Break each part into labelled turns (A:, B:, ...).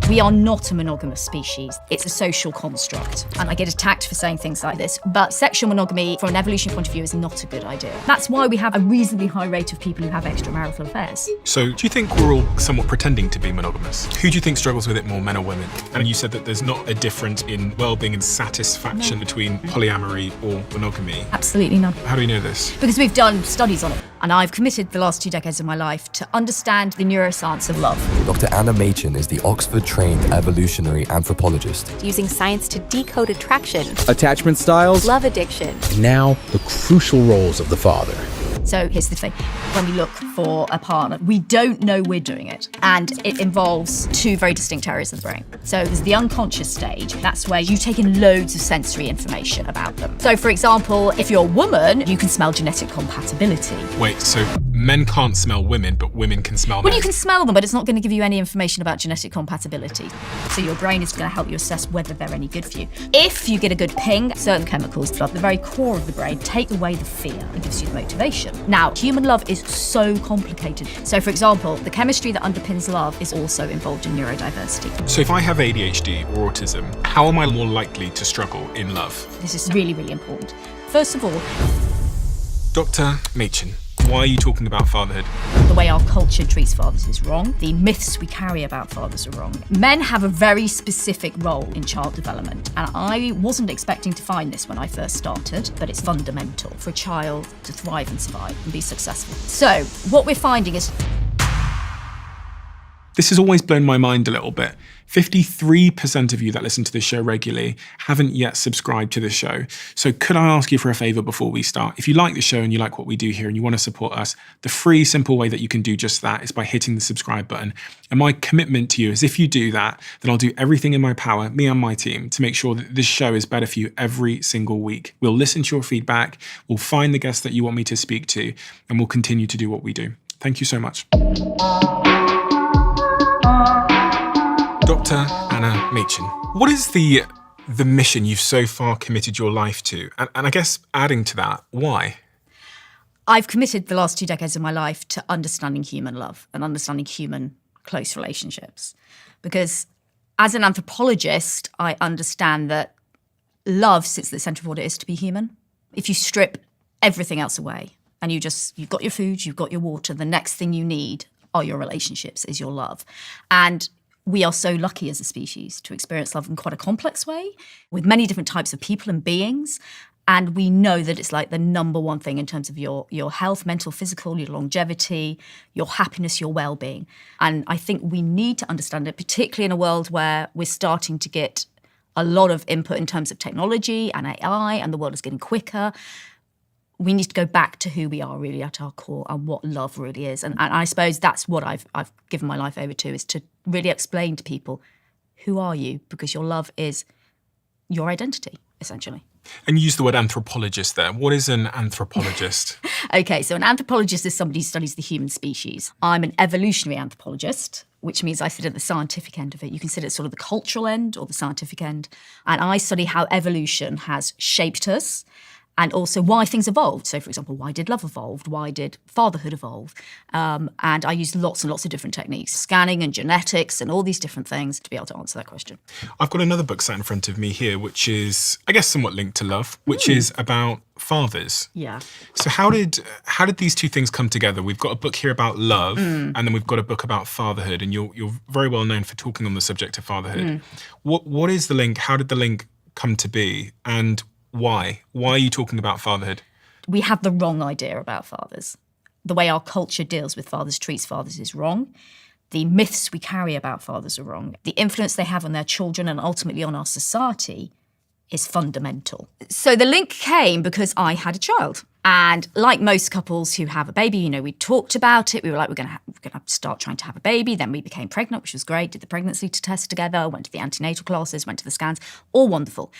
A: We are not a monogamous species. It's a social construct. And I get attacked for saying things like this, but sexual monogamy, from an evolutionary point of view, is not a good idea. That's why we have a reasonably high rate of people who have extramarital affairs.
B: So do you think we're all somewhat pretending to be monogamous? Who do you think struggles with it more, men or women? And you said that there's not a difference in well-being and satisfaction between polyamory or monogamy.
A: Absolutely none.
B: How do we know this?
A: Because we've done studies on it. And I've committed the last 2 decades of my life to understand the neuroscience of love.
C: Dr. Anna Machin is the Oxford-trained evolutionary anthropologist.
D: Using science to decode attraction,
E: attachment styles,
D: love addiction,
E: and now the crucial roles of the father.
A: So here's the thing, when we look for a partner, we don't know we're doing it. And it involves 2 very distinct areas of the brain. So there's the unconscious stage. That's where you take in loads of sensory information about them. So for example, if you're a woman, you can smell genetic compatibility.
B: Wait, so men can't smell women, but women can smell men?
A: Well, you can smell them, but it's not going to give you any information about genetic compatibility. So your brain is going to help you assess whether they're any good for you. If you get a good ping, certain chemicals flood the very core of the brain, take away the fear and gives you the motivation. Now, human love is so complicated. So for example, the chemistry that underpins love is also involved in neurodiversity.
B: So if I have ADHD or autism, how am I more likely to struggle in love?
A: This is really, really important. First of all,
B: Dr. Machin, why are you talking about fatherhood?
A: the way our culture treats fathers is wrong. The myths we carry about fathers are wrong. Men have a very specific role in child development, and I wasn't expecting to find this when I first started, but it's fundamental for a child to thrive and survive and be successful. So what we're finding is
B: This has always blown my mind a little bit. 53% of you that listen to this show regularly haven't yet subscribed to the show. So could I ask you for a favor before we start? If you like the show and you like what we do here and you want to support us, the free, simple way that you can do just that is by hitting the subscribe button. And my commitment to you is if you do that, then I'll do everything in my power, me and my team, to make sure that this show is better for you every single week. We'll listen to your feedback, we'll find the guests that you want me to speak to, and we'll continue to do what we do. Thank you so much. Dr. Anna Machin, what is the mission you've so far committed your life to? And I guess adding to that, why?
A: I've committed the last 2 decades of my life to understanding human love and understanding human close relationships. Because as an anthropologist, I understand that love sits at the centre of what it is to be human. If you strip everything else away and you've got your food, you've got your water, the next thing you need are your relationships, is your love. And we are so lucky as a species to experience love in quite a complex way with many different types of people and beings. And we know that it's like the number one thing in terms of your health, mental, physical, your longevity, your happiness, your well-being. And I think we need to understand it, particularly in a world where we're starting to get a lot of input in terms of technology and AI, and the world is getting quicker. We need to go back to who we are really at our core and what love really is. And I suppose that's what I've given my life over to, is to really explain to people, who are you? Because your love is your identity, essentially.
B: And you use the word anthropologist there. What is an anthropologist?
A: Okay, so an anthropologist is somebody who studies the human species. I'm an evolutionary anthropologist, which means I sit at the scientific end of it. You can sit at sort of the cultural end or the scientific end. And I study how evolution has shaped us, and also why things evolved. So, for example, why did love evolve? Why did fatherhood evolve? And I use lots and lots of different techniques, scanning and genetics and all these different things to be able to answer that question.
B: I've got another book sat in front of me here, which is, I guess, somewhat linked to love, which is about fathers.
A: Yeah.
B: So how did these two things come together? We've got a book here about love, and then we've got a book about fatherhood, and you're very well known for talking on the subject of fatherhood. What is the link? How did the link come to be? And why? Why are you talking about fatherhood?
A: We have the wrong idea about fathers. The way our culture deals with fathers, treats fathers, is wrong. The myths we carry about fathers are wrong. The influence they have on their children and ultimately on our society is fundamental. So the link came because I had a child. And like most couples who have a baby, we talked about it. We were like, we're going to start trying to have a baby. Then we became pregnant, which was great. Did the pregnancy test together, went to the antenatal classes, went to the scans, all wonderful.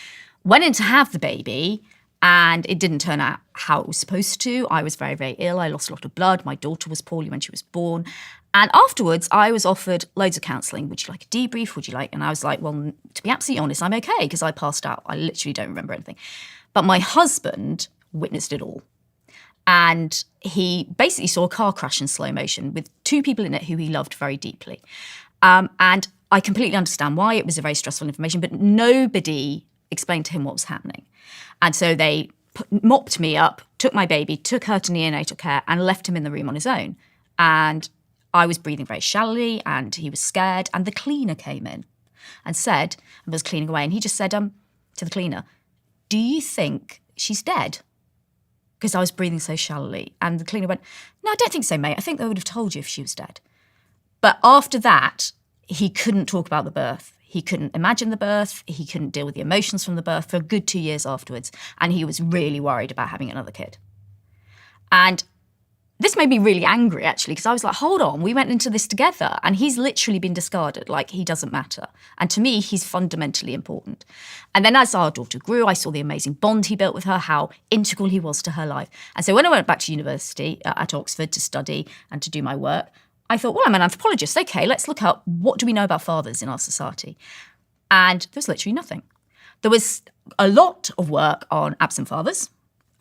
A: Went in to have the baby, and it didn't turn out how it was supposed to. I was very, very ill. I lost a lot of blood. My daughter was poorly when she was born. And afterwards, I was offered loads of counselling. Would you like a debrief? Would you like? And I was like, well, to be absolutely honest, I'm okay, because I passed out. I literally don't remember anything. But my husband witnessed it all. And he basically saw a car crash in slow motion with 2 people in it who he loved very deeply. And I completely understand why. It was a very stressful information, but nobody explained to him what was happening. And so they mopped me up, took my baby, took her to neonatal care and left him in the room on his own. And I was breathing very shallowly and he was scared. And the cleaner came in and said, and was cleaning away, and he just said to the cleaner, "Do you think she's dead?" Because I was breathing so shallowly. And the cleaner went, "No, I don't think so, mate. I think they would have told you if she was dead." But after that, he couldn't talk about the birth. He couldn't imagine the birth. He couldn't deal with the emotions from the birth for a good 2 years afterwards. And he was really worried about having another kid. And this made me really angry, actually, because I was like, hold on, we went into this together and he's literally been discarded, like he doesn't matter. And to me, he's fundamentally important. And then as our daughter grew, I saw the amazing bond he built with her, how integral he was to her life. And so when I went back to university at Oxford to study and to do my work, I thought, well, I'm an anthropologist. Okay, let's look up what do we know about fathers in our society. And there was literally nothing. There was a lot of work on absent fathers,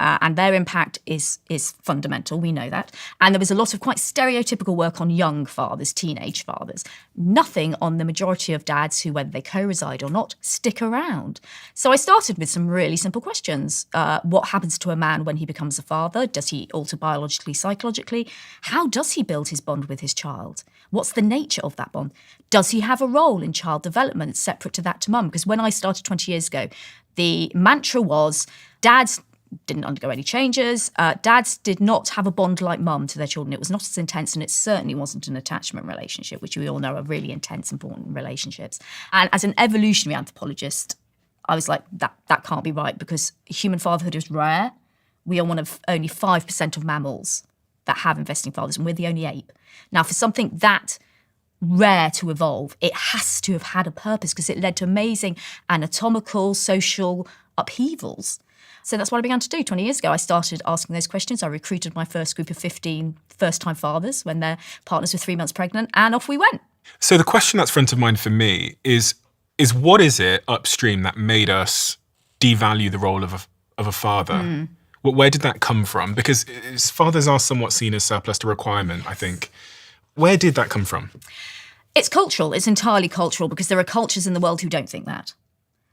A: and their impact is fundamental, we know that. And there was a lot of quite stereotypical work on young fathers, teenage fathers. Nothing on the majority of dads who, whether they co-reside or not, stick around. So I started with some really simple questions. What happens to a man when he becomes a father? Does he alter biologically, psychologically? How does he build his bond with his child? What's the nature of that bond? Does he have a role in child development separate to that to mum? Because when I started 20 years ago, the mantra was dads didn't undergo any changes. Dads did not have a bond like mum to their children. It was not as intense, and it certainly wasn't an attachment relationship, which we all know are really intense, important relationships. And as an evolutionary anthropologist, I was like, that can't be right, because human fatherhood is rare. We are one of only 5% of mammals that have investing fathers, and we're the only ape. Now, for something that rare to evolve, it has to have had a purpose, because it led to amazing anatomical, social upheavals. So that's what I began to do 20 years ago. I started asking those questions. I recruited my first group of 15 first-time fathers when their partners were 3 months pregnant, and off we went.
B: So the question that's front of mind for me is what is it upstream that made us devalue the role of a father? Where did that come from? Because fathers are somewhat seen as surplus to requirement, I think. Where did that come from?
A: It's cultural. It's entirely cultural, because there are cultures in the world who don't think that.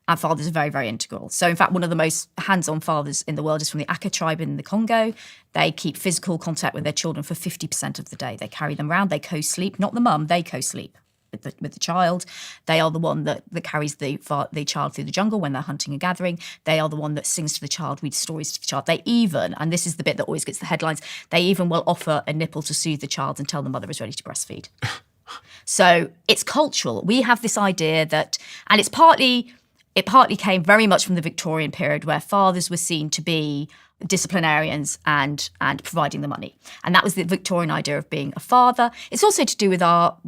A: And fathers are very, very integral. So in fact, one of the most hands-on fathers in the world is from the Aka tribe in the Congo. They keep physical contact with their children for 50% of the day. They carry them around, they co-sleep. Not the mum, they co-sleep with the child. They are the one that carries the child through the jungle when they're hunting and gathering. They are the one that sings to the child, reads stories to the child. They even, and this is the bit that always gets the headlines, they even will offer a nipple to soothe the child and tell the mother is ready to breastfeed. So it's cultural. We have this idea that, and it partly came very much from the Victorian period, where fathers were seen to be disciplinarians and providing the money. And that was the Victorian idea of being a father. It's also to do with our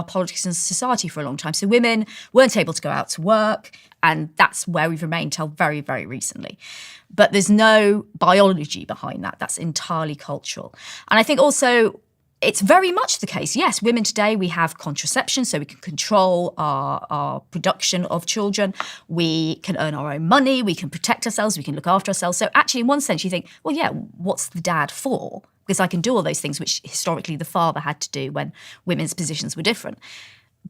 A: politics and society for a long time. So women weren't able to go out to work, and that's where we've remained till very, very recently. But there's no biology behind that. That's entirely cultural. And I think also it's very much the case. Yes, women today, we have contraception, so we can control our production of children. We can earn our own money. We can protect ourselves. We can look after ourselves. So actually, in one sense, you think, well, yeah, what's the dad for? Because I can do all those things which historically the father had to do when women's positions were different.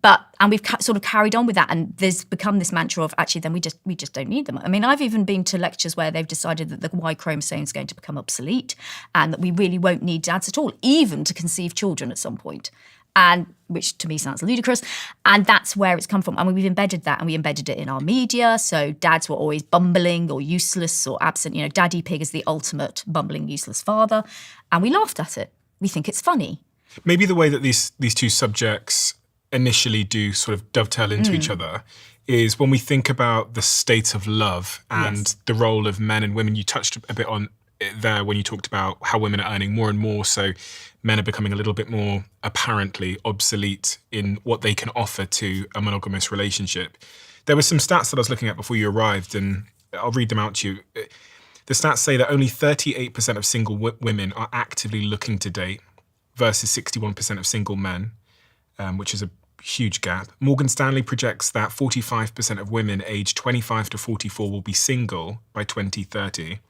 A: And we've sort of carried on with that, and there's become this mantra of actually then we just don't need them. I mean, I've even been to lectures where they've decided that the Y chromosome is going to become obsolete and that we really won't need dads at all, even to conceive children at some point, and which to me sounds ludicrous. And that's where it's come from. I mean, we've embedded that, and we embedded it in our media. So dads were always bumbling or useless or absent. You know, Daddy Pig is the ultimate bumbling, useless father, and we laughed at it. We think it's funny.
B: Maybe the way that these two subjects initially do sort of dovetail into each other is when we think about the state of love and the role of men and women. You touched a bit on it there when you talked about how women are earning more and more, so men are becoming a little bit more apparently obsolete in what they can offer to a monogamous relationship. There were some stats that I was looking at before you arrived, and I'll read them out to you. The stats say that only 38% of single women are actively looking to date versus 61% of single men, which is a huge gap. Morgan Stanley projects that 45% of women aged 25 to 44 will be single by 2030.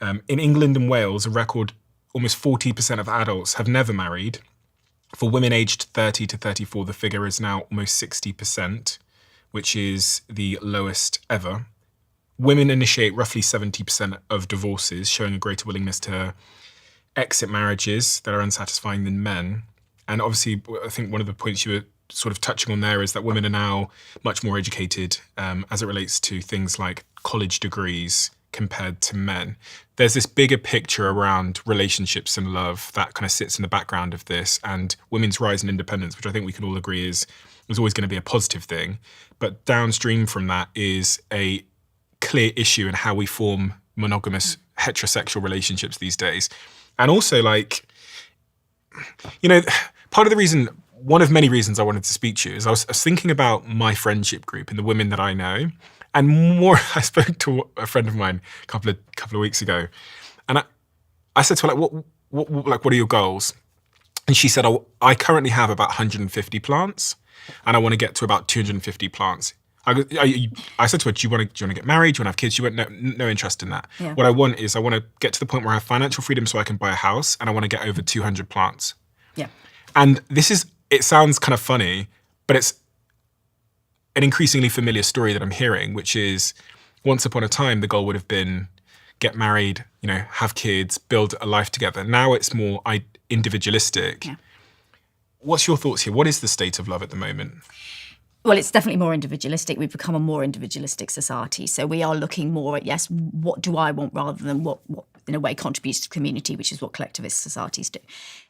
B: In England and Wales, a record almost 40% of adults have never married, For women aged 30 to 34, the figure is now almost 60%, which is the lowest ever. Women initiate roughly 70% of divorces, showing a greater willingness to exit marriages that are unsatisfying than men. And obviously, I think one of the points you were sort of touching on there is that women are now much more educated as it relates to things like college degrees compared to men. There's this bigger picture around relationships and love that kind of sits in the background of this, and women's rise and independence, which I think we can all agree is always going to be a positive thing. But downstream from that is a clear issue in how we form monogamous heterosexual relationships these days. And also, like, you know, part of the reason, one of many reasons I wanted to speak to you is I was thinking about my friendship group and the women that I know. And more, I spoke to a friend of mine a couple of weeks ago, and I said to her, like, what are your goals? And she said, oh, I currently have about 150 plants, and I want to get to about 250 plants. I said to her, do you want to get married? Do you want to have kids? She went, no interest in that. Yeah. What I want is I want to get to the point where I have financial freedom so I can buy a house, and I want to get over 200 plants.
A: Yeah.
B: And it sounds kind of funny, but it's an increasingly familiar story that I'm hearing, which is once upon a time, the goal would have been get married, you know, have kids, build a life together. Now it's more individualistic. Yeah. What's your thoughts here? What is the state of love at the moment?
A: Well, it's definitely more individualistic. We've become a more individualistic society. So we are looking more at, yes, what do I want rather than what in a way contributes to the community, which is what collectivist societies do.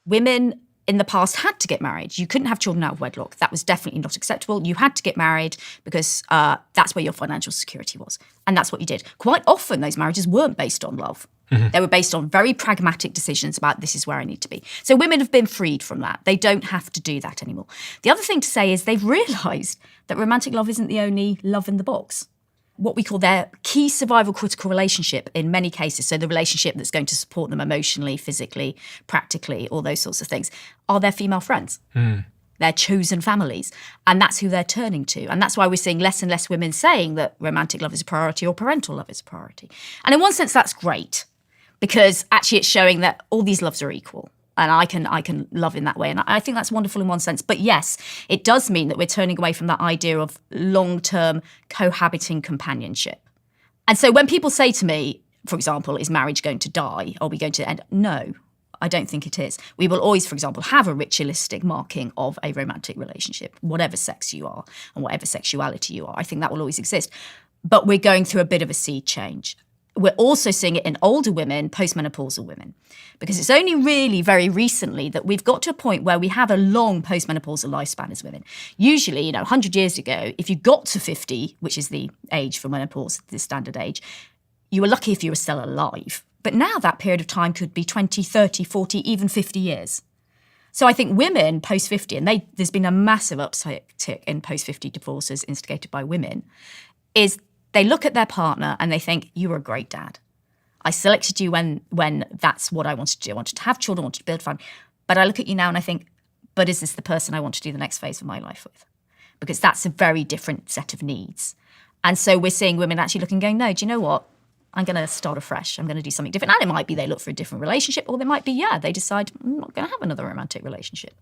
A: Women in the past had to get married. You couldn't have children out of wedlock. That was definitely not acceptable. You had to get married because that's where your financial security was. And that's what you did. Quite often, those marriages weren't based on love. Mm-hmm. They were based on very pragmatic decisions about this is where I need to be. So women have been freed from that. They don't have to do that anymore. The other thing to say is they've realised that romantic love isn't the only love in the box. What we call their key survival critical relationship in many cases, so the relationship that's going to support them emotionally, physically, practically, all those sorts of things, are their female friends. Their chosen families. And that's who they're turning to. And that's why we're seeing less and less women saying that romantic love is a priority or parental love is a priority. And in one sense, that's great, because actually it's showing that all these loves are equal. And I can love in that way. And I think that's wonderful in one sense. But yes, it does mean that we're turning away from that idea of long-term cohabiting companionship. And so when people say to me, for example, is marriage going to die? Are we going to end? No, I don't think it is. We will always, for example, have a ritualistic marking of a romantic relationship, whatever sex you are and whatever sexuality you are. I think that will always exist. But we're going through a bit of a sea change. We're also seeing it in older women, postmenopausal women, because it's only really very recently that we've got to a point where we have a long postmenopausal lifespan as women. Usually, 100 years ago, if you got to 50, which is the age for menopause, the standard age, you were lucky if you were still alive. But now that period of time could be 20, 30, 40, even 50 years. So I think women post-50, and there's been a massive uptick in post-50 divorces instigated by women, is they look at their partner and they think, you were a great dad. I selected you when that's what I wanted to do. I wanted to have children, I wanted to build a family. But I look at you now and I think, but is this the person I want to do the next phase of my life with? Because that's a very different set of needs. And so we're seeing women actually looking, going, no, do you know what? I'm going to start afresh. I'm going to do something different. And it might be they look for a different relationship, or they might be, they decide, I'm not going to have another romantic relationship.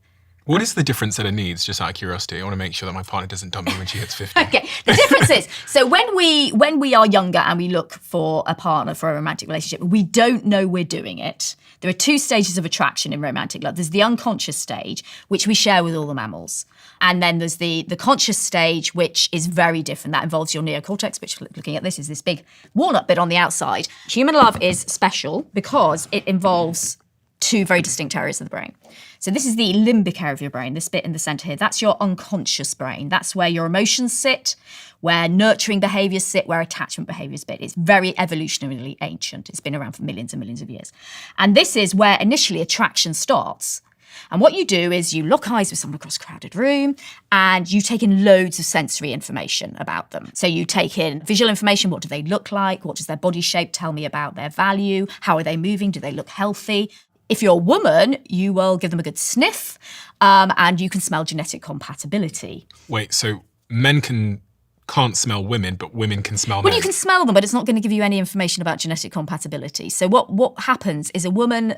B: What is the different set of needs, just out of curiosity? I want to make sure that my partner doesn't dump me when she hits 50.
A: Okay, the difference is, so when we are younger and we look for a partner for a romantic relationship, we don't know we're doing it. There are two stages of attraction in romantic love. There's the unconscious stage, which we share with all the mammals. And then there's the conscious stage, which is very different. That involves your neocortex, which, looking at this, is this big walnut bit on the outside. Human love is special because it involves two very distinct areas of the brain. So this is the limbic area of your brain, this bit in the center here. That's your unconscious brain. That's where your emotions sit, where nurturing behaviors sit, where attachment behaviors sit. It's very evolutionarily ancient. It's been around for millions and millions of years. And this is where initially attraction starts. And what you do is you lock eyes with someone across a crowded room and you take in loads of sensory information about them. So you take in visual information. What do they look like? What does their body shape tell me about their value? How are they moving? Do they look healthy? If you're a woman, you will give them a good sniff and you can smell genetic compatibility.
B: Wait, so men can't smell women, but women can smell men?
A: Well, you can smell them, but it's not going to give you any information about genetic compatibility. So what happens is a woman,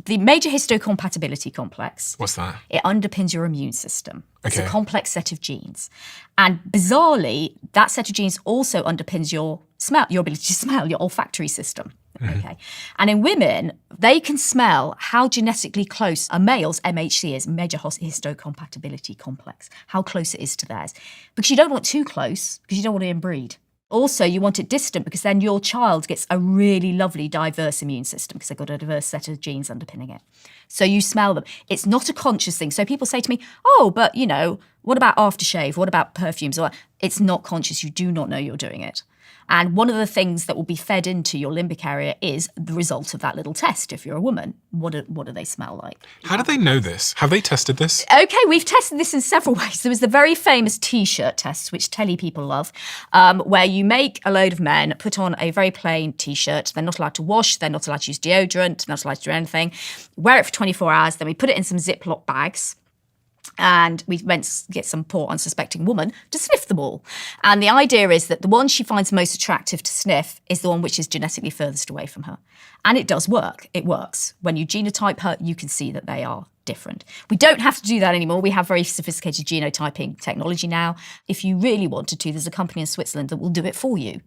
A: the major histocompatibility complex.
B: What's that?
A: It underpins your immune system. It's
B: Okay.
A: a complex set of genes. And bizarrely, that set of genes also underpins your smell, your ability to smell, your olfactory system. Okay. And in women, they can smell how genetically close a male's MHC is, major histocompatibility complex, how close it is to theirs. Because you don't want too close, because you don't want to inbreed. Also, you want it distant because then your child gets a really lovely diverse immune system because they've got a diverse set of genes underpinning it. So you smell them. It's not a conscious thing. So people say to me, oh, but what about aftershave? What about perfumes? It's not conscious. You do not know you're doing it. And one of the things that will be fed into your limbic area is the result of that little test. If you're a woman, what do they smell like?
B: How do they know this? Have they tested this?
A: Okay, we've tested this in several ways. There was the very famous T-shirt test, which telly people love, where you make a load of men put on a very plain T-shirt. They're not allowed to wash. They're not allowed to use deodorant. They're not allowed to do anything. Wear it for 24 hours. Then we put it in some Ziploc bags. And we went to get some poor unsuspecting woman to sniff them all. And the idea is that the one she finds most attractive to sniff is the one which is genetically furthest away from her. And it does work. It works. When you genotype her, you can see that they are different. We don't have to do that anymore. We have very sophisticated genotyping technology now. If you really wanted to, there's a company in Switzerland that will do it for you.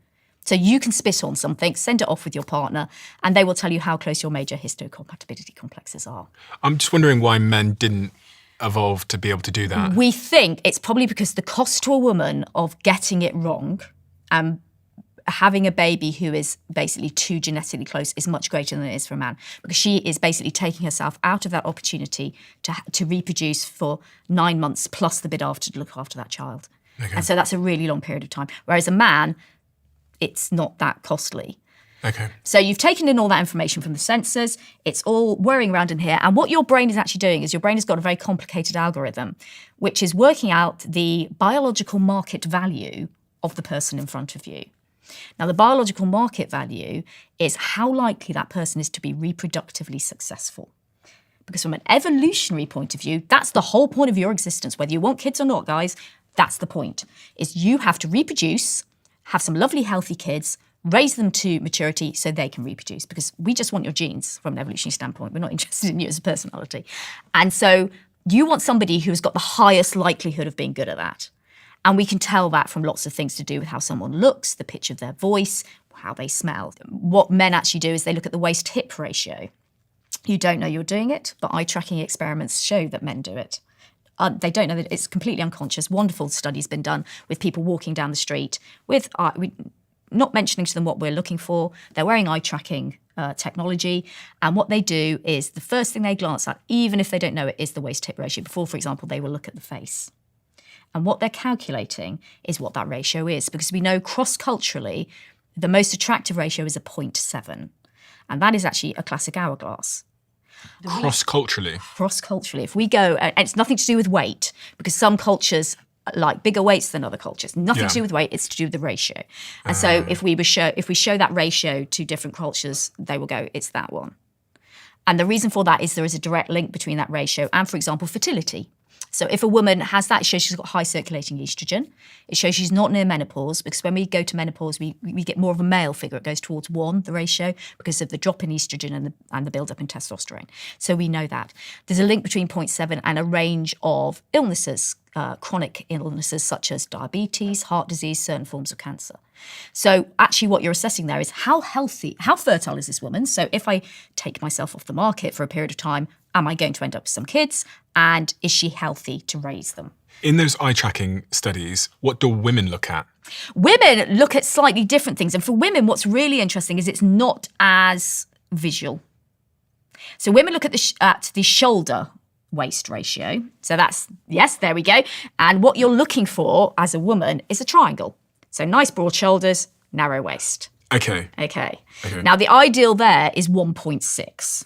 A: So you can spit on something, send it off with your partner, and they will tell you how close your major histocompatibility complexes are.
B: I'm just wondering why men didn't evolve to be able to do that.
A: We think it's probably because the cost to a woman of getting it wrong and having a baby who is basically too genetically close is much greater than it is for a man, because she is basically taking herself out of that opportunity to reproduce for 9 months plus the bit after to look after that child.
B: Okay.
A: And so that's a really long period of time. Whereas a man, it's not that costly.
B: Okay.
A: So you've taken in all that information from the sensors, it's all whirring around in here, and what your brain is actually doing is your brain has got a very complicated algorithm, which is working out the biological market value of the person in front of you. Now, the biological market value is how likely that person is to be reproductively successful. Because from an evolutionary point of view, that's the whole point of your existence. Whether you want kids or not, guys, that's the point, is you have to reproduce, have some lovely, healthy kids, raise them to maturity so they can reproduce, because we just want your genes from an evolutionary standpoint. We're not interested in you as a personality. And so you want somebody who's got the highest likelihood of being good at that. And we can tell that from lots of things to do with how someone looks, the pitch of their voice, how they smell. What men actually do is they look at the waist-hip ratio. You don't know you're doing it, but eye-tracking experiments show that men do it. They don't know that it's completely unconscious. Wonderful studies been done with people walking down the street with not mentioning to them what we're looking for. They're wearing eye-tracking technology. And what they do is the first thing they glance at, even if they don't know it, is the waist-hip ratio. Before, for example, they will look at the face. And what they're calculating is what that ratio is, because we know cross-culturally, the most attractive ratio is a 0.7. And that is actually a classic hourglass.
B: Cross-culturally?
A: Cross-culturally. If we go, and it's nothing to do with weight, because some cultures like bigger weights than other cultures. Nothing to do with weight, it's to do with the ratio. And so if we show that ratio to different cultures, they will go, it's that one. And the reason for that is there is a direct link between that ratio and, for example, fertility. So if a woman has that, it shows she's got high circulating estrogen. It shows she's not near menopause, because when we go to menopause, we get more of a male figure. It goes towards 1, the ratio, because of the drop in estrogen and the build-up in testosterone. So we know that. There's a link between 0.7 and a range of illnesses, chronic illnesses such as diabetes, heart disease, certain forms of cancer. So actually what you're assessing there is how healthy, how fertile is this woman? So if I take myself off the market for a period of time, am I going to end up with some kids? And is she healthy to raise them?
B: In those eye-tracking studies, what do women look at?
A: Women look at slightly different things. And for women, what's really interesting is it's not as visual. So women look at the shoulder waist ratio. So that's, yes, there we go. And what you're looking for as a woman is a triangle. So nice broad shoulders, narrow waist.
B: Okay.
A: Now the ideal there is 1.6.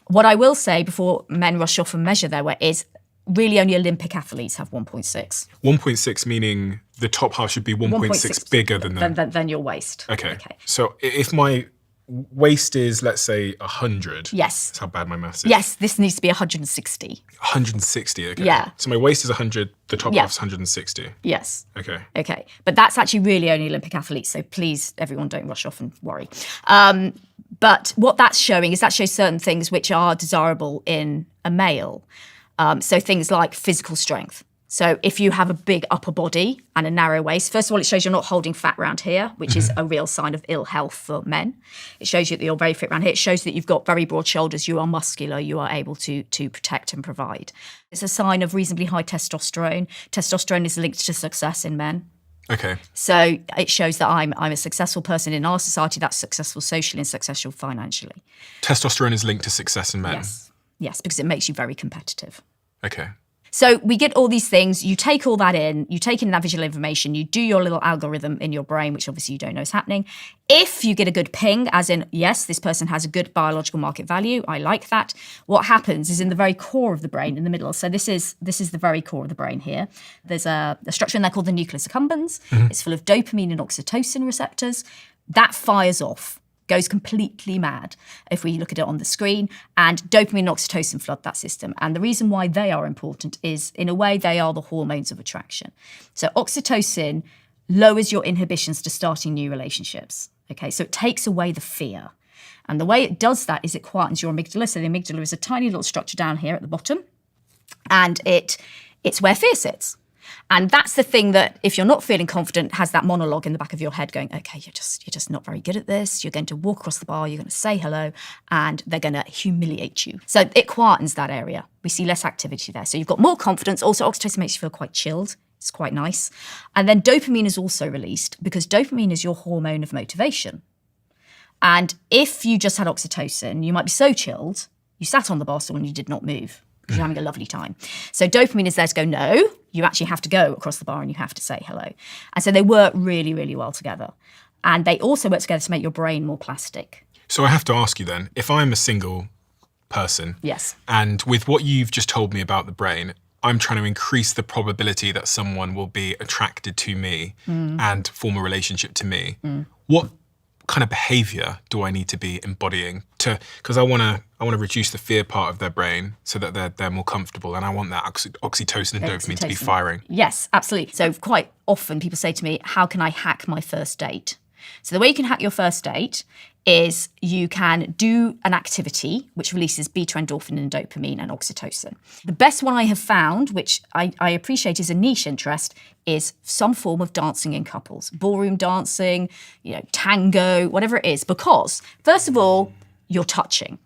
A: What I will say before men rush off and measure their weight is really only Olympic athletes have 1.6.
B: 1.6 meaning the top half should be 1.6 bigger
A: than your waist.
B: Okay. So if my waist is, let's say, 100.
A: Yes.
B: That's how bad my maths is.
A: Yes, this needs to be 160.
B: 160, okay.
A: Yeah.
B: So my waist is 100, the top half's 160.
A: Yes.
B: Okay.
A: But that's actually really only Olympic athletes, so please, everyone, don't rush off and worry. But what that's showing is that shows certain things which are desirable in a male. So things like physical strength. So if you have a big upper body and a narrow waist, first of all, it shows you're not holding fat around here, which is a real sign of ill health for men. It shows you that you're very fit around here. It shows that you've got very broad shoulders. You are muscular. You are able to protect and provide. It's a sign of reasonably high testosterone. Testosterone is linked to success in men.
B: Okay.
A: So it shows that I'm a successful person in our society that's successful socially and successful financially.
B: Testosterone is linked to success in men?
A: Yes, because it makes you very competitive.
B: Okay.
A: So we get all these things, you take all that in, you take in that visual information, you do your little algorithm in your brain, which obviously you don't know is happening. If you get a good ping, as in, yes, this person has a good biological market value, I like that, what happens is in the very core of the brain, in the middle, so this is the very core of the brain here, there's a structure in there called the nucleus accumbens. It's full of dopamine and oxytocin receptors. That fires off. Goes completely mad if we look at it on the screen, and dopamine and oxytocin flood that system. And the reason why they are important is, in a way, they are the hormones of attraction. So oxytocin lowers your inhibitions to starting new relationships. Okay, so it takes away the fear. And the way it does that is it quietens your amygdala. So the amygdala is a tiny little structure down here at the bottom, and it's where fear sits. And that's the thing that, if you're not feeling confident, has that monologue in the back of your head going, okay, you're just not very good at this. You're going to walk across the bar, you're going to say hello, and they're going to humiliate you. So it quietens that area. We see less activity there. So you've got more confidence. Also, oxytocin makes you feel quite chilled. It's quite nice. And then dopamine is also released, because dopamine is your hormone of motivation. And if you just had oxytocin, you might be so chilled, you sat on the bar stool and you did not move, because you're having a lovely time. So dopamine is there to go, no, you actually have to go across the bar and you have to say hello. And so they work really, really well together. And they also work together to make your brain more plastic.
B: So I have to ask you then, if I'm a single person,
A: yes,
B: and with what you've just told me about the brain, I'm trying to increase the probability that someone will be attracted to me and form a relationship to me, what kind of behavior do I need to be embodying because I want to reduce the fear part of their brain so that they're more comfortable, and I want that oxytocin and dopamine to be firing?
A: Yes, absolutely. So quite often people say to me, how can I hack my first date? So the way you can hack your first date is you can do an activity which releases beta endorphin and dopamine and oxytocin. The best one I have found, which I appreciate is a niche interest, is some form of dancing in couples. Ballroom dancing, tango, whatever it is. Because, first of all, you're touching.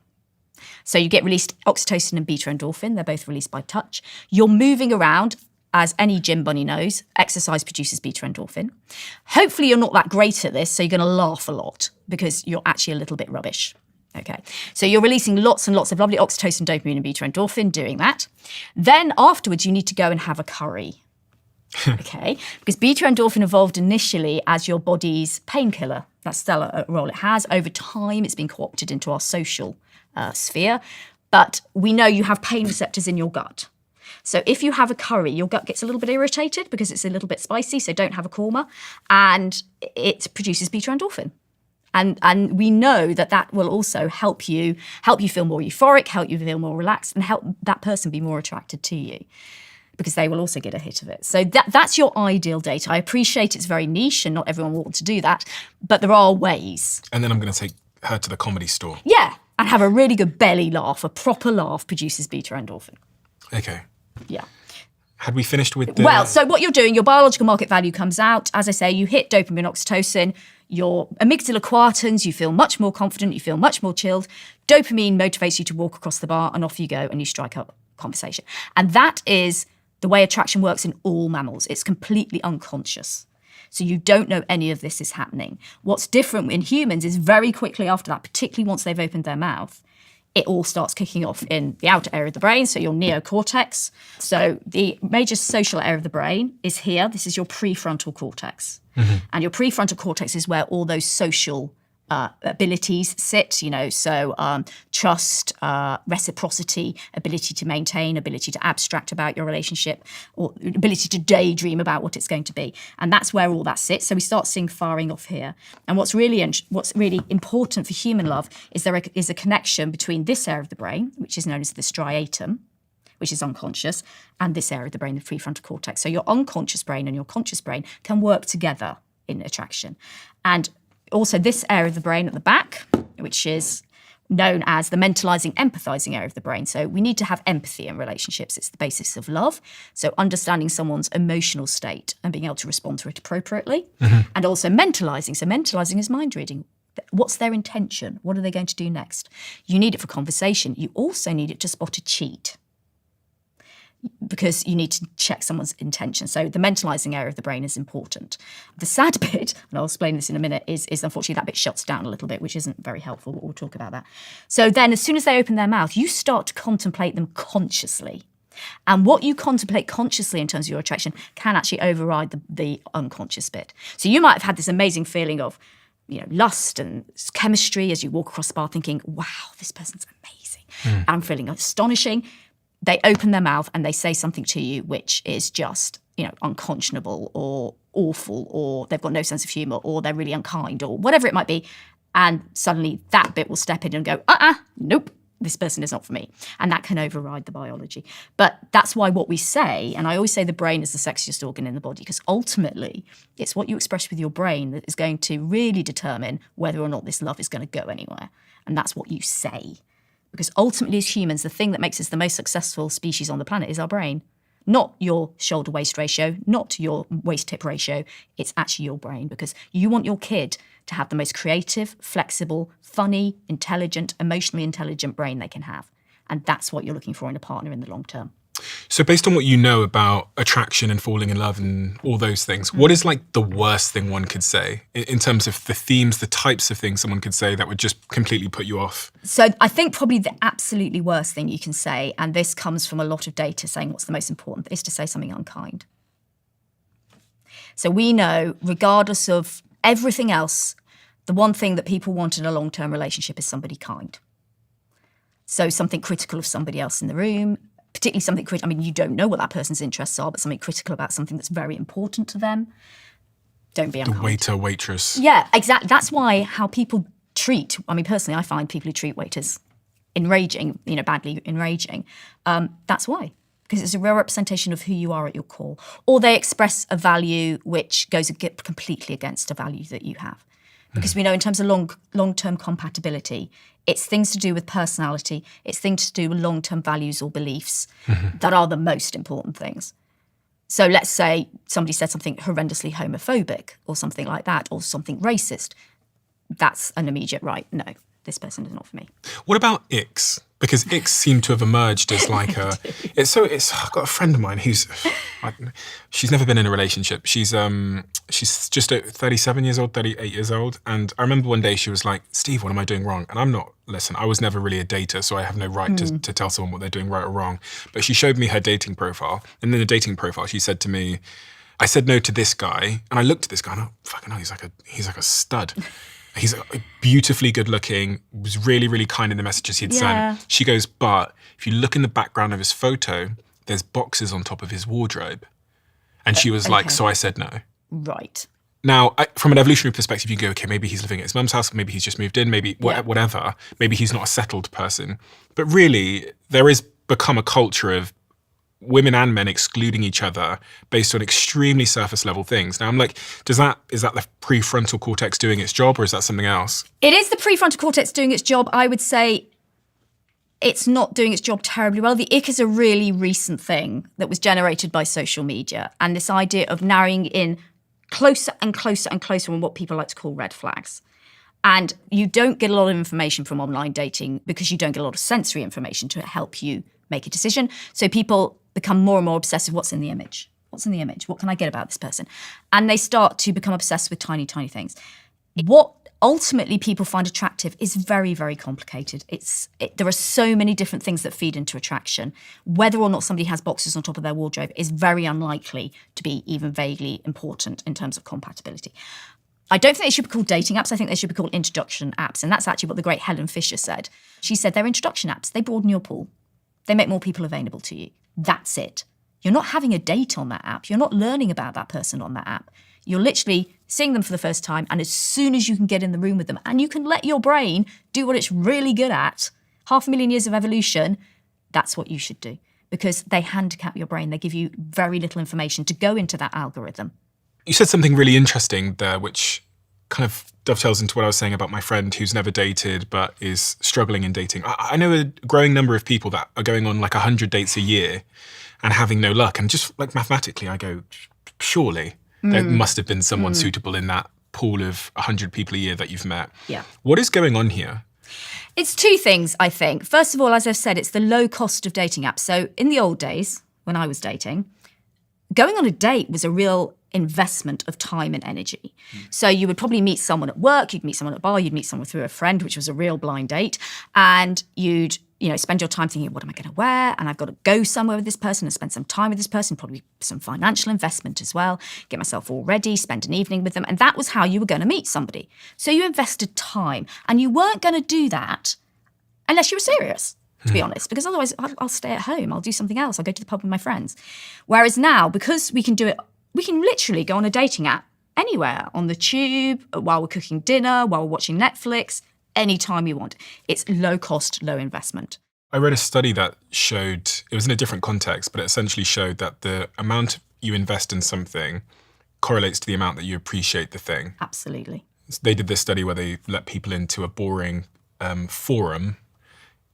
A: So you get released oxytocin and beta endorphin. They're both released by touch. You're moving around. As any gym bunny knows, exercise produces beta endorphin. Hopefully you're not that great at this, so you're going to laugh a lot because you're actually a little bit rubbish. Okay, so you're releasing lots and lots of lovely oxytocin, dopamine, and beta endorphin doing that. Then afterwards, you need to go and have a curry. Okay, because beta endorphin evolved initially as your body's painkiller. That's still a role it has. Over time, it's been co-opted into our social sphere. But we know you have pain receptors in your gut. So if you have a curry, your gut gets a little bit irritated because it's a little bit spicy, so don't have a korma, and it produces beta endorphin. And we know that will also help you feel more euphoric, help you feel more relaxed, and help that person be more attracted to you, because they will also get a hit of it. So that's your ideal date. I appreciate it's very niche and not everyone will want to do that, but there are ways.
B: And then I'm going to take her to the comedy store.
A: Yeah, and have a really good belly laugh. A proper laugh produces beta endorphin.
B: Okay.
A: Yeah.
B: Had we finished with the...
A: Well, so what you're doing, your biological market value comes out. As I say, you hit dopamine, oxytocin, your amygdala quietens, you feel much more confident, you feel much more chilled. Dopamine motivates you to walk across the bar, and off you go and you strike up conversation. And that is the way attraction works in all mammals. It's completely unconscious. So you don't know any of this is happening. What's different in humans is very quickly after that, particularly once they've opened their mouth, it all starts kicking off in the outer area of the brain, so your neocortex. So the major social area of the brain is here. This is your prefrontal cortex. Mm-hmm. And your prefrontal cortex is where all those social abilities sit, so trust, reciprocity, ability to maintain, ability to abstract about your relationship, or ability to daydream about what it's going to be. And that's where all that sits. So we start seeing firing off here. And what's really important for human love is there is a connection between this area of the brain, which is known as the striatum, which is unconscious, and this area of the brain, the prefrontal cortex. So your unconscious brain and your conscious brain can work together in attraction. And also this area of the brain at the back, which is known as the mentalizing, empathizing area of the brain. So we need to have empathy in relationships. It's the basis of love. So understanding someone's emotional state and being able to respond to it appropriately. And also mentalizing. So mentalizing is mind reading. What's their intention? What are they going to do next? You need it for conversation. You also need it to spot a cheat, because you need to check someone's intention. So the mentalizing area of the brain is important. The sad bit, and I'll explain this in a minute, is unfortunately that bit shuts down a little bit, which isn't very helpful, but we'll talk about that. So then as soon as they open their mouth, you start to contemplate them consciously. And what you contemplate consciously in terms of your attraction can actually override the unconscious bit. So you might have had this amazing feeling of, lust and chemistry as you walk across the bar thinking, wow, this person's amazing. I'm feeling astonishing. They open their mouth and they say something to you which is just, unconscionable or awful, or they've got no sense of humour, or they're really unkind, or whatever it might be. And suddenly that bit will step in and go, nope, this person is not for me. And that can override the biology. But that's why what we say, and I always say the brain is the sexiest organ in the body, because ultimately it's what you express with your brain that is going to really determine whether or not this love is going to go anywhere. And that's what you say. Because ultimately, as humans, the thing that makes us the most successful species on the planet is our brain. Not your shoulder-waist ratio, not your waist-hip ratio. It's actually your brain, because you want your kid to have the most creative, flexible, funny, intelligent, emotionally intelligent brain they can have. And that's what you're looking for in a partner in the long term.
B: So based on what you know about attraction and falling in love and all those things, what is like the worst thing one could say in terms of the themes, the types of things someone could say that would just completely put you off?
A: So I think probably the absolutely worst thing you can say, and this comes from a lot of data saying what's the most important, is to say something unkind. So we know, regardless of everything else, the one thing that people want in a long-term relationship is somebody kind. So something critical of somebody else in the room, particularly something critical. I mean, you don't know what that person's interests are, but something critical about something that's very important to them. Don't be unkind.
B: The waiter, waitress.
A: Yeah, exactly. That's why how people treat, I mean, personally, I find people who treat waiters enraging, badly enraging. That's why. Because it's a real representation of who you are at your core. Or they express a value which goes completely against a value that you have. Because we know in terms of long-term compatibility, it's things to do with personality, it's things to do with long-term values or beliefs that are the most important things. So let's say somebody said something horrendously homophobic or something like that, or something racist. That's an immediate right. No, this person is not for me.
B: What about icks? Because icks seem to have emerged as like a. I've got a friend of mine she's never been in a relationship. She's just 37 years old, 38 years old, and I remember one day she was like, "Steve, what am I doing wrong?" And I'm not. Listen, I was never really a dater, so I have no right to tell someone what they're doing right or wrong. But she showed me her dating profile, and in the dating profile, she said to me, "I said no to this guy," and I looked at this guy, and I fucking hell, he's like a stud. He's beautifully good looking, was really, really kind in the messages he'd sent. She goes, but if you look in the background of his photo, there's boxes on top of his wardrobe. And she was like, so I said no.
A: Right.
B: Now, from an evolutionary perspective, you go, okay, maybe he's living at his mum's house, maybe he's just moved in, maybe whatever. Maybe he's not a settled person. But really, there is become a culture of women and men excluding each other based on extremely surface level things. Now I'm like, is that the prefrontal cortex doing its job, or is that something else?
A: It is the prefrontal cortex doing its job. I would say it's not doing its job terribly well. The ick is a really recent thing that was generated by social media, and this idea of narrowing in closer and closer and closer on what people like to call red flags. And you don't get a lot of information from online dating because you don't get a lot of sensory information to help you make a decision. So people become more and more obsessed with what's in the image. What's in the image? What can I get about this person? And they start to become obsessed with tiny, tiny things. What ultimately people find attractive is very, very complicated. There are so many different things that feed into attraction. Whether or not somebody has boxes on top of their wardrobe is very unlikely to be even vaguely important in terms of compatibility. I don't think they should be called dating apps. I think they should be called introduction apps. And that's actually what the great Helen Fisher said. She said they're introduction apps. They broaden your pool. They make more people available to you. That's it. You're not having a date on that app. You're not learning about that person on that app. You're literally seeing them for the first time, and as soon as you can get in the room with them, and you can let your brain do what it's really good at, 500,000 years of evolution, that's what you should do. Because they handicap your brain. They give you very little information to go into that algorithm.
B: You said something really interesting there, which kind of dovetails into what I was saying about my friend who's never dated but is struggling in dating. I know a growing number of people that are going on like 100 dates a year and having no luck. And just like mathematically, I go, surely there must have been someone suitable in that pool of 100 people a year that you've met.
A: Yeah.
B: What is going on here?
A: It's two things, I think. First of all, as I've said, it's the low cost of dating apps. So in the old days, when I was dating, going on a date was a real investment of time and energy. So you would probably meet someone at work, you'd meet someone at a bar, you'd meet someone through a friend, which was a real blind date. And you'd, spend your time thinking, what am I going to wear? And I've got to go somewhere with this person and spend some time with this person, probably some financial investment as well, get myself all ready, spend an evening with them. And that was how you were going to meet somebody. So you invested time, and you weren't going to do that unless you were serious, to be honest, because otherwise I'll stay at home, I'll do something else, I'll go to the pub with my friends. Whereas now, because we can do it, we can literally go on a dating app anywhere, on the tube, while we're cooking dinner, while we're watching Netflix, anytime you want. It's low cost, low investment.
B: I read a study that showed, it was in a different context, but it essentially showed that the amount you invest in something correlates to the amount that you appreciate the thing.
A: Absolutely.
B: They did this study where they let people into a boring forum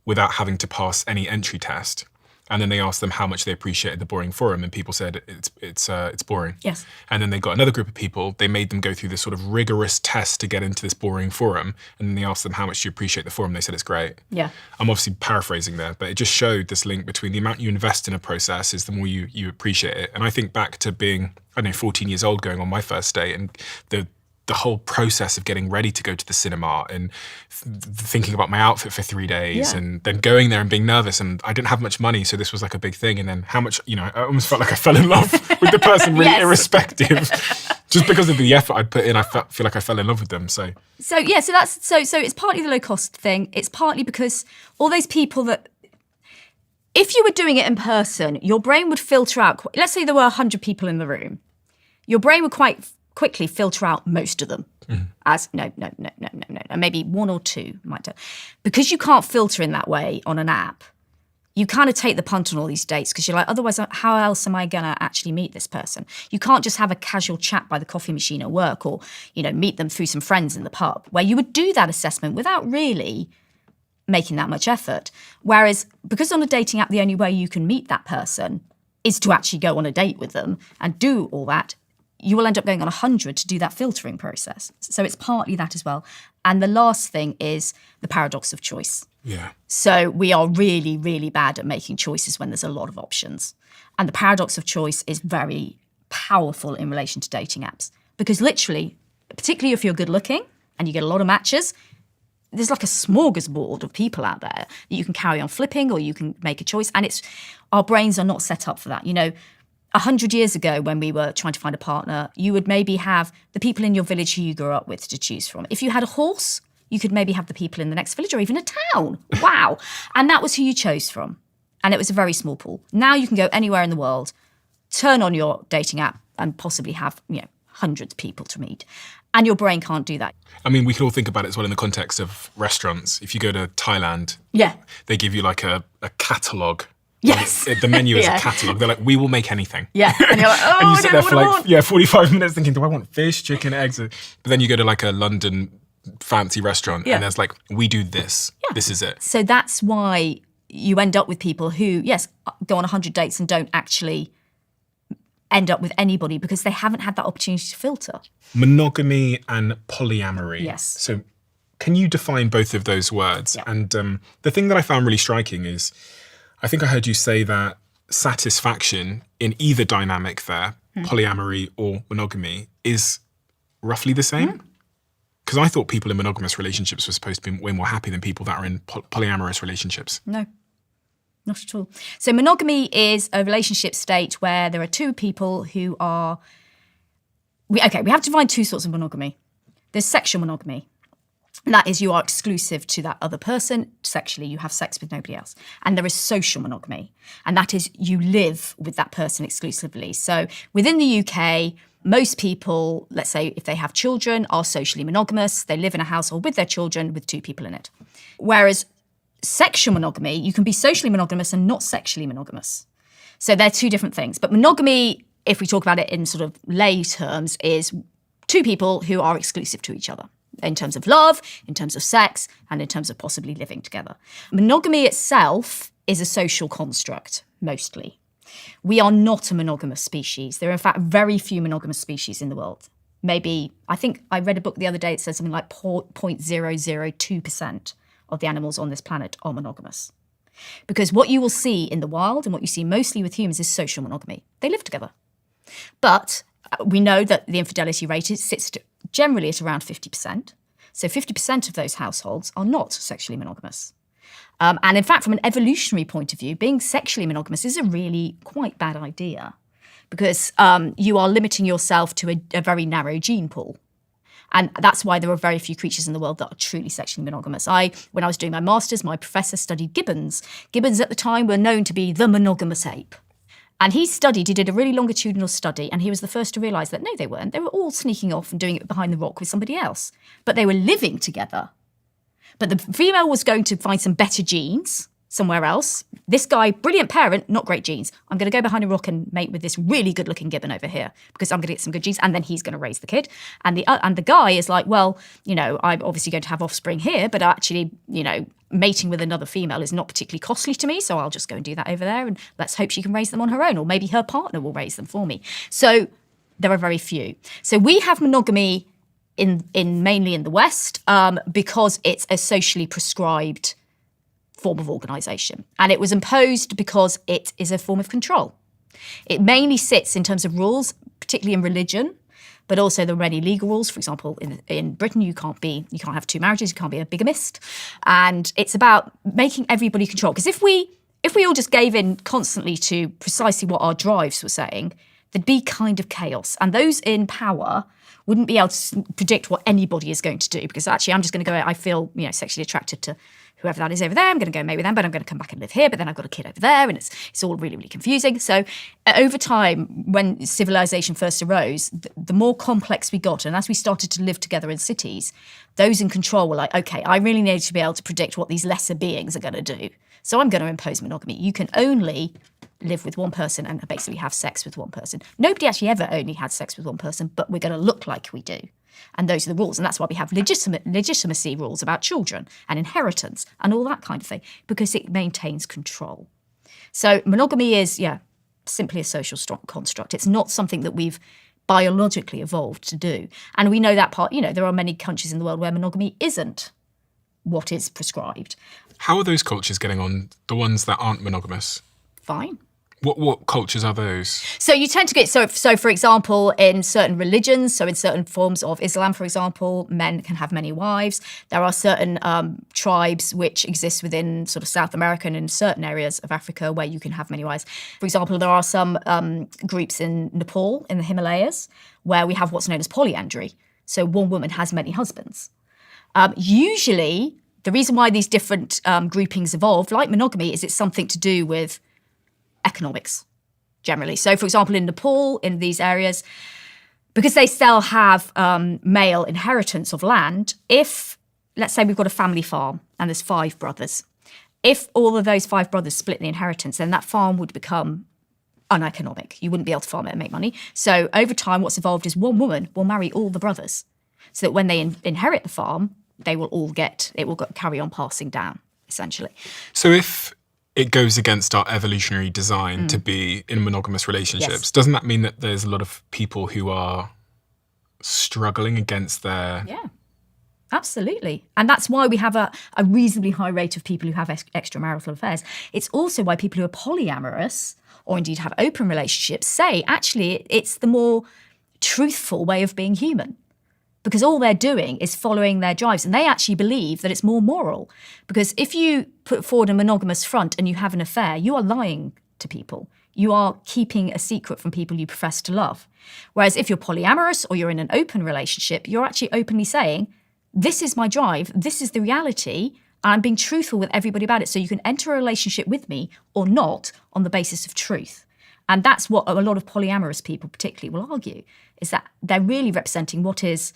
B: without having to pass any entry test. And then they asked them how much they appreciated the boring forum, and people said it's boring.
A: Yes.
B: And then they got another group of people. They made them go through this sort of rigorous test to get into this boring forum, and then they asked them how much do you appreciate the forum. They said it's great.
A: Yeah.
B: I'm obviously paraphrasing there, but it just showed this link between the amount you invest in a process is the more you appreciate it. And I think back to being 14 years old, going on my first date, and the whole process of getting ready to go to the cinema and thinking about my outfit for 3 days and then going there and being nervous, and I didn't have much money, so this was like a big thing. And then how much, I almost felt like I fell in love with the person really irrespective. Just because of the effort I'd put in, I feel like I fell in love with them. So it's partly the low cost thing. It's partly because all those people that, if you were doing it in person, your brain would filter out, let's say there were 100 people in the room, your brain would quite quickly filter out most of them as no, and maybe one or two might do. Because you can't filter in that way on an app, you kind of take the punt on all these dates because you're like, otherwise, how else am I going to actually meet this person? You can't just have a casual chat by the coffee machine at work, or, meet them through some friends in the pub, where you would do that assessment without really making that much effort. Whereas because on a dating app, the only way you can meet that person is to actually go on a date with them and do all that, you will end up going on 100 to do that filtering process. So it's partly that as well. And the last thing is the paradox of choice. Yeah.
A: So we are really, really bad at making choices when there's a lot of options. And the paradox of choice is very powerful in relation to dating apps. Because literally, particularly if you're good looking and you get a lot of matches, there's like a smorgasbord of people out there that you can carry on flipping, or you can make a choice. And our brains are not set up for that. 100 years ago, when we were trying to find a partner, you would maybe have the people in your village who you grew up with to choose from. If you had a horse, you could maybe have the people in the next village, or even a town. Wow. And that was who you chose from. And it was a very small pool. Now you can go anywhere in the world, turn on your dating app, and possibly have, hundreds of people to meet. And your brain can't do that.
B: I mean, we can all think about it as well in the context of restaurants. If you go to Thailand, they give you like a catalogue.
A: Yes.
B: The menu is a catalogue. They're like, we will make anything.
A: Yeah. And you're like, oh,
B: and you sit there for
A: like
B: 45 minutes thinking, do I want fish, chicken, eggs? But then you go to like a London fancy restaurant and there's like, we do this. Yeah. This is it.
A: So that's why you end up with people who, yes, go on 100 dates and don't actually end up with anybody because they haven't had that opportunity to filter.
B: Monogamy and polyamory.
A: Yes.
B: So can you define both of those words?
A: Yeah.
B: And the thing that I found really striking is, I think I heard you say that satisfaction in either dynamic there, polyamory or monogamy, is roughly the same. Because I thought people in monogamous relationships were supposed to be way more happy than people that are in polyamorous relationships.
A: No, not at all. So monogamy is a relationship state where there are two people who are... We have to define two sorts of monogamy. There's sexual monogamy. And that is, you are exclusive to that other person. Sexually, you have sex with nobody else. And there is social monogamy. And that is, you live with that person exclusively. So within the UK, most people, let's say if they have children, are socially monogamous. They live in a household with their children with two people in it. Whereas sexual monogamy, you can be socially monogamous and not sexually monogamous. So they're two different things. But monogamy, if we talk about it in sort of lay terms, is two people who are exclusive to each other in terms of love, in terms of sex, and in terms of possibly living together. Monogamy itself is a social construct, mostly. We are not a monogamous species. There are, in fact, very few monogamous species in the world. Maybe, I think I read a book the other day that says something like 0.002% of the animals on this planet are monogamous. Because what you will see in the wild and what you see mostly with humans is social monogamy. They live together. But we know that the infidelity rate sits generally at around 50%. So 50% of those households are not sexually monogamous. And in fact, from an evolutionary point of view, being sexually monogamous is a really quite bad idea because you are limiting yourself to a very narrow gene pool. And that's why there are very few creatures in the world that are truly sexually monogamous. When I was doing my master's, my professor studied gibbons. Gibbons at the time were known to be the monogamous ape. And he did a really longitudinal study, and he was the first to realise that no, they weren't. They were all sneaking off and doing it behind the rock with somebody else. But they were living together. But the female was going to find some better genes somewhere else. This guy, brilliant parent, not great genes. I'm going to go behind a rock and mate with this really good-looking gibbon over here because I'm going to get some good genes, and then he's going to raise the kid. And the guy is like, well, I'm obviously going to have offspring here, but actually, mating with another female is not particularly costly to me, so I'll just go and do that over there, and let's hope she can raise them on her own, or maybe her partner will raise them for me. So there are very few. So we have monogamy mainly in the West because it's a socially prescribed form of organisation. And it was imposed because it is a form of control. It mainly sits in terms of rules, particularly in religion, but also there are many legal rules. For example, in Britain, you can't have two marriages, you can't be a bigamist. And it's about making everybody control. Because if we all just gave in constantly to precisely what our drives were saying, there'd be kind of chaos. And those in power wouldn't be able to predict what anybody is going to do. Because actually, I'm just going to go, I feel sexually attracted to whoever that is over there, I'm going to go mate with them, but I'm going to come back and live here, but then I've got a kid over there, and it's all really, really confusing. So over time, when civilization first arose, the more complex we got, and as we started to live together in cities, those in control were like, okay, I really need to be able to predict what these lesser beings are going to do. So I'm going to impose monogamy. You can only live with one person and basically have sex with one person. Nobody actually ever only had sex with one person, but we're going to look like we do. And those are the rules. And that's why we have legitimacy rules about children and inheritance and all that kind of thing, because it maintains control. So monogamy is, simply a social construct. It's not something that we've biologically evolved to do. And we know that part, there are many countries in the world where monogamy isn't what is prescribed.
B: How are those cultures getting on, the ones that aren't monogamous?
A: Fine.
B: What cultures are those?
A: So you tend to get, so for example, in certain religions, so in certain forms of Islam, for example, men can have many wives. There are certain tribes which exist within sort of South America and in certain areas of Africa where you can have many wives. For example, there are some groups in Nepal, in the Himalayas, where we have what's known as polyandry. So one woman has many husbands. Usually, the reason why these different groupings evolved, like monogamy, is it's something to do with economics, generally. So, for example, in Nepal, in these areas, because they still have male inheritance of land, if, let's say we've got a family farm and there's 5 brothers, if all of those 5 brothers split the inheritance, then that farm would become uneconomic. You wouldn't be able to farm it and make money. So over time, what's evolved is one woman will marry all the brothers so that when they inherit the farm, it will carry on passing down, essentially.
B: So if it goes against our evolutionary design to be in monogamous relationships, doesn't that mean that there's a lot of people who are struggling against their...
A: Yeah, absolutely. And that's why we have a reasonably high rate of people who have extramarital affairs. It's also why people who are polyamorous or indeed have open relationships say, actually, it's the more truthful way of being human. Because all they're doing is following their drives. And they actually believe that it's more moral. Because if you put forward a monogamous front and you have an affair, you are lying to people. You are keeping a secret from people you profess to love. Whereas if you're polyamorous or you're in an open relationship, you're actually openly saying, this is my drive, this is the reality, and I'm being truthful with everybody about it. So you can enter a relationship with me or not on the basis of truth. And that's what a lot of polyamorous people particularly will argue, is that they're really representing what is,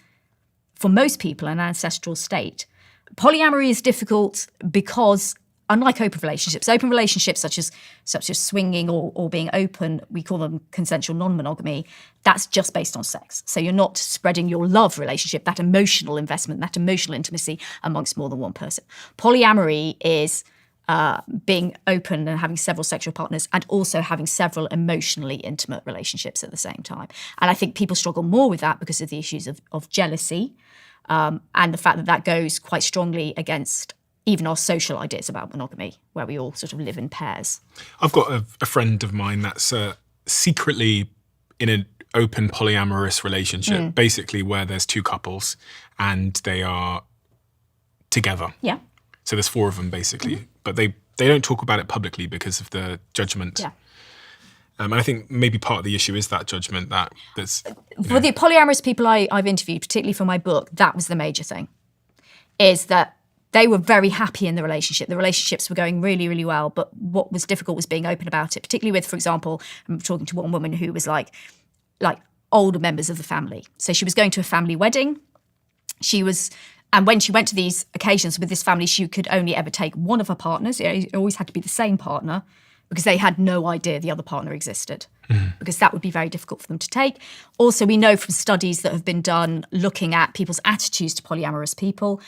A: for most people, an ancestral state. Polyamory is difficult because unlike open relationships such as swinging or being open, we call them consensual non-monogamy, that's just based on sex. So you're not spreading your love relationship, that emotional investment, that emotional intimacy amongst more than one person. Polyamory is being open and having several sexual partners and also having several emotionally intimate relationships at the same time. And I think people struggle more with that because of the issues of jealousy and the fact that goes quite strongly against even our social ideas about monogamy, where we all sort of live in pairs.
B: I've got a friend of mine that's secretly in an open polyamorous relationship, basically where there's two couples and they are together.
A: Yeah.
B: So there's 4 of them basically, but they don't talk about it publicly because of the judgment.
A: Yeah.
B: And I think maybe part of the issue is that judgment that's...
A: For the polyamorous people I've interviewed, particularly for my book, that was the major thing, is that they were very happy in the relationship. The relationships were going really, really well. But what was difficult was being open about it, particularly with, for example, I'm talking to one woman who was like older members of the family. So she was going to a family wedding. And when she went to these occasions with this family, she could only ever take one of her partners. It always had to be the same partner because they had no idea the other partner existed, because that would be very difficult for them to take. Also, we know from studies that have been done looking at people's attitudes to polyamorous people,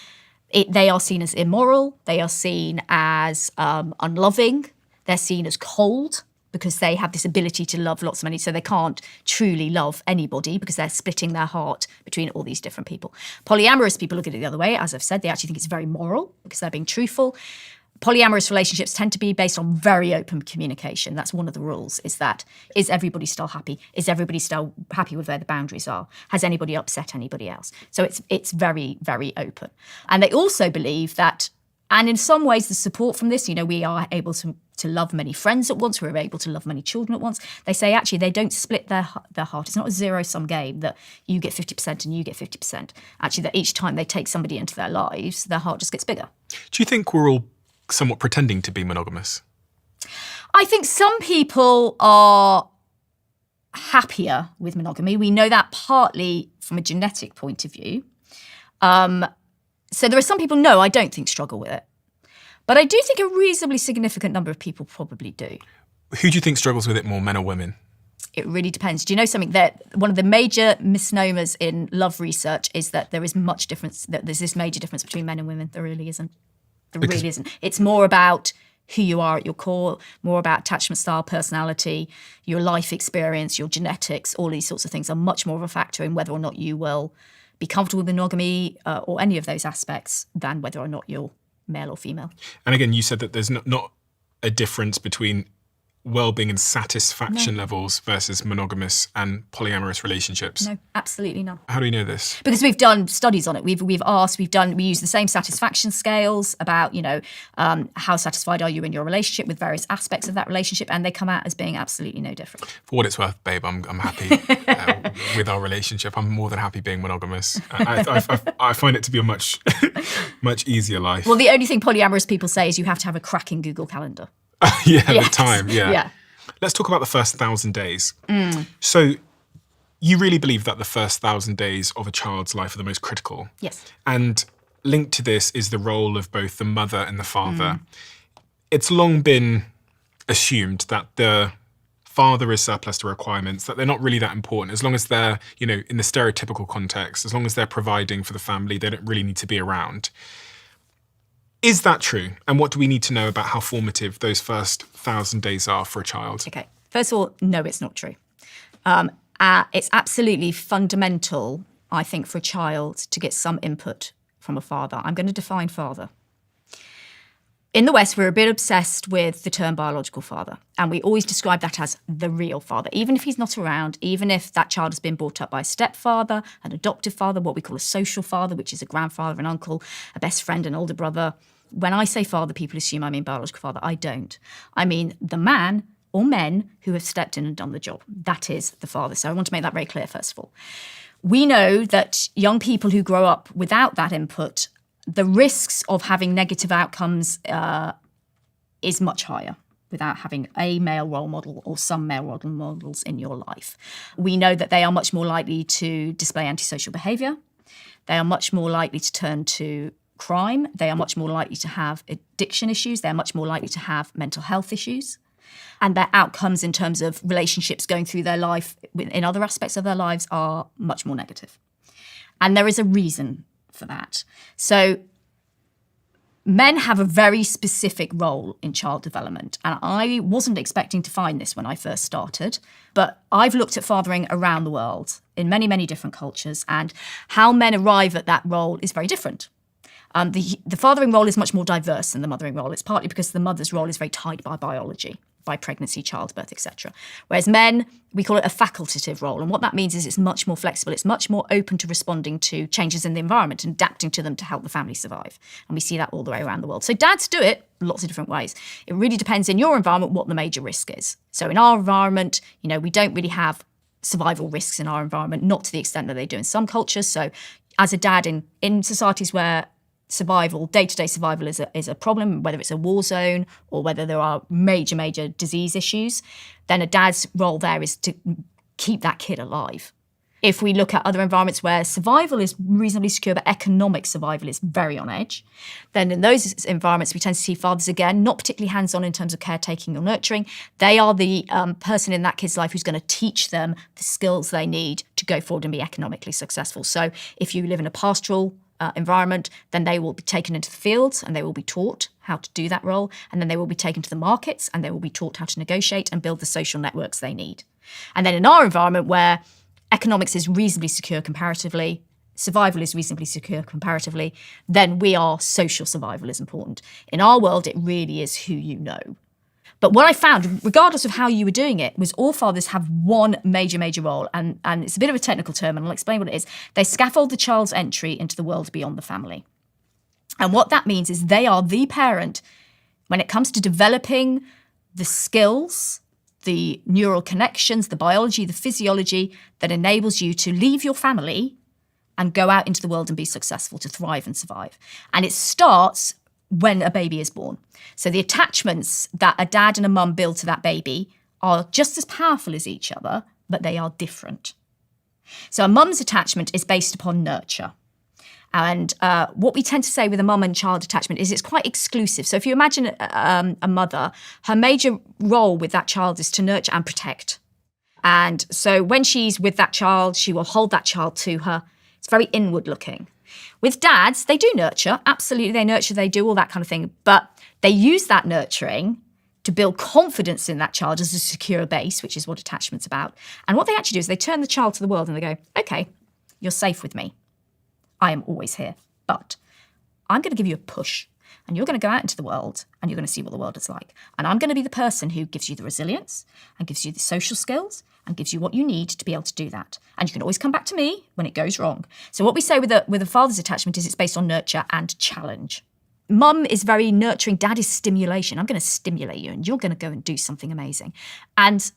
A: they are seen as immoral, they are seen as unloving, they're seen as cold because they have this ability to love lots of many, so they can't truly love anybody because they're splitting their heart between all these different people. Polyamorous people look at it the other way. As I've said, they actually think it's very moral because they're being truthful. Polyamorous relationships tend to be based on very open communication. That's one of the rules, is everybody still happy? Is everybody still happy with where the boundaries are? Has anybody upset anybody else? So it's very, very open. And they also believe that, and in some ways the support from this, we are able to love many friends at once, we're able to love many children at once. They say actually they don't split their heart. It's not a zero-sum game that you get 50% and you get 50%. Actually, that each time they take somebody into their lives, their heart just gets bigger.
B: Do you think we're all somewhat pretending to be monogamous?
A: I think some people are happier with monogamy. We know that partly from a genetic point of view. So there are some people, no, I don't think struggle with it. But I do think a reasonably significant number of people probably do.
B: Who do you think struggles with it more, men or women?
A: It really depends. Do you know something? That one of the major misnomers in love research is that there is much difference, that there's this major difference between men and women. There really isn't. Really isn't. It's more about who you are at your core, more about attachment style, personality, your life experience, your genetics, all these sorts of things are much more of a factor in whether or not you will be comfortable with monogamy or any of those aspects than whether or not you're male or female.
B: And again, you said that there's not a difference between well-being and satisfaction levels versus monogamous and polyamorous relationships.
A: No, absolutely not.
B: How do we know this?
A: Because we've done studies on it. We use the same satisfaction scales about, how satisfied are you in your relationship with various aspects of that relationship, and they come out as being absolutely no different.
B: For what it's worth, babe, I'm happy with our relationship. I'm more than happy being monogamous. I find it to be a much easier life.
A: Well, the only thing polyamorous people say is you have to have a cracking Google Calendar.
B: The time,
A: yeah.
B: Let's talk about the first 1,000 days. So you really believe that the first 1,000 days of a child's life are the most critical?
A: Yes.
B: And linked to this is the role of both the mother and the father. It's long been assumed that the father is surplus to requirements, that they're not really that important. As long as they're, in the stereotypical context, as long as they're providing for the family, they don't really need to be around. Is that true? And what do we need to know about how formative those first 1,000 days are for a child?
A: Okay. First of all, no, it's not true. It's absolutely fundamental, I think, for a child to get some input from a father. I'm going to define father. In the West, we're a bit obsessed with the term biological father, and we always describe that as the real father, even if he's not around, even if that child has been brought up by a stepfather, an adoptive father, what we call a social father, which is a grandfather, an uncle, a best friend, an older brother. When I say father, people assume I mean biological father. I don't. I mean the man or men who have stepped in and done the job. That is the father. So I want to make that very clear, first of all. We know that young people who grow up without that input, the risks of having negative outcomes is much higher without having a male role model or some male role models in your life. We know that they are much more likely to display antisocial behaviour. They are much more likely to turn to crime. They are much more likely to have addiction issues. They're much more likely to have mental health issues. And their outcomes in terms of relationships going through their life in other aspects of their lives are much more negative. And there is a reason for that. So men have a very specific role in child development. And I wasn't expecting to find this when I first started, but I've looked at fathering around the world in many, many different cultures, and how men arrive at that role is very different. The fathering role is much more diverse than the mothering role. It's partly because the mother's role is very tied by biology, by pregnancy, childbirth, etc. Whereas men, we call it a facultative role. And what that means is it's much more flexible. It's much more open to responding to changes in the environment and adapting to them to help the family survive. And we see that all the way around the world. So dads do it lots of different ways. It really depends in your environment what the major risk is. So in our environment, we don't really have survival risks in our environment, not to the extent that they do in some cultures. So as a dad in societies where survival, day-to-day survival is a problem, whether it's a war zone or whether there are major disease issues, then a dad's role there is to keep that kid alive. If we look at other environments where survival is reasonably secure, but economic survival is very on edge, then in those environments, we tend to see fathers, again, not particularly hands-on in terms of caretaking or nurturing. They are the person in that kid's life who's going to teach them the skills they need to go forward and be economically successful. So if you live in a pastoral environment, then they will be taken into the fields and they will be taught how to do that role. And then they will be taken to the markets and they will be taught how to negotiate and build the social networks they need. And then in our environment where economics is reasonably secure comparatively, survival is reasonably secure comparatively, then social survival is important. In our world, it really is who you know. But what I found, regardless of how you were doing it, was all fathers have one major role, and it's a bit of a technical term, and I'll explain what it is. They scaffold the child's entry into the world beyond the family. And what that means is they are the parent when it comes to developing the skills, the neural connections, the biology, the physiology that enables you to leave your family and go out into the world and be successful, to thrive and survive. And it starts when a baby is born. So the attachments that a dad and a mum build to that baby are just as powerful as each other, but they are different. So a mum's attachment is based upon nurture. And what we tend to say with a mum and child attachment is it's quite exclusive. So if you imagine a mother, her major role with that child is to nurture and protect. And so when she's with that child, she will hold that child to her. It's very inward looking. With dads, they do nurture. Absolutely, they nurture, they do all that kind of thing. But they use that nurturing to build confidence in that child as a secure base, which is what attachment's about. And what they actually do is they turn the child to the world and they go, okay, you're safe with me. I am always here. But I'm going to give you a push. And you're going to go out into the world and you're going to see what the world is like. And I'm going to be the person who gives you the resilience and gives you the social skills and gives you what you need to be able to do that. And you can always come back to me when it goes wrong. So what we say with a father's attachment is it's based on nurture and challenge. Mum is very nurturing. Dad is stimulation. I'm going to stimulate you and you're going to go and do something amazing. And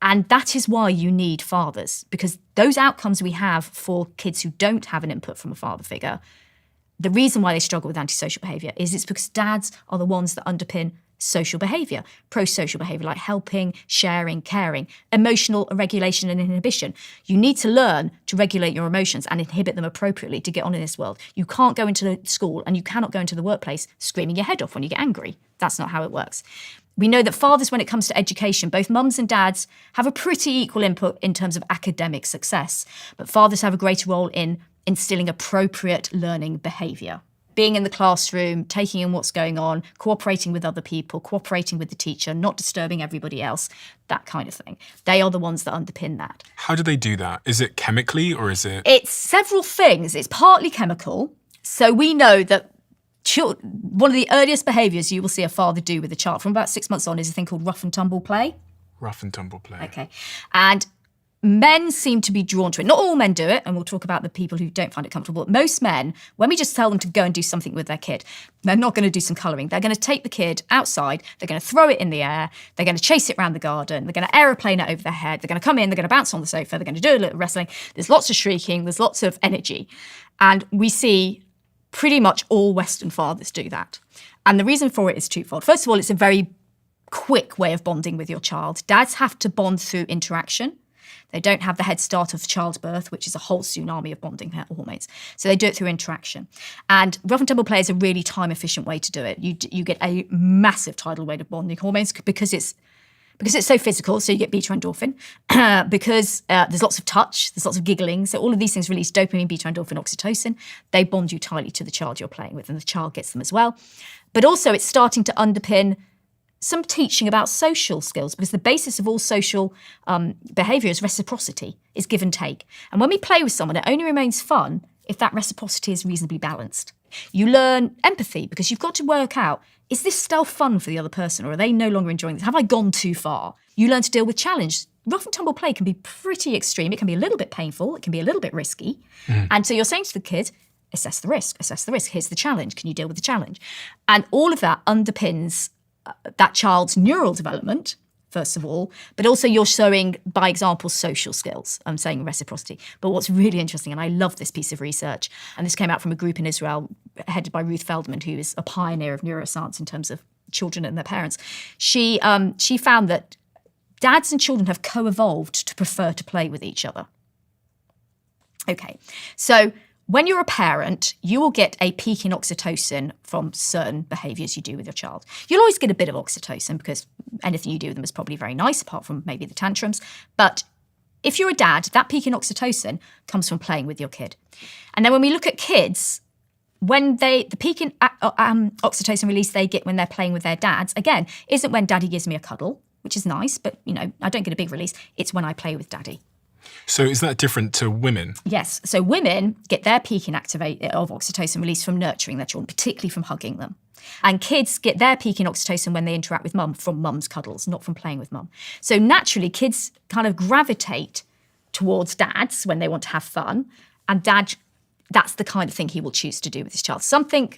A: that is why you need fathers, because those outcomes we have for kids who don't have an input from a father figure, the reason why they struggle with antisocial behaviour is it's because dads are the ones that underpin social behaviour, pro-social behaviour, like helping, sharing, caring, emotional regulation and inhibition. You need to learn to regulate your emotions and inhibit them appropriately to get on in this world. You can't go into school and you cannot go into the workplace screaming your head off when you get angry. That's not how it works. We know that fathers, when it comes to education, both mums and dads have a pretty equal input in terms of academic success, but fathers have a greater role in instilling appropriate learning behaviour. Being in the classroom, taking in what's going on, cooperating with other people, cooperating with the teacher, not disturbing everybody else, that kind of thing. They are the ones that underpin that.
B: How do they do that? Is it chemically or is it?
A: It's several things. It's partly chemical. So we know that one of the earliest behaviours you will see a father do with a child from about 6 months on is a thing called rough and tumble play.
B: Rough and tumble play.
A: Okay. And men seem to be drawn to it. Not all men do it, and we'll talk about the people who don't find it comfortable. But most men, when we just tell them to go and do something with their kid, they're not going to do some colouring. They're going to take the kid outside, they're going to throw it in the air, they're going to chase it around the garden, they're going to aeroplane it over their head, they're going to come in, they're going to bounce on the sofa, they're going to do a little wrestling. There's lots of shrieking, there's lots of energy. And we see pretty much all Western fathers do that. And the reason for it is twofold. First of all, it's a very quick way of bonding with your child. Dads have to bond through interaction. They don't have the head start of childbirth, which is a whole tsunami of bonding hormones. So they do it through interaction. And rough and tumble play is a really time-efficient way to do it. You get a massive tidal wave of bonding hormones because it's so physical, so you get beta endorphin, because there's lots of touch, there's lots of giggling. So all of these things release dopamine, beta endorphin, oxytocin. They bond you tightly to the child you're playing with, and the child gets them as well. But also it's starting to underpin some teaching about social skills, because the basis of all social behaviour is reciprocity, is give and take. And when we play with someone, it only remains fun if that reciprocity is reasonably balanced. You learn empathy because you've got to work out, is this still fun for the other person, or are they no longer enjoying this? Have I gone too far? You learn to deal with challenge. Rough and tumble play can be pretty extreme. It can be a little bit painful. It can be a little bit risky. And so you're saying to the kid, assess the risk. Here's the challenge. Can you deal with the challenge? And all of that underpins that child's neural development, first of all, but also you're showing, by example, social skills. I'm saying reciprocity. But what's really interesting, and I love this piece of research, and this came out from a group in Israel headed by Ruth Feldman, who is a pioneer of neuroscience in terms of children and their parents. She found that dads and children have co-evolved to prefer to play with each other. Okay, so when you're a parent, you will get a peak in oxytocin from certain behaviours you do with your child. You'll always get a bit of oxytocin because anything you do with them is probably very nice, apart from maybe the tantrums. But if you're a dad, that peak in oxytocin comes from playing with your kid. And then when we look at kids, when the peak in oxytocin release they get when they're playing with their dads, again, isn't when daddy gives me a cuddle, which is nice, but, I don't get a big release. It's when I play with daddy.
B: So is that different to women?
A: Yes. So women get their peak in of oxytocin released from nurturing their children, particularly from hugging them. And kids get their peak in oxytocin when they interact with mum from mum's cuddles, not from playing with mum. So naturally, kids kind of gravitate towards dads when they want to have fun. And dad, that's the kind of thing he will choose to do with his child. Something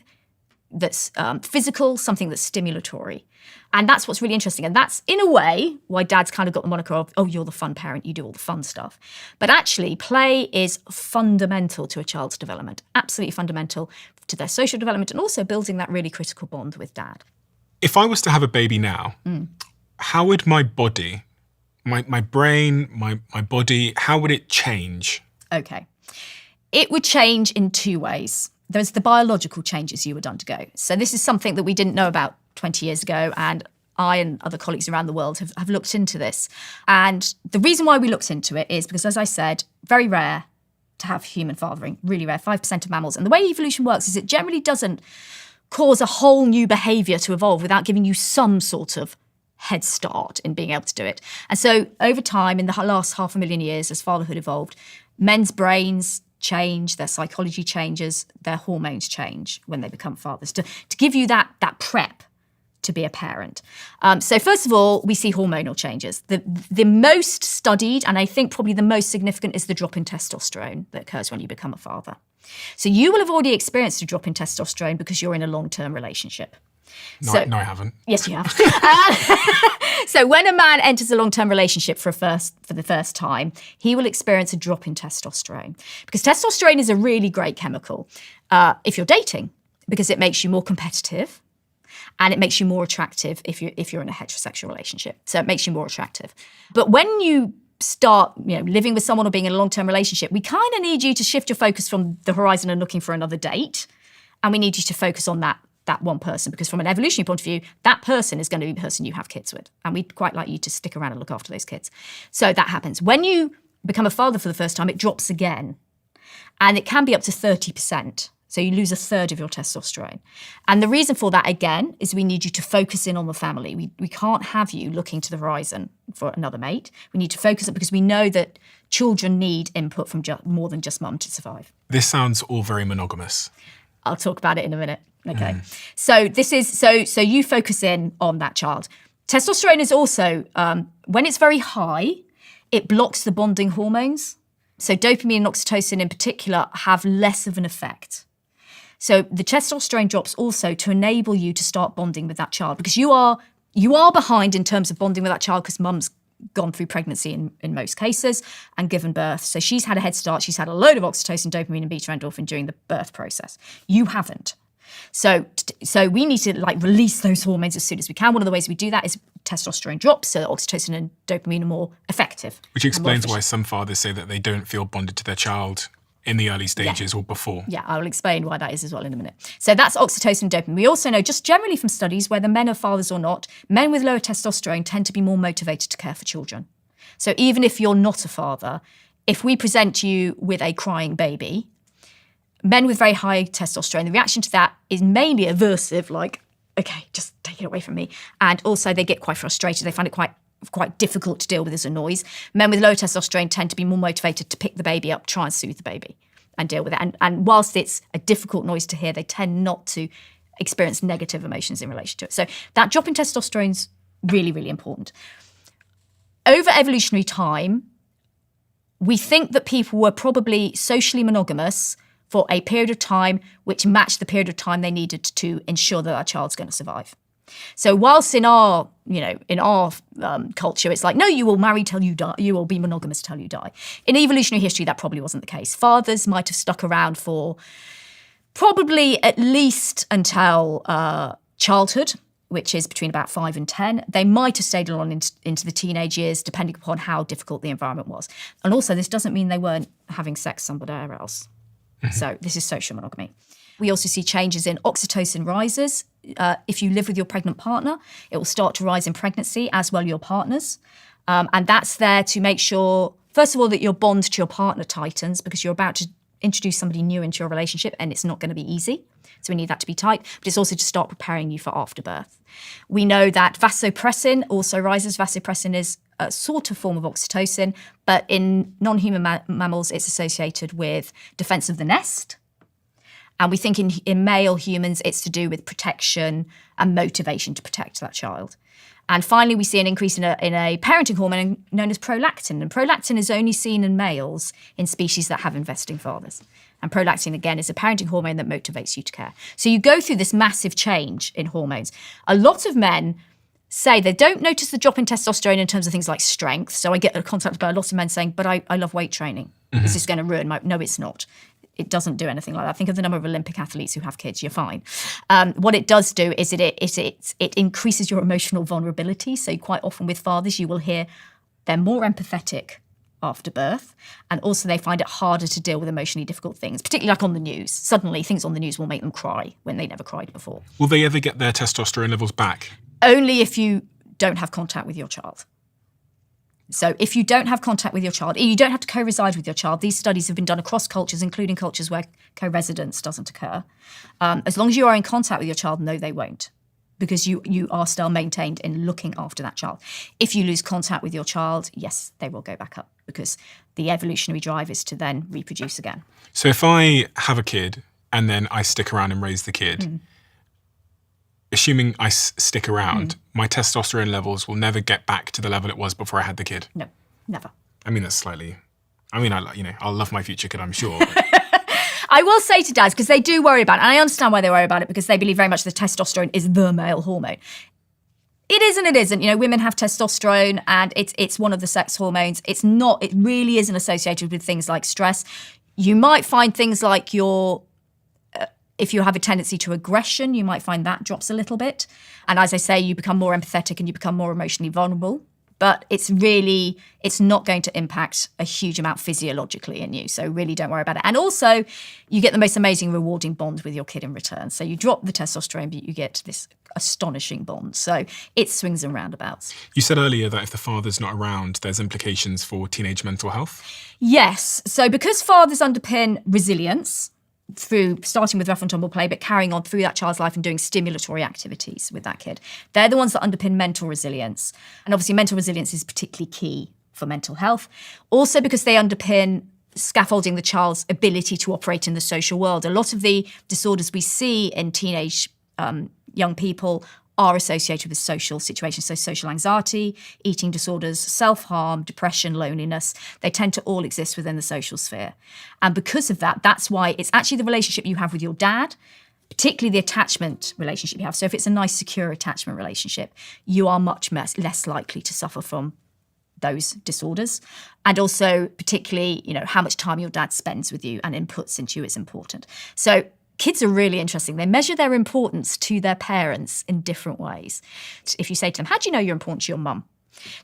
A: that's physical, something that's stimulatory. And that's what's really interesting. And that's, in a way, why dad's kind of got the moniker of, oh, you're the fun parent, you do all the fun stuff. But actually, play is fundamental to a child's development, absolutely fundamental to their social development, and also building that really critical bond with dad.
B: If I was to have a baby now, how would my body, my brain, my body, how would it change?
A: Okay. It would change in two ways. There's the biological changes you would undergo. So this is something that we didn't know about 20 years ago, and I and other colleagues around the world have looked into this. And the reason why we looked into it is because, as I said, very rare to have human fathering, really rare, 5% of mammals. And the way evolution works is it generally doesn't cause a whole new behaviour to evolve without giving you some sort of head start in being able to do it. And so over time, in the last 500,000 years, as fatherhood evolved, men's brains change, their psychology changes, their hormones change when they become fathers, to give you that prep to be a parent. So first of all, we see hormonal changes. The most studied, and I think probably the most significant, is the drop in testosterone that occurs when you become a father. So you will have already experienced a drop in testosterone because you're in a long-term relationship.
B: No, I haven't.
A: Yes, you have. So when a man enters a long-term relationship for the first time, he will experience a drop in testosterone, because testosterone is a really great chemical if you're dating, because it makes you more competitive and it makes you more attractive if you're in a heterosexual relationship. So it makes you more attractive. But when you start living with someone or being in a long-term relationship, we kind of need you to shift your focus from the horizon and looking for another date, and we need you to focus on that one person, because from an evolutionary point of view, that person is going to be the person you have kids with. And we'd quite like you to stick around and look after those kids. So that happens. When you become a father for the first time, it drops again. And it can be up to 30%. So you lose a third of your testosterone. And the reason for that, again, is we need you to focus in on the family. We can't have you looking to the horizon for another mate. We need to focus on, because we know that children need input from more than just mum to survive.
B: This sounds all very monogamous.
A: I'll talk about it in a minute. Okay. So this is, so you focus in on that child. Testosterone is also, when it's very high, it blocks the bonding hormones. So dopamine and oxytocin in particular have less of an effect. So the testosterone drops also to enable you to start bonding with that child, because you are behind in terms of bonding with that child, because mum's gone through pregnancy in most cases and given birth. So she's had a head start. She's had a load of oxytocin, dopamine and beta endorphin during the birth process. You haven't. So we need to like release those hormones as soon as we can. One of the ways we do that is testosterone drops, so that oxytocin and dopamine are more effective.
B: Which explains why some fathers say that they don't feel bonded to their child in the early stages or before.
A: Yeah, I will explain why that is as well in a minute. So that's oxytocin and dopamine. We also know, just generally from studies, whether men are fathers or not, men with lower testosterone tend to be more motivated to care for children. So even if you're not a father, if we present you with a crying baby, men with very high testosterone, the reaction to that is mainly aversive, like, okay, just take it away from me. And also they get quite frustrated. They find it quite difficult to deal with as a noise. Men with low testosterone tend to be more motivated to pick the baby up, try and soothe the baby and deal with it. And whilst it's a difficult noise to hear, they tend not to experience negative emotions in relation to it. So that drop in testosterone is really, really important. Over evolutionary time, we think that people were probably socially monogamous for a period of time which matched the period of time they needed to ensure that our child's going to survive. So whilst in our culture, it's like, no, you will marry till you die, you will be monogamous till you die. In evolutionary history, that probably wasn't the case. Fathers might have stuck around for probably at least until childhood, which is between about 5 and 10. They might have stayed on into the teenage years, depending upon how difficult the environment was. And also, this doesn't mean they weren't having sex somewhere else. So this is social monogamy. We also see changes in oxytocin rises. If you live with your pregnant partner, it will start to rise in pregnancy, as well your partners. And that's there to make sure, first of all, that your bond to your partner tightens, because you're about to introduce somebody new into your relationship and it's not going to be easy. So we need that to be tight, but it's also to start preparing you for afterbirth. We know that vasopressin also rises. Vasopressin is a sort of form of oxytocin, but in non-human mammals, it's associated with defense of the nest. And we think in male humans, it's to do with protection and motivation to protect that child. And finally, we see an increase in a parenting hormone known as prolactin. And prolactin is only seen in males in species that have investing fathers. And prolactin, again, is a parenting hormone that motivates you to care. So you go through this massive change in hormones. A lot of men say they don't notice the drop in testosterone in terms of things like strength. So I get contacted by a lot of men saying, but I love weight training. Mm-hmm. Is this going to ruin my... No, it's not. It doesn't do anything like that. Think of the number of Olympic athletes who have kids. You're fine. What it does do is it increases your emotional vulnerability. So quite often with fathers, you will hear they're more empathetic after birth, and also they find it harder to deal with emotionally difficult things, particularly like on the news. Suddenly, things on the news will make them cry when they never cried before.
B: Will they ever get their testosterone levels back?
A: Only if you don't have contact with your child. So if you don't have contact with your child, you don't have to co-reside with your child. These studies have been done across cultures, including cultures where co-residence doesn't occur. As long as you are in contact with your child, no, they won't, because you are still maintained in looking after that child. If you lose contact with your child, yes, they will go back up, because the evolutionary drive is to then reproduce again.
B: So if I have a kid and then I stick around and raise the kid, assuming I stick around, my testosterone levels will never get back to the level it was before I had the kid.
A: No, never.
B: I mean, that's slightly... I mean, I'll love my future kid, I'm sure.
A: I will say to dads, because they do worry about it, and I understand why they worry about it, because they believe very much that testosterone is the male hormone. It is and it isn't. You know, women have testosterone and it's one of the sex hormones. It's not, it really isn't associated with things like stress. You might find things like if you have a tendency to aggression, you might find that drops a little bit. And as I say, you become more empathetic and you become more emotionally vulnerable. But it's not going to impact a huge amount physiologically in you. So really don't worry about it. And also, you get the most amazing rewarding bond with your kid in return. So you drop the testosterone, but you get this astonishing bond. So it swings and roundabouts.
B: You said earlier that if the father's not around, there's implications for teenage mental health?
A: Yes. So because fathers underpin resilience, through starting with rough and tumble play, but carrying on through that child's life and doing stimulatory activities with that kid. They're the ones that underpin mental resilience. And obviously mental resilience is particularly key for mental health. Also because they underpin scaffolding the child's ability to operate in the social world. A lot of the disorders we see in teenage young people are associated with social situations. So social anxiety, eating disorders, self-harm, depression, loneliness, they tend to all exist within the social sphere. And because of that, that's why it's actually the relationship you have with your dad, particularly the attachment relationship you have. So if it's a nice, secure attachment relationship, you are much less likely to suffer from those disorders. And also particularly, how much time your dad spends with you and inputs into you is important. So kids are really interesting. They measure their importance to their parents in different ways. If you say to them, how do you know you're important to your mum?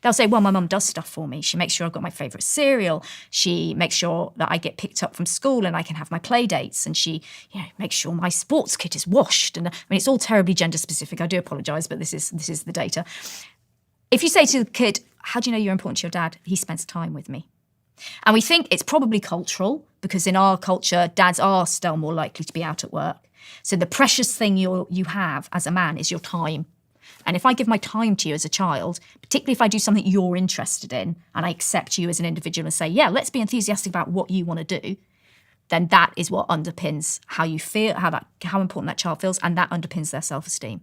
A: They'll say, well, my mum does stuff for me. She makes sure I've got my favourite cereal. She makes sure that I get picked up from school and I can have my play dates. And she, makes sure my sports kit is washed. And I mean, it's all terribly gender specific. I do apologise, but this is the data. If you say to the kid, how do you know you're important to your dad? He spends time with me. And we think it's probably cultural, because in our culture, dads are still more likely to be out at work. So the precious thing you have as a man is your time. And if I give my time to you as a child, particularly if I do something you're interested in, and I accept you as an individual and say, yeah, let's be enthusiastic about what you want to do, then that is what underpins how you feel, how important that child feels, and that underpins their self-esteem.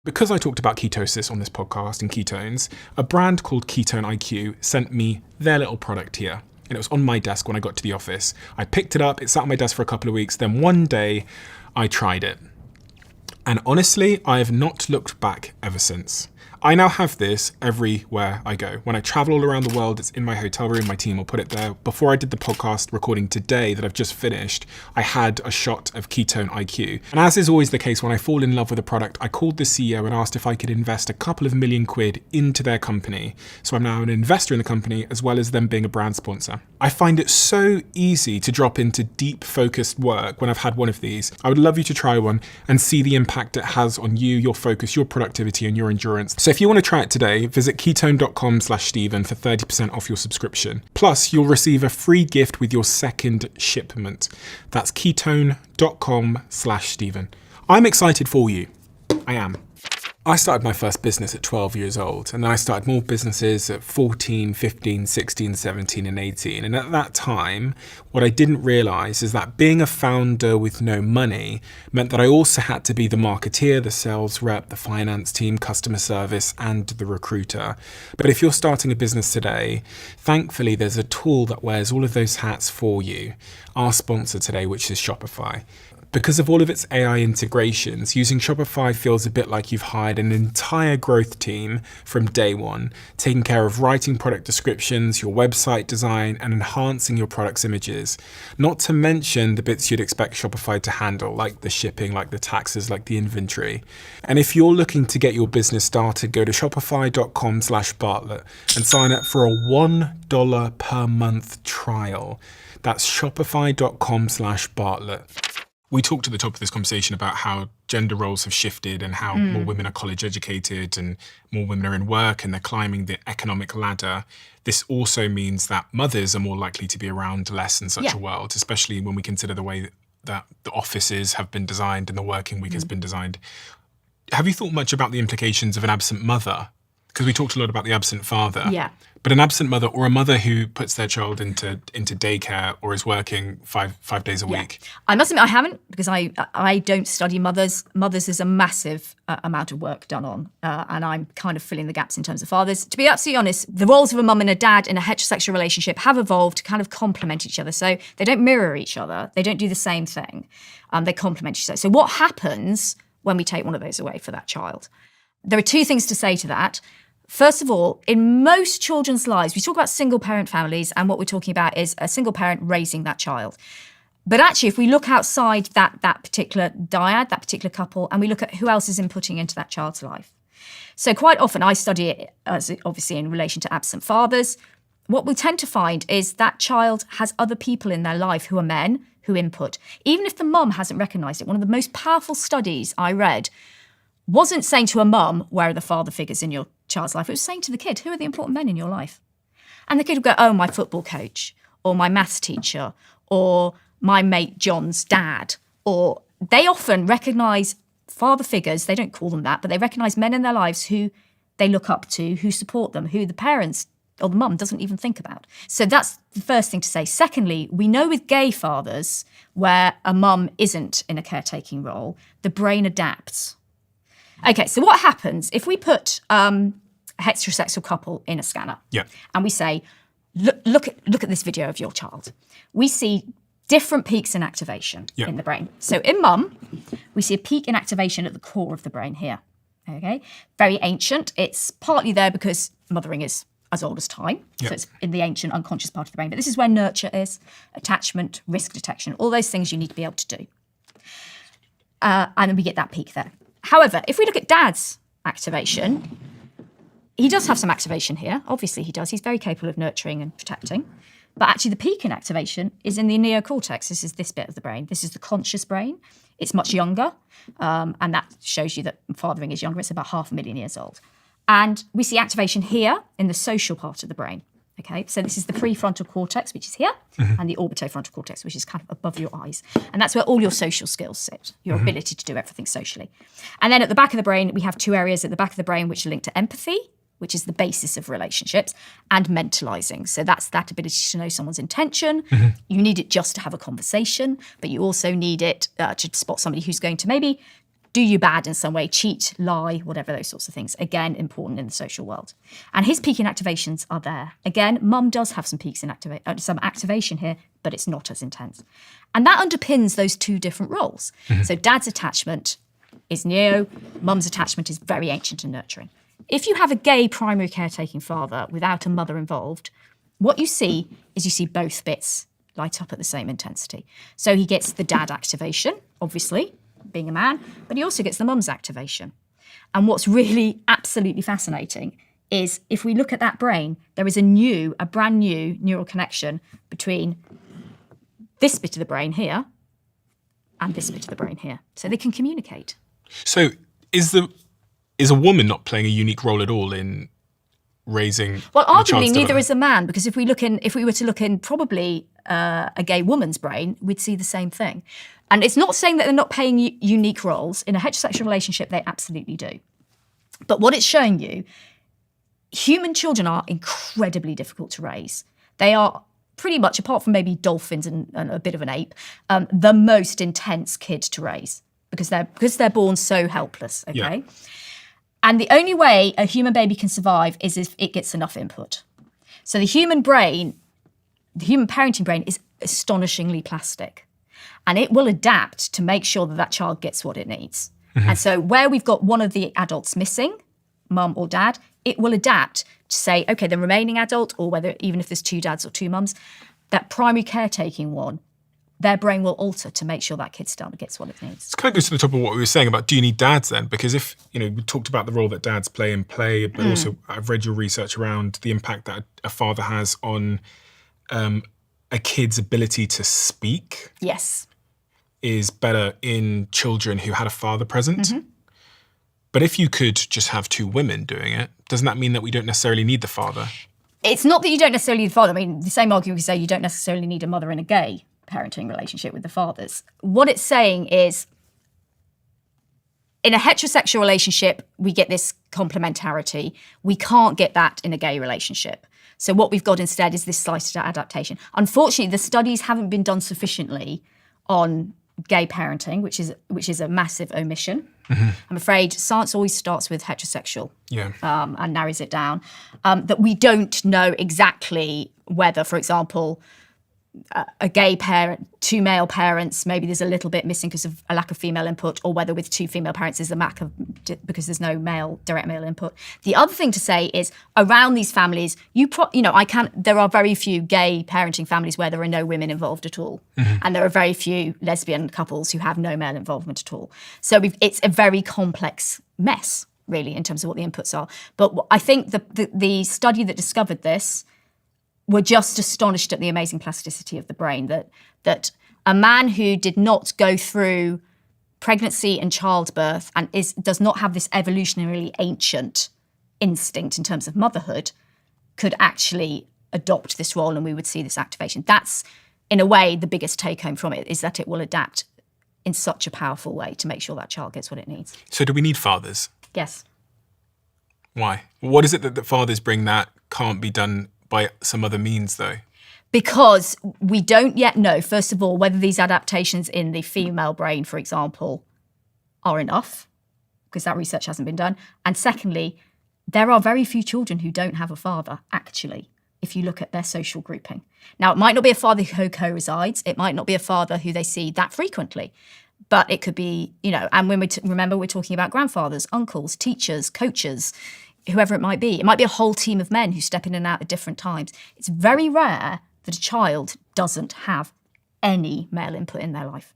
B: Because I talked about ketosis on this podcast and ketones, a brand called Ketone IQ sent me their little product here. And it was on my desk when I got to the office. I picked it up, it sat on my desk for a couple of weeks, then one day I tried it. And honestly, I have not looked back ever since. I now have this everywhere I go. When I travel all around the world, it's in my hotel room, my team will put it there. Before I did the podcast recording today that I've just finished, I had a shot of Ketone IQ. And as is always the case when I fall in love with a product, I called the CEO and asked if I could invest a couple of million quid into their company. So I'm now an investor in the company as well as them being a brand sponsor. I find it so easy to drop into deep focused work when I've had one of these. I would love you to try one and see the impact it has on you, your focus, your productivity and your endurance. So if you want to try it today, visit ketone.com/Stephen for 30% off your subscription. Plus, you'll receive a free gift with your second shipment. That's ketone.com/Stephen. I'm excited for you. I am. I started my first business at 12 years old, and then I started more businesses at 14, 15, 16, 17, and 18. And at that time, what I didn't realize is that being a founder with no money meant that I also had to be the marketeer, the sales rep, the finance team, customer service, and the recruiter. But if you're starting a business today, thankfully there's a tool that wears all of those hats for you. Our sponsor today, which is Shopify. Because of all of its AI integrations, using Shopify feels a bit like you've hired an entire growth team from day one, taking care of writing product descriptions, your website design, and enhancing your product's images. Not to mention the bits you'd expect Shopify to handle, like the shipping, like the taxes, like the inventory. And if you're looking to get your business started, go to shopify.com/Bartlett and sign up for a $1 per month trial. That's shopify.com/Bartlett. We talked at the top of this conversation about how gender roles have shifted and how more women are college educated and more women are in work and they're climbing the economic ladder. This also means that mothers are more likely to be around less in such a world, especially when we consider the way that the offices have been designed and the working week has been designed. Have you thought much about the implications of an absent mother? Because we talked a lot about the absent father.
A: Yeah.
B: But an absent mother or a mother who puts their child into daycare or is working five days a week.
A: I must admit I haven't, because I don't study mothers. Mothers is a massive amount of work done on, and I'm kind of filling the gaps in terms of fathers. To be absolutely honest, the roles of a mum and a dad in a heterosexual relationship have evolved to kind of complement each other. So they don't mirror each other. They don't do the same thing. They complement each other. So what happens when we take one of those away for that child? There are two things to say to that. First of all, in most children's lives, we talk about single parent families, and what we're talking about is a single parent raising that child. But actually, if we look outside that particular dyad, that particular couple, and we look at who else is inputting into that child's life. So quite often, I study it as obviously in relation to absent fathers. What we tend to find is that child has other people in their life who are men who input. Even if the mum hasn't recognised it, one of the most powerful studies I read wasn't saying to a mum, where are the father figures in your child's life? It was saying to the kid, who are the important men in your life? And the kid would go, oh, my football coach, or my maths teacher, or my mate John's dad. Or they often recognise father figures, they don't call them that, but they recognise men in their lives who they look up to, who support them, who the parents or the mum doesn't even think about. So that's the first thing to say. Secondly, we know with gay fathers, where a mum isn't in a caretaking role, the brain adapts. Okay, so what happens if we put a heterosexual couple in a scanner and we say, look at this video of your child. We see different peaks in activation in the brain. So in mum, we see a peak in activation at the core of the brain here. Okay, very ancient. It's partly there because mothering is as old as time. So it's in the ancient unconscious part of the brain. But this is where nurture is, attachment, risk detection, all those things you need to be able to do. And we get that peak there. However, if we look at dad's activation, he does have some activation here. Obviously he does. He's very capable of nurturing and protecting. But actually the peak in activation is in the neocortex. This is this bit of the brain. This is the conscious brain. It's much younger. And that shows you that fathering is younger. It's about 500,000 years old. And we see activation here in the social part of the brain. Okay, so this is the prefrontal cortex, which is here, and the orbitofrontal cortex, which is kind of above your eyes. And that's where all your social skills sit, your ability to do everything socially. And then at the back of the brain, we have two areas at the back of the brain which are linked to empathy, which is the basis of relationships, and mentalizing. So that's that ability to know someone's intention. You need it just to have a conversation, but you also need it to spot somebody who's going to maybe do you bad in some way, cheat, lie, whatever, those sorts of things. Again, important in the social world. And his peak in activations are there. Again, mum does have some peaks in some activation here, but it's not as intense. And that underpins those two different roles. So dad's attachment is neo, mum's attachment is very ancient and nurturing. If you have a gay primary caretaking father without a mother involved, what you see is you see both bits light up at the same intensity. So he gets the dad activation, obviously, being a man, but he also gets the mum's activation. And what's really absolutely fascinating is if we look at that brain, there is a brand new neural connection between this bit of the brain here and this bit of the brain here. So they can communicate.
B: So is a woman not playing a unique role at all in raising
A: Well,
B: the child's
A: arguably neither
B: development?
A: is a man, because if we were to look in probably a gay woman's brain, we'd see the same thing. And it's not saying that they're not playing unique roles. In a heterosexual relationship, they absolutely do. But what it's showing you, human children are incredibly difficult to raise. They are pretty much, apart from maybe dolphins and a bit of an ape, the most intense kid to raise because they're born so helpless, okay?
B: Yeah.
A: And the only way a human baby can survive is if it gets enough input. So the human parenting brain is astonishingly plastic. And it will adapt to make sure that that child gets what it needs. And so where we've got one of the adults missing, mum or dad, it will adapt to say, okay, the remaining adult, or whether even if there's two dads or two mums, that primary caretaking one, their brain will alter to make sure that kid still gets what it needs.
B: This kind of goes to the top of what we were saying about, do you need dads then? Because if, we talked about the role that dads play in play, but also I've read your research around the impact that a father has on a kid's ability to speak.
A: Yes.
B: Is better in children who had a father present. But if you could just have two women doing it, doesn't that mean that we don't necessarily need the father?
A: It's not that you don't necessarily need the father. I mean, the same argument we say you don't necessarily need a mother in a gay parenting relationship with the fathers. What it's saying is, in a heterosexual relationship, we get this complementarity. We can't get that in a gay relationship. So what we've got instead is this sliced adaptation. Unfortunately, the studies haven't been done sufficiently on gay parenting, which is a massive omission. I'm afraid science always starts with heterosexual and narrows it down. That we don't know exactly whether, for example, a gay parent, two male parents, maybe there's a little bit missing because of a lack of female input, or whether with two female parents there's a lack of, because there's no direct male input. The other thing to say is around these families, there are very few gay parenting families where there are no women involved at all. And there are very few lesbian couples who have no male involvement at all. So it's a very complex mess, really, in terms of what the inputs are. But I think the study that discovered this were just astonished at the amazing plasticity of the brain, that a man who did not go through pregnancy and childbirth and does not have this evolutionarily ancient instinct in terms of motherhood could actually adopt this role, and we would see this activation. That's, in a way, the biggest take home from it, is that it will adapt in such a powerful way to make sure that child gets what it needs.
B: So do we need fathers?
A: Yes.
B: Why? What is it that the fathers bring that can't be done by some other means, though?
A: Because we don't yet know, first of all, whether these adaptations in the female brain, for example, are enough, because that research hasn't been done. And secondly, there are very few children who don't have a father, actually, if you look at their social grouping. Now, it might not be a father who co-resides. It might not be a father who they see that frequently. But it could be, and when remember, we're talking about grandfathers, uncles, teachers, coaches, whoever it might be. It might be a whole team of men who step in and out at different times. It's very rare that a child doesn't have any male input in their life.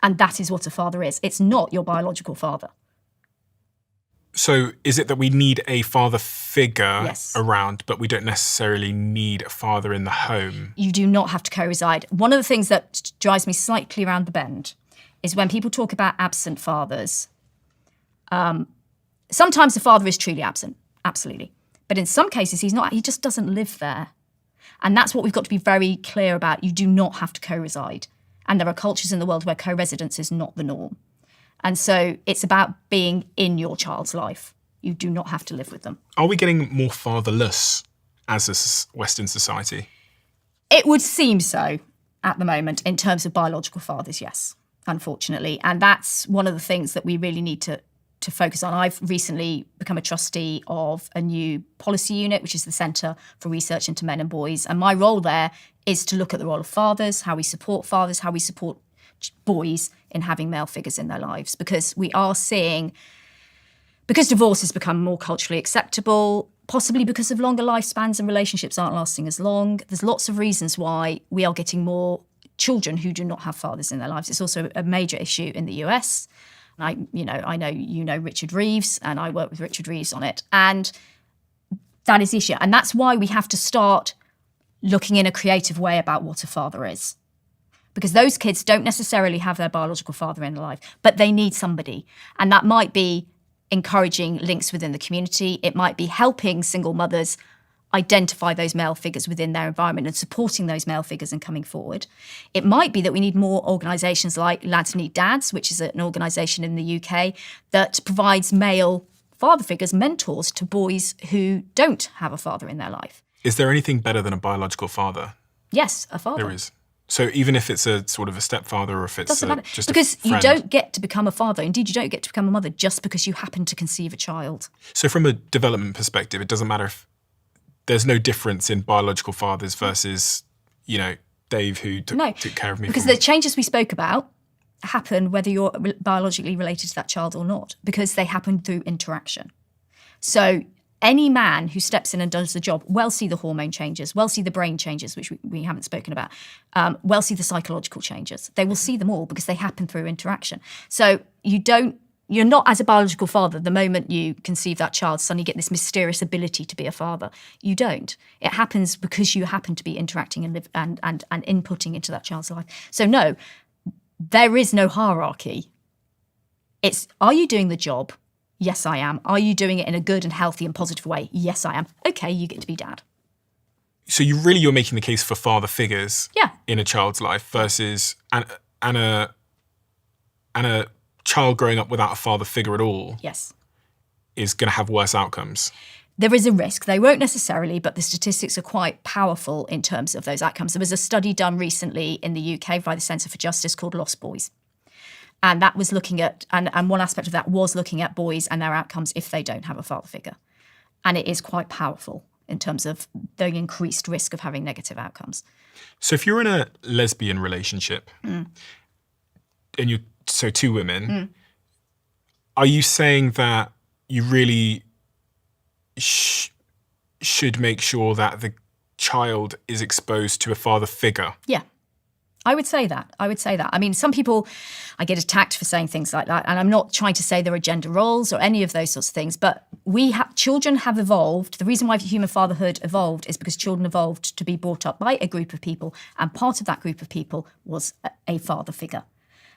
A: And that is what a father is. It's not your biological father.
B: So is it that we need a father figure
A: Yes.
B: around, but we don't necessarily need a father in the home?
A: You do not have to co-reside. One of the things that drives me slightly around the bend is when people talk about absent fathers. Sometimes the father is truly absent, absolutely. But in some cases, he's not. He just doesn't live there. And that's what we've got to be very clear about. You do not have to co-reside. And there are cultures in the world where co-residence is not the norm. And so it's about being in your child's life. You do not have to live with them.
B: Are we getting more fatherless as a Western society?
A: It would seem so at the moment in terms of biological fathers, yes, unfortunately. And that's one of the things that we really need to focus on. I've recently become a trustee of a new policy unit, which is the Centre for Research into Men and Boys. And my role there is to look at the role of fathers, how we support fathers, how we support boys in having male figures in their lives. Because we are seeing, because divorce has become more culturally acceptable, possibly because of longer lifespans and relationships aren't lasting as long, there's lots of reasons why we are getting more children who do not have fathers in their lives. It's also a major issue in the US. I know you know Richard Reeves, and I work with Richard Reeves on it. And that is the issue. And that's why we have to start looking in a creative way about what a father is. Because those kids don't necessarily have their biological father in their life, but they need somebody. And that might be encouraging links within the community. It might be helping single mothers identify those male figures within their environment and supporting those male figures and coming forward. It might be that we need more organisations like Lads Need Dads, which is an organisation in the UK that provides male father figures, mentors to boys who don't have a father in their life.
B: Is there anything better than a biological father?
A: Yes, a father.
B: There is. So even if it's a sort of a stepfather or if it's
A: Doesn't matter.
B: just
A: because
B: a friend.
A: you don't get to become a father. Indeed, you don't get to become a mother just because you happen to conceive a child.
B: So from a development perspective, it doesn't matter if there's no difference in biological fathers versus, Dave who took care of me.
A: Because the changes we spoke about happen whether you're biologically related to that child or not, because they happen through interaction. So any man who steps in and does the job will see the hormone changes, will see the brain changes, which we haven't spoken about, will see the psychological changes. They will see them all because they happen through interaction. So you're not, as a biological father, the moment you conceive that child, suddenly get this mysterious ability to be a father. You don't. It happens because you happen to be interacting and inputting into that child's life. So no, there is no hierarchy. It's, are you doing the job? Yes, I am. Are you doing it in a good and healthy and positive way? Yes, I am. Okay, you get to be dad.
B: So you're making the case for father figures in a child's life versus and a child growing up without a father figure at all.
A: Yes.
B: Is going to have worse outcomes.
A: There is a risk. They won't necessarily, but the statistics are quite powerful in terms of those outcomes. There was a study done recently in the UK by the Centre for Justice called Lost Boys. And that was looking at, and one aspect of that was looking at boys and their outcomes if they don't have a father figure. And it is quite powerful in terms of the increased risk of having negative outcomes.
B: So if you're in a lesbian relationship and so two women, are you saying that you really should make sure that the child is exposed to a father figure? Yeah.
A: I would say that. I mean, some people, I get attacked for saying things like that, and I'm not trying to say there are gender roles or any of those sorts of things, but children have evolved. The reason why human fatherhood evolved is because children evolved to be brought up by a group of people, and part of that group of people was a father figure.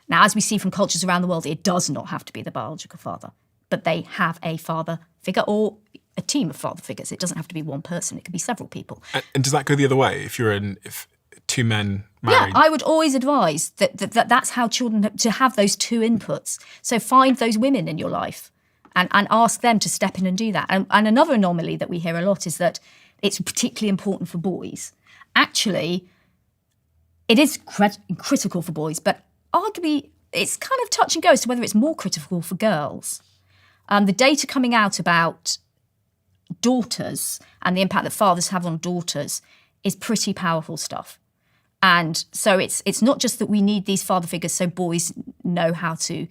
A: Now, as we see from cultures around the world, it does not have to be the biological father, but they have a father figure or a team of father figures. It doesn't have to be one person. It could be several people.
B: And does that go the other way? If two men married?
A: Yeah, I would always advise that's how children, to have those two inputs. So find those women in your life and ask them to step in and do that. And another anomaly that we hear a lot is that it's particularly important for boys. Actually, it is critical for boys, but arguably it's kind of touch and go as to whether it's more critical for girls. The data coming out about daughters and the impact that fathers have on daughters is pretty powerful stuff. And so it's not just that we need these father figures so boys know how to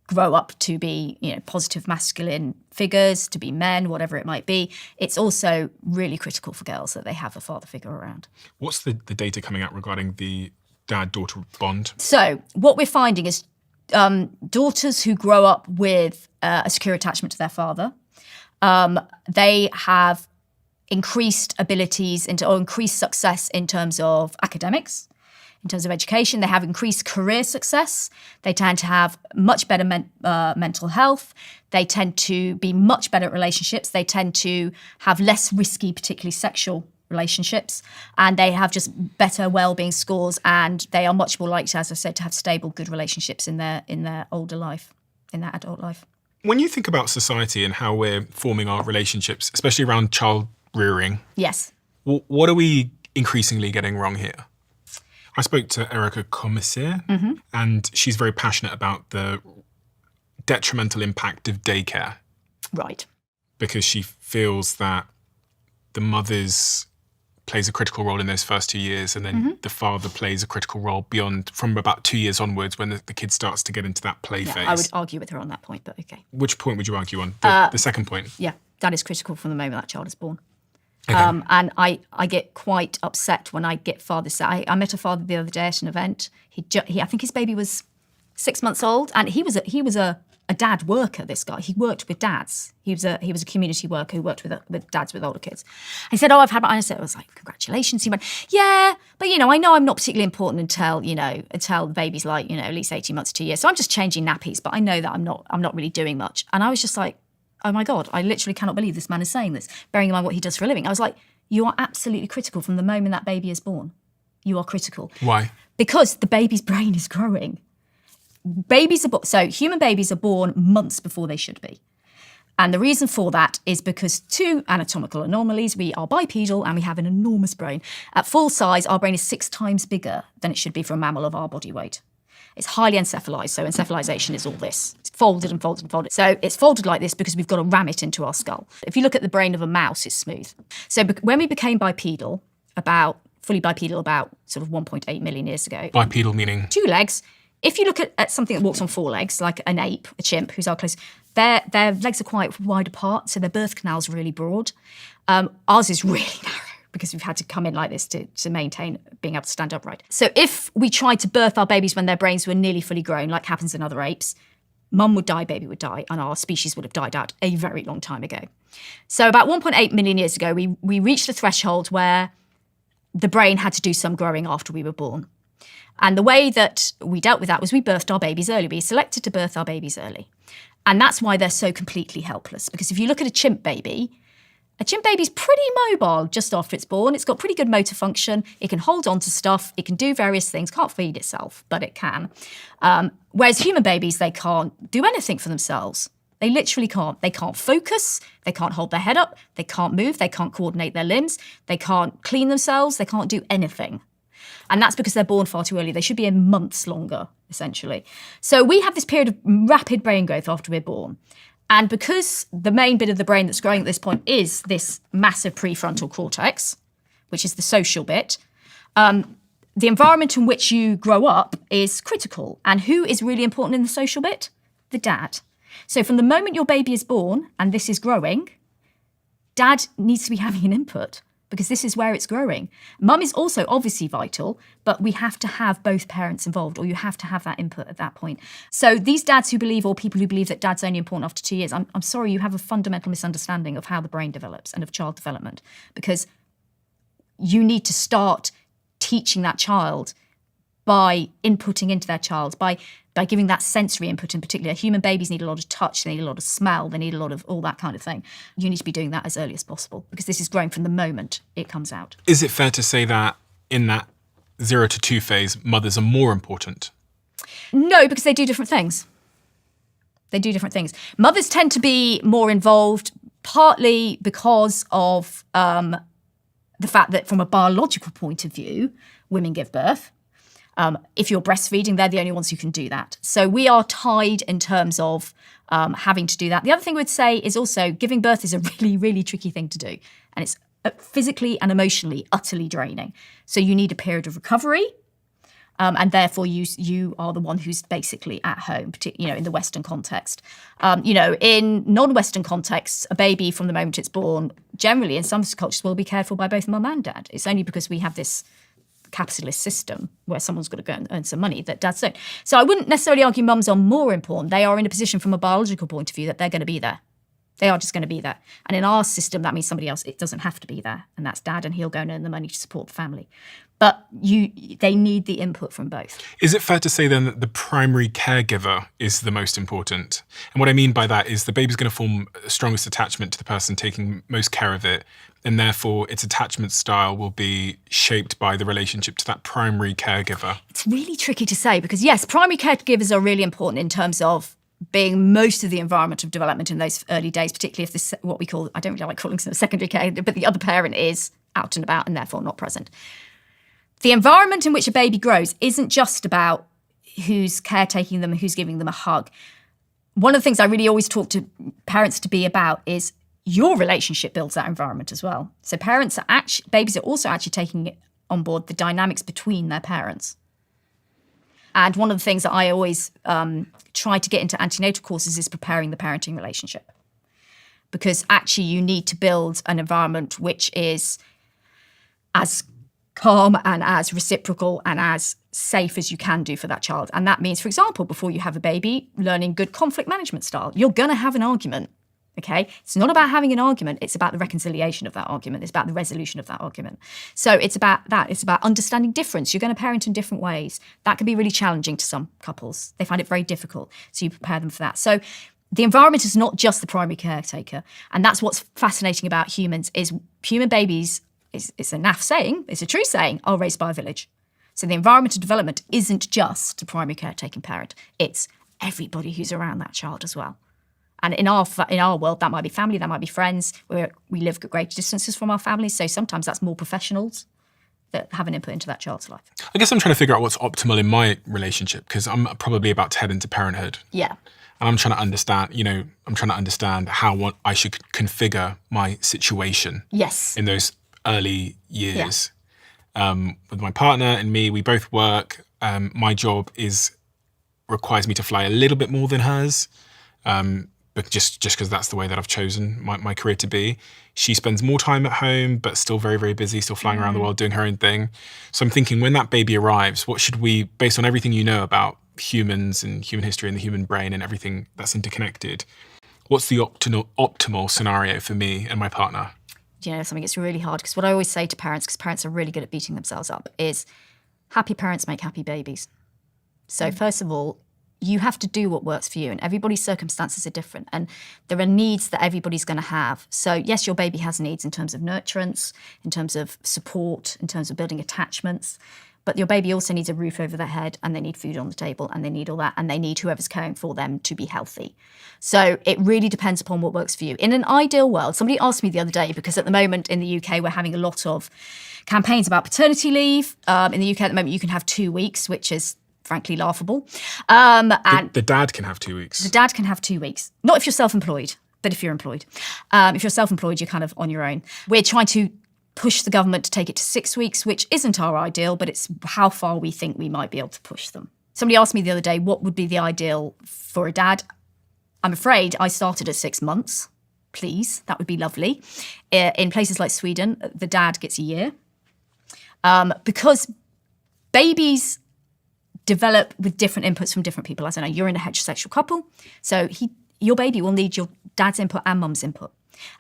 A: grow up to be, positive masculine figures, to be men, whatever it might be. It's also really critical for girls that they have a father figure around.
B: What's the data coming out regarding the dad-daughter bond?
A: So what we're finding is daughters who grow up with a secure attachment to their father, they have increased abilities or increased success in terms of academics, in terms of education. They have increased career success. They tend to have much better mental health. They tend to be much better at relationships. They tend to have less risky, particularly sexual relationships, and they have just better well-being scores, and they are much more likely, as I said, to have stable, good relationships in their older life, in their adult life.
B: When you think about society and how we're forming our relationships, especially around child rearing,
A: Yes.
B: what are we increasingly getting wrong here? I spoke to Erica Commissaire, and she's very passionate about the detrimental impact of daycare.
A: Right.
B: Because she feels that the mother's plays a critical role in those first 2 years, and then the father plays a critical role beyond, from about 2 years onwards, when the kid starts to get into that play phase.
A: I would argue with her on that point, but okay.
B: Which point would you argue on? The second point?
A: Yeah, that is critical from the moment that child is born.
B: Okay.
A: And I get quite upset when I get fathers. I met a father the other day at an event. He I think his baby was 6 months old, and he was a dad worker. This guy, he worked with dads. He was a community worker who worked with dads with older kids. He said, "Oh, I've had." I was like, "Congratulations." He went, "Yeah, but I know I'm not particularly important until the baby's like at least 18 months, 2 years. So I'm just changing nappies, but I know that I'm not really doing much." And I was just like, "Oh my God, I literally cannot believe this man is saying this." Bearing in mind what he does for a living, I was like, "You are absolutely critical from the moment that baby is born. You are critical."
B: Why?
A: Because the baby's brain is growing. Human babies are born months before they should be. And the reason for that is because two anatomical anomalies. We are bipedal and we have an enormous brain. At full size, our brain is 6 times bigger than it should be for a mammal of our body weight. It's highly encephalized, so encephalization is all this. It's folded and folded and folded. So it's folded like this because we've got to ram it into our skull. If you look at the brain of a mouse, it's smooth. So when we became fully bipedal about sort of 1.8 million years ago.
B: Bipedal meaning? 2
A: legs. If you look at something that walks on 4 legs, like an ape, a chimp, who's our close, their legs are quite wide apart, so their birth canal's really broad. Ours is really narrow because we've had to come in like this to maintain being able to stand upright. So if we tried to birth our babies when their brains were nearly fully grown, like happens in other apes, mum would die, baby would die, and our species would have died out a very long time ago. So about 1.8 million years ago, we reached a threshold where the brain had to do some growing after we were born. And the way that we dealt with that was we birthed our babies early. We selected to birth our babies early. And that's why they're so completely helpless. Because if you look at a chimp baby's pretty mobile just after it's born. It's got pretty good motor function. It can hold on to stuff. It can do various things. Can't feed itself, but it can. Whereas human babies, they can't do anything for themselves. They literally can't. They can't focus. They can't hold their head up. They can't move. They can't coordinate their limbs. They can't clean themselves. They can't do anything. And that's because they're born far too early. They should be in months longer, essentially. So we have this period of rapid brain growth after we're born. And because the main bit of the brain that's growing at this point is this massive prefrontal cortex, which is the social bit, the environment in which you grow up is critical. And who is really important in the social bit? The dad. So from the moment your baby is born and this is growing, dad needs to be having an input, because this is where it's growing. Mum is also obviously vital, but we have to have both parents involved, or you have to have that input at that point. So these dads who believe, or people who believe that dad's only important after 2 years, I'm sorry, you have a fundamental misunderstanding of how the brain develops and of child development, because you need to start teaching that child by inputting into their child, by giving that sensory input in particular. Human babies need a lot of touch, they need a lot of smell, they need a lot of all that kind of thing. You need to be doing that as early as possible because this is growing from the moment it comes out.
B: Is it fair to say that in that 0 to 2 phase, mothers are more important?
A: No, because they do different things. Mothers tend to be more involved, partly because of the fact that from a biological point of view, women give birth. If you're breastfeeding, they're the only ones who can do that. So we are tied in terms of having to do that. The other thing I would say is also giving birth is a really, really tricky thing to do. And it's physically and emotionally utterly draining. So you need a period of recovery. And therefore you are the one who's basically at home, in the Western context. In non-Western contexts, a baby from the moment it's born, generally in some cultures will be cared for by both mum and dad. It's only because we have this capitalist system where someone's got to go and earn some money that dads don't. So I wouldn't necessarily argue mums are more important. They are in a position from a biological point of view that they're going to be there. They are just going to be there. And in our system, that means somebody else, it doesn't have to be there. And that's dad, and he'll go and earn the money to support the family. But they need the input from both.
B: Is it fair to say then that the primary caregiver is the most important? And what I mean by that is the baby's going to form the strongest attachment to the person taking most care of it. And therefore, its attachment style will be shaped by the relationship to that primary caregiver.
A: It's really tricky to say because, yes, primary caregivers are really important in terms of being most of the environment of development in those early days, particularly if this, what we call, I don't really like calling them secondary care, but the other parent is out and about and therefore not present. The environment in which a baby grows isn't just about who's caretaking them and who's giving them a hug. One of the things I really always talk to parents to be about is your relationship builds that environment as well. So babies are also actually taking on board the dynamics between their parents. And one of the things that I always try to get into antenatal courses is preparing the parenting relationship. Because actually you need to build an environment which is as calm and as reciprocal and as safe as you can do for that child. And that means, for example, before you have a baby, learning good conflict management style. You're going to have an argument, okay? It's not about having an argument. It's about the reconciliation of that argument. It's about the resolution of that argument. So it's about that. It's about understanding difference. You're going to parent in different ways. That can be really challenging to some couples. They find it very difficult. So you prepare them for that. So the environment is not just the primary caretaker. And that's what's fascinating about humans is human babies, it's a naff saying, it's a true saying, are raised by a village. So the environment of development isn't just the primary caretaking parent. It's everybody who's around that child as well. And in our world, that might be family, that might be friends. We live at great distances from our families. So sometimes that's more professionals that have an input into that child's life. I
B: guess I'm trying to figure out what's optimal in my relationship because I'm probably about to head into parenthood.
A: Yeah.
B: And I'm trying to understand, how I should configure my situation.
A: Yes.
B: In those early years. Yeah. With my partner and me, we both work. My job requires me to fly a little bit more than hers. But just because that's the way that I've chosen my career to be. She spends more time at home, but still very, very busy, still flying around the world, doing her own thing. So I'm thinking when that baby arrives, what should we, based on everything you know about humans and human history and the human brain and everything that's interconnected, what's the optimal scenario for me and my partner?
A: You know, something that's really hard, because what I always say to parents, because parents are really good at beating themselves up, is happy parents make happy babies. So first of all, you have to do what works for you, and everybody's circumstances are different, and there are needs that everybody's going to have. So yes, your baby has needs in terms of nurturance, in terms of support, in terms of building attachments, but your baby also needs a roof over their head, and they need food on the table, and they need all that, and they need whoever's caring for them to be healthy. So it really depends upon what works for you. In an ideal world, somebody asked me the other day, because at the moment in the UK, we're having a lot of campaigns about paternity leave. In the UK at the moment, you can have 2 weeks, which is frankly laughable. And
B: the dad can have 2 weeks.
A: The dad can have 2 weeks. Not if you're self-employed, but if you're employed. If you're self-employed, you're kind of on your own. We're trying to push the government to take it to 6 weeks, which isn't our ideal, but it's how far we think we might be able to push them. Somebody asked me the other day, what would be the ideal for a dad? I'm afraid I started at 6 months. Please, that would be lovely. In places like Sweden, the dad gets a year. Because babies develop with different inputs from different people. As I know, you're in a heterosexual couple, so your baby will need your dad's input and mum's input.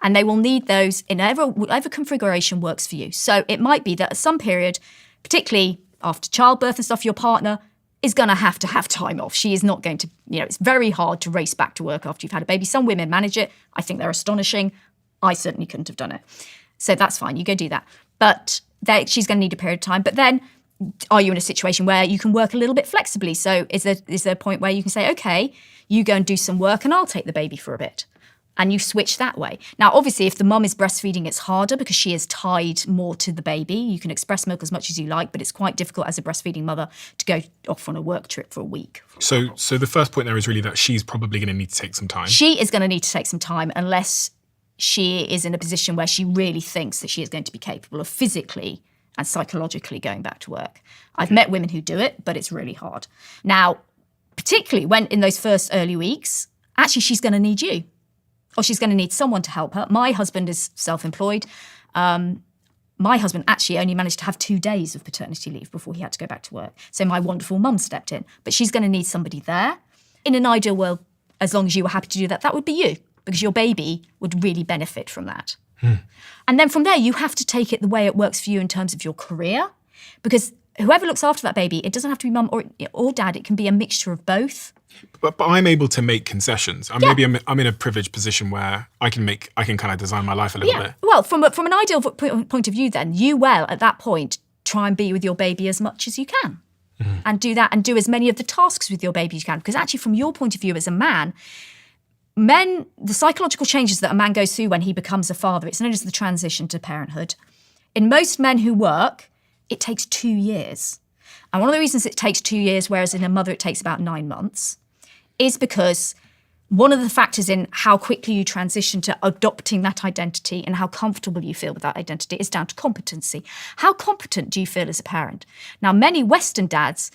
A: And they will need those in whatever configuration works for you. So it might be that at some period, particularly after childbirth and stuff, your partner is going to have time off. She is not going to, it's very hard to race back to work after you've had a baby. Some women manage it. I think they're astonishing. I certainly couldn't have done it. So that's fine. You go do that. But she's going to need a period of time. But then are you in a situation where you can work a little bit flexibly? So is there a point where you can say, okay, you go and do some work and I'll take the baby for a bit? And you switch that way. Now, obviously, if the mum is breastfeeding, it's harder because she is tied more to the baby. You can express milk as much as you like, but it's quite difficult as a breastfeeding mother to go off on a work trip for a week.
B: So the first point there is really that she's probably going to need to take some time.
A: She is going to need to take some time unless she is in a position where she really thinks that she is going to be capable of physically and psychologically going back to work. I've met women who do it, but it's really hard. Now, particularly when in those first early weeks, actually she's going to need you. Or she's going to need someone to help her. My husband is self-employed. my husband actually only managed to have 2 days of paternity leave before he had to go back to work. So my wonderful mum stepped in. But she's going to need somebody there. In an ideal world, as long as you were happy to do that, that would be you, because your baby would really benefit from that. And then from there, you have to take it the way it works for you in terms of your career, because whoever looks after that baby, it doesn't have to be mum or dad. It can be a mixture of both.
B: But I'm able to make concessions. Maybe I'm in a privileged position where I can kind of design my life a little bit.
A: Well, from an ideal point of view, then you will at that point try and be with your baby as much as you can, and do that, and do as many of the tasks with your baby as you can. Because actually, from your point of view as a man, the psychological changes that a man goes through when he becomes a father, it's known as the transition to parenthood. In most men who work, it takes 2 years. And one of the reasons it takes 2 years, whereas in a mother it takes about 9 months, is because one of the factors in how quickly you transition to adopting that identity and how comfortable you feel with that identity is down to competency. How competent do you feel as a parent? Now, many Western dads,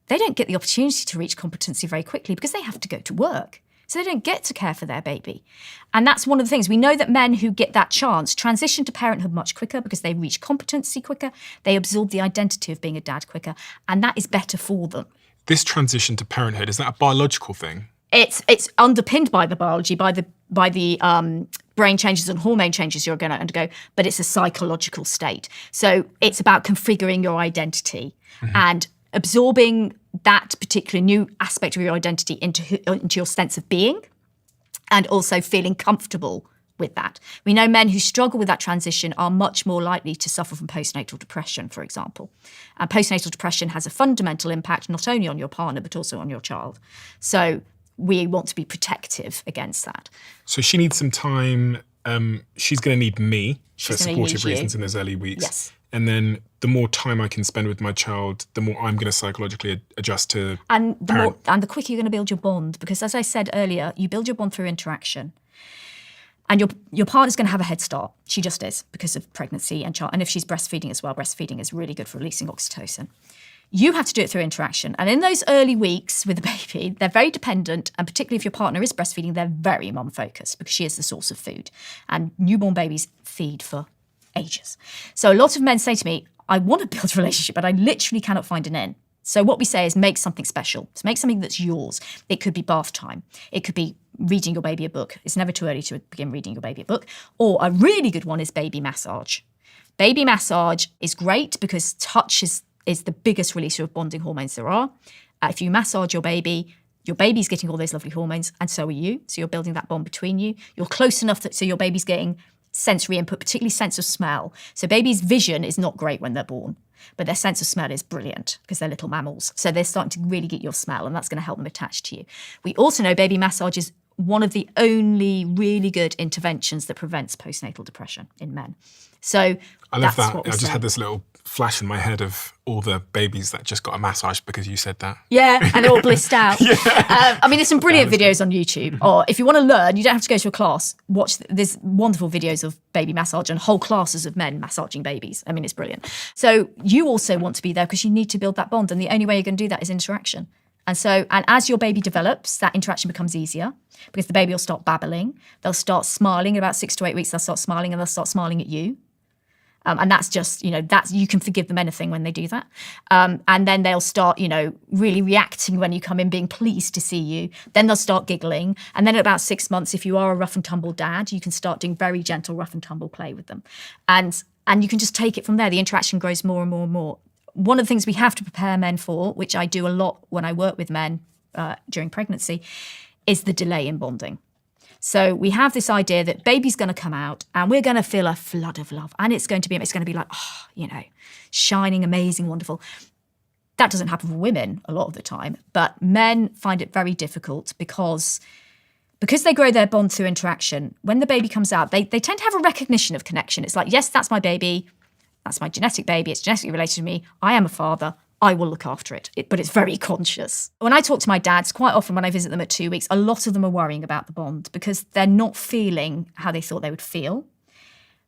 A: they don't get the opportunity to reach competency very quickly because they have to go to work. So they don't get to care for their baby. And that's one of the things. We know that men who get that chance transition to parenthood much quicker because they reach competency quicker, they absorb the identity of being a dad quicker, and that is better for them.
B: This transition to parenthood, is that a biological thing?
A: It's underpinned by the biology, by the brain changes and hormone changes you're going to undergo, but it's a psychological state. So it's about configuring your identity and absorbing that particular new aspect of your identity into your sense of being, and also feeling comfortable with that. We know men who struggle with that transition are much more likely to suffer from postnatal depression, for example. And postnatal depression has a fundamental impact not only on your partner, but also on your child. So we want to be protective against that.
B: So she needs some time. She's going to need me for
A: She's gonna
B: supportive
A: need you.
B: reasons in those early weeks.
A: Yes.
B: And then the more time I can spend with my child, the more I'm going to psychologically adjust to
A: And the quicker you're going to build your bond, because as I said earlier, you build your bond through interaction. And your partner's going to have a head start. She just is, because of pregnancy and child. And if she's breastfeeding as well, breastfeeding is really good for releasing oxytocin. You have to do it through interaction. And in those early weeks with the baby, they're very dependent. And particularly if your partner is breastfeeding, they're very mum-focused because she is the source of food. And newborn babies feed for ages. So a lot of men say to me, I want to build a relationship, but I literally cannot find an in. So what we say is make something special. So make something that's yours. It could be bath time. It could be reading your baby a book. It's never too early to begin reading your baby a book. Or a really good one is baby massage. Baby massage is great because touch is the biggest releaser of bonding hormones there are. If you massage your baby's getting all those lovely hormones, and so are you. So you're building that bond between you. You're close enough so your baby's getting sensory input, particularly sense of smell. So baby's vision is not great when they're born, but their sense of smell is brilliant because they're little mammals. So they're starting to really get your smell, and that's going to help them attach to you. We also know baby massage is one of the only really good interventions that prevents postnatal depression in men. So
B: I love
A: that's
B: that.
A: what we
B: I just
A: say.
B: had this little flash in my head of all the babies that just got a massage because you said that.
A: Yeah, and they're all blissed out. I mean, there's some brilliant videos on YouTube. Or if you want to learn, you don't have to go to a class. There's wonderful videos of baby massage and whole classes of men massaging babies. I mean, it's brilliant. So you also want to be there because you need to build that bond. And the only way you're going to do that is interaction. And as your baby develops, that interaction becomes easier because the baby will start babbling. They'll start smiling. In about 6 to 8 weeks, they'll start smiling, and they'll start smiling at you. And that's just, you can forgive them anything when they do that. And then they'll start, really reacting when you come in, being pleased to see you. Then they'll start giggling. And then at about 6 months, if you are a rough and tumble dad, you can start doing very gentle rough and tumble play with them. And you can just take it from there. The interaction grows more and more and more. One of the things we have to prepare men for, which I do a lot when I work with men during pregnancy, is the delay in bonding. So we have this idea that baby's going to come out and we're going to feel a flood of love. And it's going to be like, shining, amazing, wonderful. That doesn't happen for women a lot of the time. But men find it very difficult because they grow their bond through interaction. When the baby comes out, they tend to have a recognition of connection. It's like, yes, that's my baby. That's my genetic baby. It's genetically related to me. I am a father. I will look after it. But it's very conscious. When I talk to my dads, quite often when I visit them at 2 weeks, a lot of them are worrying about the bond because they're not feeling how they thought they would feel.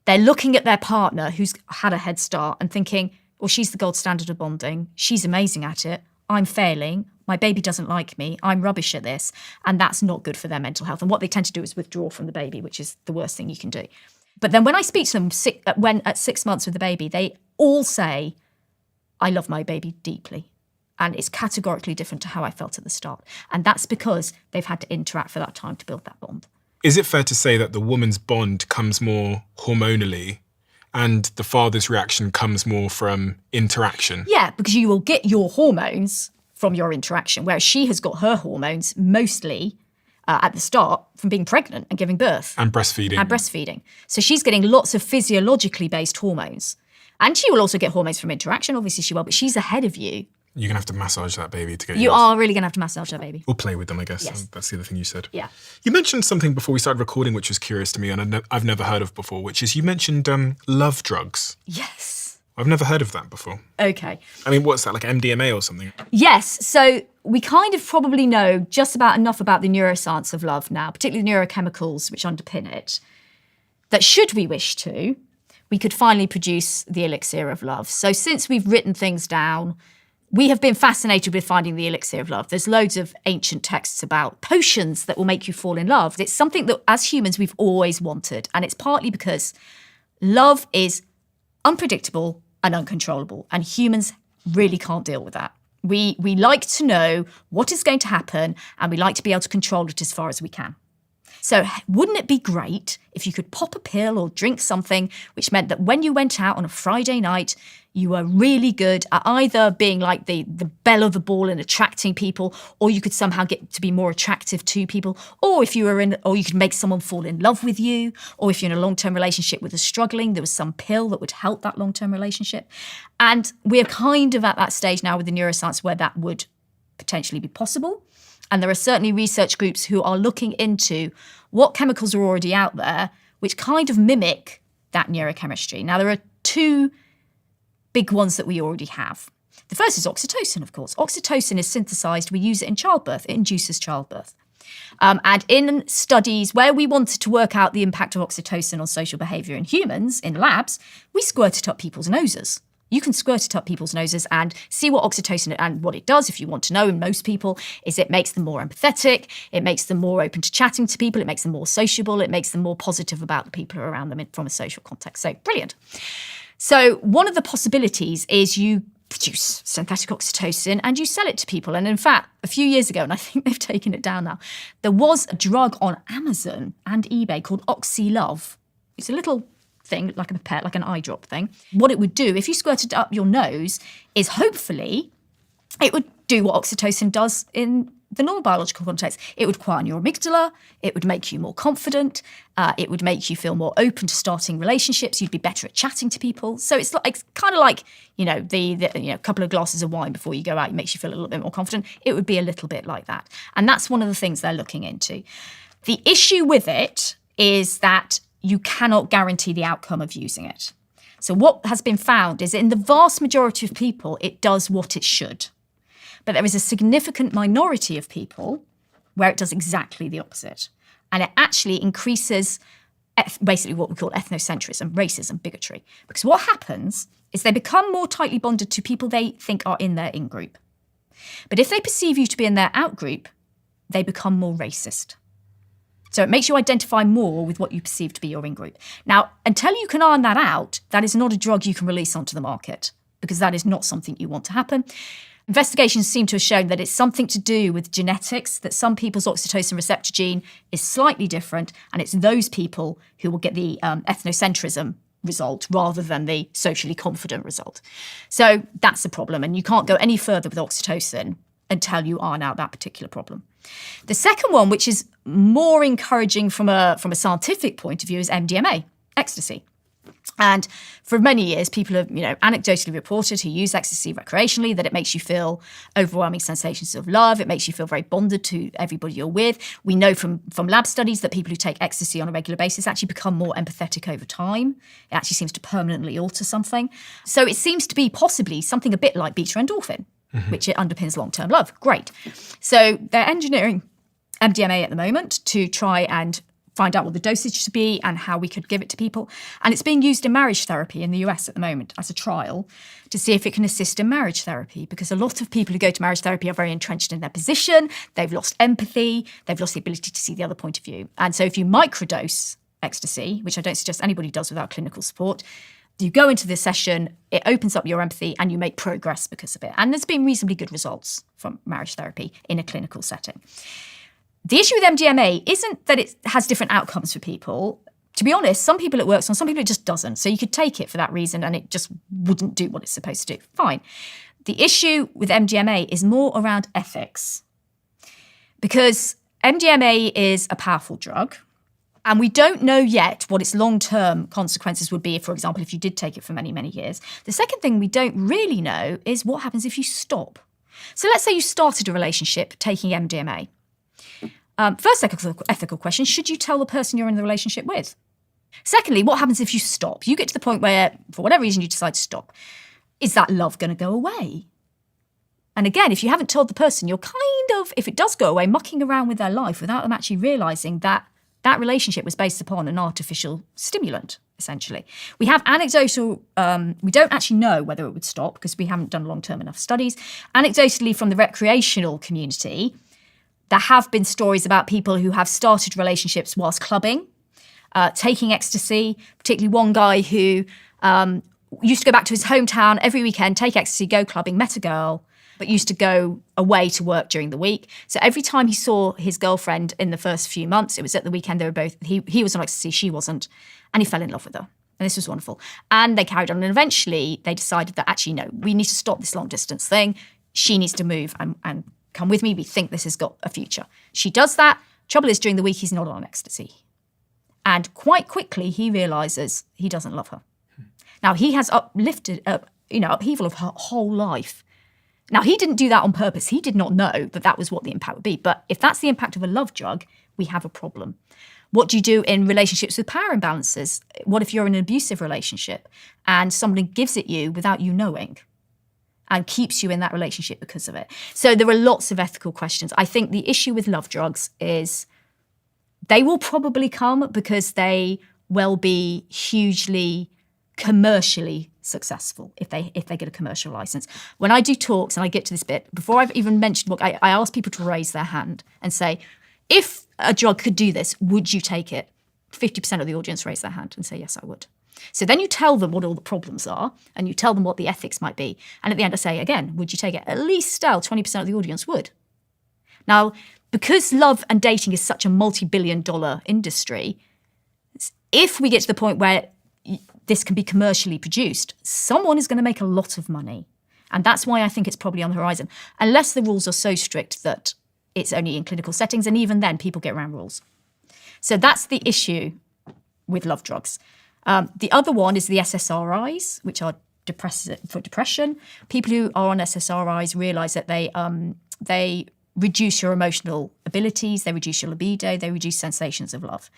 A: They're looking at their partner who's had a head start and thinking, well, she's the gold standard of bonding. She's amazing at it. I'm failing. My baby doesn't like me. I'm rubbish at this. And that's not good for their mental health. And what they tend to do is withdraw from the baby, which is the worst thing you can do. But then when I speak to them when at 6 months with the baby, they all say, I love my baby deeply. And it's categorically different to how I felt at the start. And that's because they've had to interact for that time to build that bond.
B: Is it fair to say that the woman's bond comes more hormonally and the father's reaction comes more from interaction?
A: Yeah, because you will get your hormones from your interaction, whereas she has got her hormones mostly at the start from being pregnant and giving birth.
B: And breastfeeding.
A: So she's getting lots of physiologically based hormones. And she will also get hormones from interaction, obviously she will, but she's ahead of you.
B: You're going to have to massage that baby to get
A: You are really going to have to massage that baby.
B: Or play with them, I guess.
A: Yes.
B: That's the other thing you said.
A: Yeah.
B: You mentioned something before we started recording which was curious to me and I've never heard of before, which is you mentioned love drugs.
A: Yes.
B: I've never heard of that before.
A: Okay.
B: I mean, what's that, like MDMA or something?
A: Yes. So we kind of probably know just about enough about the neuroscience of love now, particularly the neurochemicals which underpin it, that should we wish to, we could finally produce the elixir of love. So since we've written things down, we have been fascinated with finding the elixir of love. There's loads of ancient texts about potions that will make you fall in love. It's something that as humans we've always wanted. And it's partly because love is unpredictable and uncontrollable. And humans really can't deal with that. We like to know what is going to happen and we like to be able to control it as far as we can. So wouldn't it be great if you could pop a pill or drink something which meant that when you went out on a Friday night, you were really good at either being like the belle of the ball and attracting people, or you could somehow get to be more attractive to people, or if you were or you could make someone fall in love with you, or if you're in a long-term relationship with a struggling, there was some pill that would help that long-term relationship. And we're kind of at that stage now with the neuroscience where that would potentially be possible. And there are certainly research groups who are looking into what chemicals are already out there which kind of mimic that neurochemistry. Now, there are two big ones that we already have. The first is oxytocin, of course. Oxytocin is synthesized. We use it in childbirth. It induces childbirth. And in studies where we wanted to work out the impact of oxytocin on social behavior in humans, in labs, we squirt it up people's noses. You can squirt it up people's noses and see what oxytocin and what it does, if you want to know, in most people, is it makes them more empathetic, it makes them more open to chatting to people, it makes them more sociable, it makes them more positive about the people around them from a social context. So, brilliant. So one of the possibilities is you produce synthetic oxytocin and you sell it to people. And in fact, a few years ago, and I think they've taken it down now, there was a drug on Amazon and eBay called OxyLove. It's a little thing, like a pet, like an eye drop thing. What it would do, if you squirted it up your nose, is hopefully it would do what oxytocin does in the normal biological context. It would quieten your amygdala, it would make you more confident, it would make you feel more open to starting relationships, you'd be better at chatting to people. So it's kind of like, the couple of glasses of wine before you go out, it makes you feel a little bit more confident. It would be a little bit like that. And that's one of the things they're looking into. The issue with it is that you cannot guarantee the outcome of using it. So what has been found is in the vast majority of people, it does what it should. But there is a significant minority of people where it does exactly the opposite. And it actually increases basically what we call ethnocentrism, racism, bigotry. Because what happens is they become more tightly bonded to people they think are in their in-group. But if they perceive you to be in their out-group, they become more racist. So it makes you identify more with what you perceive to be your in-group. Now, until you can iron that out, that is not a drug you can release onto the market because that is not something you want to happen. Investigations seem to have shown that it's something to do with genetics, that some people's oxytocin receptor gene is slightly different, and it's those people who will get the ethnocentrism result rather than the socially confident result. So that's a problem, and you can't go any further with oxytocin until you iron out that particular problem. The second one, which is more encouraging from a scientific point of view, is MDMA, ecstasy. And for many years, people have, anecdotally reported who use ecstasy recreationally that it makes you feel overwhelming sensations of love. It makes you feel very bonded to everybody you're with. We know from lab studies that people who take ecstasy on a regular basis actually become more empathetic over time. It actually seems to permanently alter something. So it seems to be possibly something a bit like beta endorphin, which it underpins long-term love. Great. So they're engineering MDMA at the moment to try and find out what the dosage should be and how we could give it to people. And it's being used in marriage therapy in the US at the moment as a trial to see if it can assist in marriage therapy, because a lot of people who go to marriage therapy are very entrenched in their position, they've lost empathy, they've lost the ability to see the other point of view. And so if you microdose ecstasy, which I don't suggest anybody does without clinical support. You go into this session, it opens up your empathy, and you make progress because of it. And there's been reasonably good results from marriage therapy in a clinical setting. The issue with MDMA isn't that it has different outcomes for people. To be honest, some people it works on, some people it just doesn't. So you could take it for that reason and it just wouldn't do what it's supposed to do. Fine. The issue with MDMA is more around ethics, because MDMA is a powerful drug. And we don't know yet what its long-term consequences would be, for example, if you did take it for many, many years. The second thing we don't really know is what happens if you stop. So let's say you started a relationship taking MDMA. First ethical question, should you tell the person you're in the relationship with? Secondly, what happens if you stop? You get to the point where, for whatever reason, you decide to stop. Is that love going to go away? And again, if you haven't told the person, you're kind of, if it does go away, mucking around with their life without them actually realising that that relationship was based upon an artificial stimulant, essentially. We have anecdotal, we don't actually know whether it would stop because we haven't done long-term enough studies. Anecdotally, from the recreational community, there have been stories about people who have started relationships whilst clubbing, taking ecstasy, particularly one guy who used to go back to his hometown every weekend, take ecstasy, go clubbing, met a girl, but used to go away to work during the week. So every time he saw his girlfriend in the first few months, it was at the weekend, they were both, he was on ecstasy, she wasn't, and he fell in love with her. And this was wonderful. And they carried on, and eventually they decided that actually, no, we need to stop this long distance thing. She needs to move and come with me. We think this has got a future. She does that. Trouble is, during the week, he's not on ecstasy. And quite quickly, he realises he doesn't love her. Now, he has upheaval of her whole life. Now, he didn't do that on purpose. He did not know that that was what the impact would be. But if that's the impact of a love drug, we have a problem. What do you do in relationships with power imbalances? What if you're in an abusive relationship and somebody gives it you without you knowing and keeps you in that relationship because of it? So there are lots of ethical questions. I think the issue with love drugs is they will probably come because they will be hugely commercially successful if they get a commercial license. When I do talks and I get to this bit, before I've even mentioned what I ask people to raise their hand and say, if a drug could do this, would you take it? 50% of the audience raise their hand and say, yes, I would. So then you tell them what all the problems are and you tell them what the ethics might be. And at the end I say, again, would you take it? At least still 20% of the audience would. Now, because love and dating is such a multi-billion-dollar industry, if we get to the point where this can be commercially produced, someone is going to make a lot of money. And that's why I think it's probably on the horizon, unless the rules are so strict that it's only in clinical settings, and even then people get around rules. So that's the issue with love drugs. The other one is the SSRIs, which are for depression. People who are on SSRIs realise that they reduce your emotional abilities, they reduce your libido, they reduce sensations of love.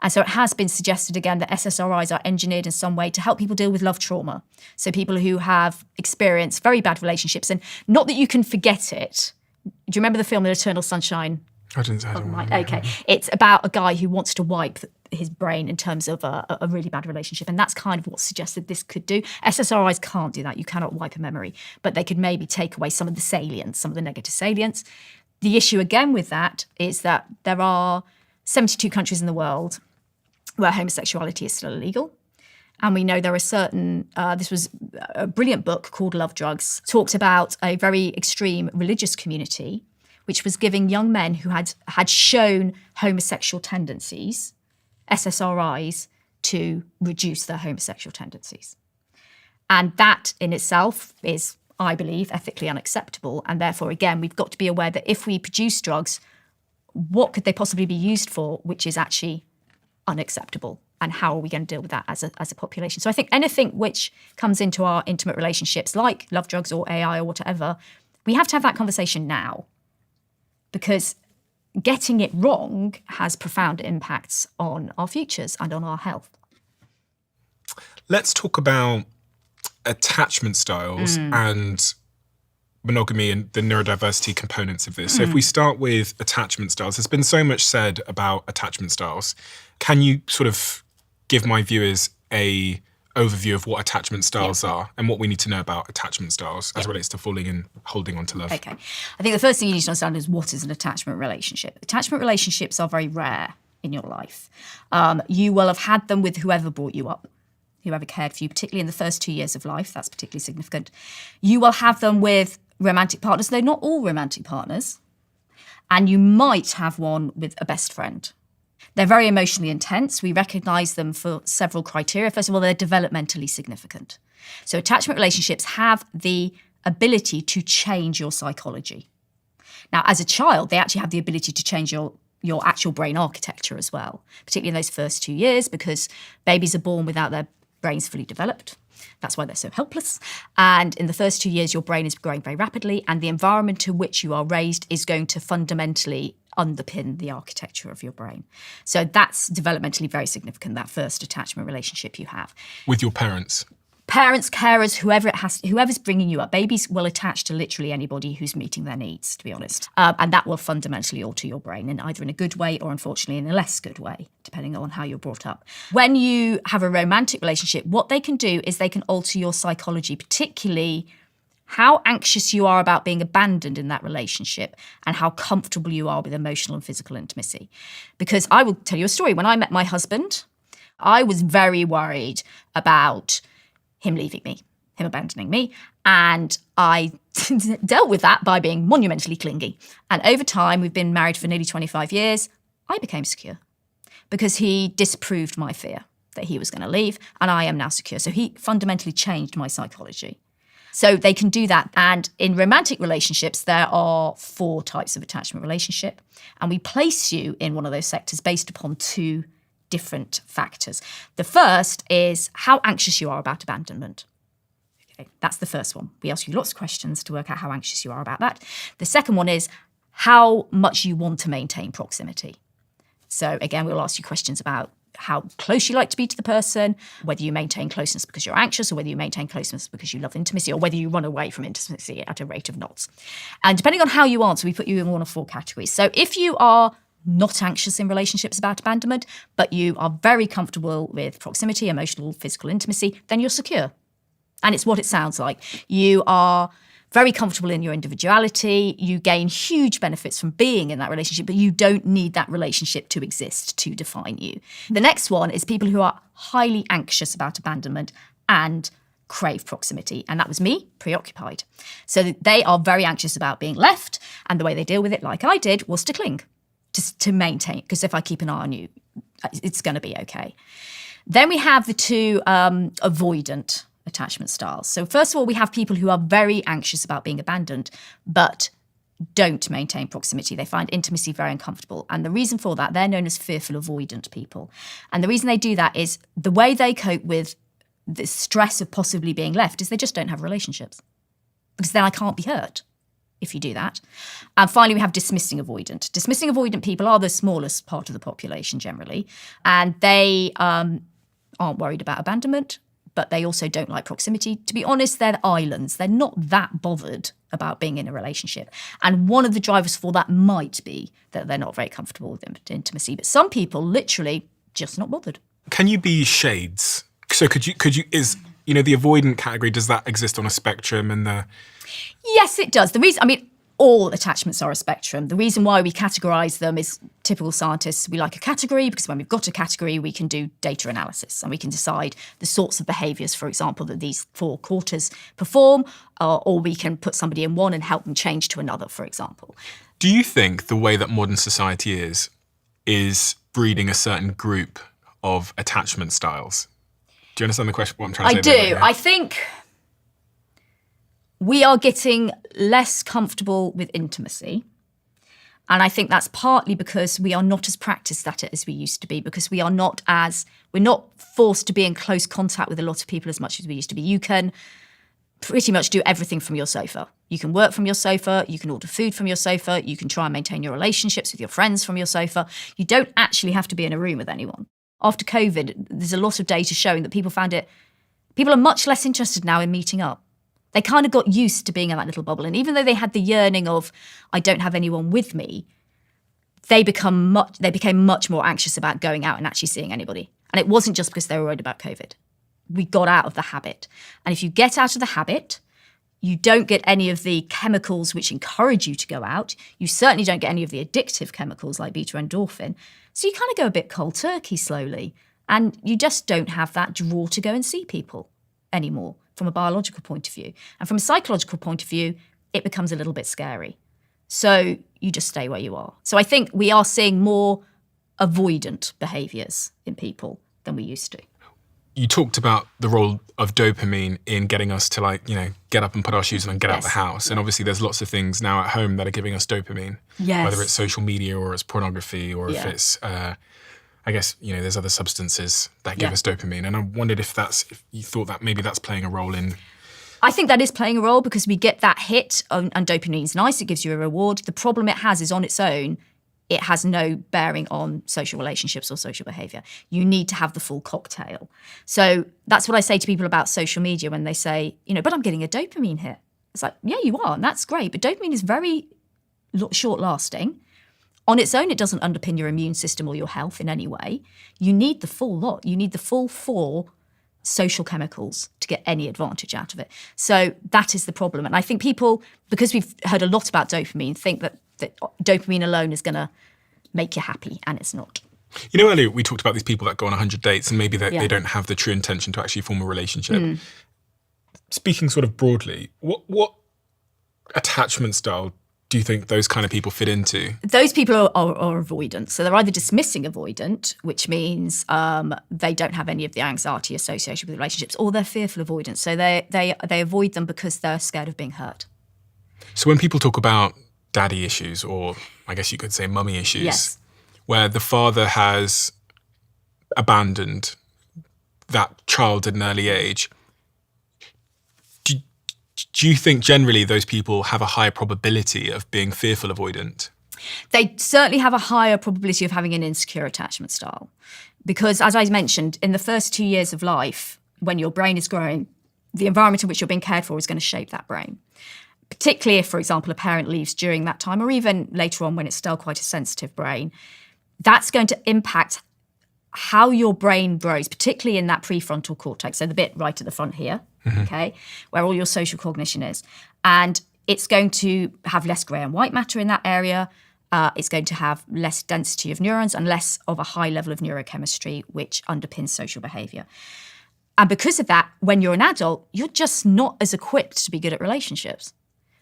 A: And so it has been suggested again that SSRIs are engineered in some way to help people deal with love trauma. So people who have experienced very bad relationships, and not that you can forget it. Do you remember the film The Eternal Sunshine?
B: I don't know.
A: Okay. It's about a guy who wants to wipe his brain in terms of a really bad relationship. And that's kind of what suggested this could do. SSRIs can't do that. You cannot wipe a memory. But they could maybe take away some of the salience, some of the negative salience. The issue again with that is that there are 72 countries in the world where homosexuality is still illegal. And we know there are certain, this was a brilliant book called Love Drugs, talked about a very extreme religious community, which was giving young men who had shown homosexual tendencies, SSRIs, to reduce their homosexual tendencies. And that in itself is, I believe, ethically unacceptable. And therefore, again, we've got to be aware that if we produce drugs, what could they possibly be used for, which is actually unacceptable? And how are we going to deal with that as a population? So I think anything which comes into our intimate relationships, like love drugs or AI or whatever, we have to have that conversation now, because getting it wrong has profound impacts on our futures and on our health.
B: Let's talk about attachment styles and monogamy and the neurodiversity components of this. So if we start with attachment styles, there's been so much said about attachment styles. Can you sort of give my viewers a overview of what attachment styles are and what we need to know about attachment styles as relates to falling and holding on to love?
A: Okay. I think the first thing you need to understand is what is an attachment relationship. Attachment relationships are very rare. in your life. You will have had them with whoever brought you up, whoever cared for you, particularly in the first 2 years of life. That's particularly significant. You will have them with romantic partners, though not all romantic partners. And you might have one with a best friend. They're very emotionally intense. We recognise them for several criteria. First of all, they're developmentally significant. So attachment relationships have the ability to change your psychology. Now, as a child, they actually have the ability to change your actual brain architecture as well, particularly in those first 2 years, because babies are born without their brains fully developed. That's why they're so helpless. And in the first 2 years, your brain is growing very rapidly, and the environment to which you are raised is going to fundamentally underpin the architecture of your brain. So that's developmentally very significant, that first attachment relationship you have.
B: With your parents?
A: Parents, carers, whoever's bringing you up. Babies will attach to literally anybody who's meeting their needs, to be honest. And that will fundamentally alter your brain, in either in a good way or unfortunately in a less good way, depending on how you're brought up. When you have a romantic relationship, what they can do is they can alter your psychology, particularly how anxious you are about being abandoned in that relationship and how comfortable you are with emotional and physical intimacy. Because I will tell you a story. When I met my husband, I was very worried about him leaving me, him abandoning me. And I dealt with that by being monumentally clingy. And over time, we've been married for nearly 25 years, I became secure because he disproved my fear that he was going to leave, and I am now secure. So he fundamentally changed my psychology. So they can do that. And in romantic relationships, there are 4 types of attachment relationship. And we place you in one of those sectors based upon 2 different factors. The first is how anxious you are about abandonment. Okay, that's the first one. We ask you lots of questions to work out how anxious you are about that. The second one is how much you want to maintain proximity. So again, we'll ask you questions about how close you like to be to the person, whether you maintain closeness because you're anxious, or whether you maintain closeness because you love intimacy, or whether you run away from intimacy at a rate of knots. And depending on how you answer, we put you in one of 4 categories. So if you are not anxious in relationships about abandonment, but you are very comfortable with proximity, emotional, physical intimacy, then you're secure. And it's what it sounds like. You are very comfortable in your individuality. You gain huge benefits from being in that relationship, but you don't need that relationship to exist to define you. The next one is people who are highly anxious about abandonment and crave proximity. And that was me, preoccupied. So they are very anxious about being left, and the way they deal with it, like I did, was to cling, to maintain, because if I keep an eye on you, it's going to be okay. Then we have the 2 avoidant attachment styles. So first of all, we have people who are very anxious about being abandoned, but don't maintain proximity. They find intimacy very uncomfortable. And the reason for that, they're known as fearful avoidant people. And the reason they do that is the way they cope with the stress of possibly being left is they just don't have relationships. Because then I can't be hurt if you do that. And finally, we have dismissing avoidant. Dismissing avoidant people are the smallest part of the population generally. And they aren't worried about abandonment, but they also don't like proximity. To be honest, they're islands. They're not that bothered about being in a relationship. And one of the drivers for that might be that they're not very comfortable with intimacy. But some people literally just not bothered.
B: Can you be shades? So could you, the avoidant category, does that exist on a spectrum? And
A: Yes, it does. All attachments are a spectrum. The reason why we categorise them is typical scientists. We like a category because when we've got a category, we can do data analysis and we can decide the sorts of behaviours, for example, that these 4 quarters perform, or we can put somebody in one and help them change to another, for example.
B: Do you think the way that modern society is breeding a certain group of attachment styles? Do you understand the question? What I'm trying to say?
A: I do. I think we are getting less comfortable with intimacy. And I think that's partly because we are not as practiced at it as we used to be, because we're not forced to be in close contact with a lot of people as much as we used to be. You can pretty much do everything from your sofa. You can work from your sofa, you can order food from your sofa, you can try and maintain your relationships with your friends from your sofa. You don't actually have to be in a room with anyone. After COVID, there's a lot of data showing that people are much less interested now in meeting up. They kind of got used to being in that little bubble. And even though they had the yearning of, I don't have anyone with me, they became much more anxious about going out and actually seeing anybody. And it wasn't just because they were worried about COVID. We got out of the habit. And if you get out of the habit, You don't get any of the chemicals which encourage you to go out. You certainly don't get any of the addictive chemicals like beta endorphin. So you kind of go a bit cold turkey slowly. And you just don't have that draw to go and see people anymore from a biological point of view. And from a psychological point of view, it becomes a little bit scary. So you just stay where you are. So I think we are seeing more avoidant behaviours in people than we used to.
B: You talked about the role of dopamine in getting us to get up and put our shoes on and get out of the house. And obviously there's lots of things now at home that are giving us dopamine.
A: Yes.
B: Whether it's social media or it's pornography or if it's, I guess, there's other substances that give us dopamine. And I wondered if you thought that maybe that's playing a role in...
A: I think that is playing a role because we get that hit and dopamine is nice. It gives you a reward. The problem it has is on its own, it has no bearing on social relationships or social behaviour. You need to have the full cocktail. So that's what I say to people about social media when they say, but I'm getting a dopamine hit. It's like, yeah, you are, and that's great. But dopamine is very short-lasting. On its own, it doesn't underpin your immune system or your health in any way. You need the full lot. You need the full 4 social chemicals to get any advantage out of it. So that is the problem. And I think people, because we've heard a lot about dopamine, think that dopamine alone is going to make you happy, and it's not.
B: Earlier we talked about these people that go on 100 dates and maybe they don't have the true intention to actually form a relationship. Speaking sort of broadly, what attachment style do you think those kind of people fit into?
A: Those people are avoidant. So they're either dismissing avoidant, which means they don't have any of the anxiety associated with relationships, or they're fearful avoidant. So they avoid them because they're scared of being hurt.
B: So when people talk about daddy issues, or I guess you could say mummy issues, where the father has abandoned that child at an early age, do you think generally those people have a higher probability of being fearful avoidant?
A: They certainly have a higher probability of having an insecure attachment style. Because as I mentioned, in the first 2 years of life, when your brain is growing, the environment in which you're being cared for is going to shape that brain. Particularly if, for example, a parent leaves during that time, or even later on when it's still quite a sensitive brain, that's going to impact how your brain grows, particularly in that prefrontal cortex, so the bit right at the front here, okay, where all your social cognition is. And it's going to have less grey and white matter in that area. It's going to have less density of neurons and less of a high level of neurochemistry, which underpins social behaviour. And because of that, when you're an adult, you're just not as equipped to be good at relationships,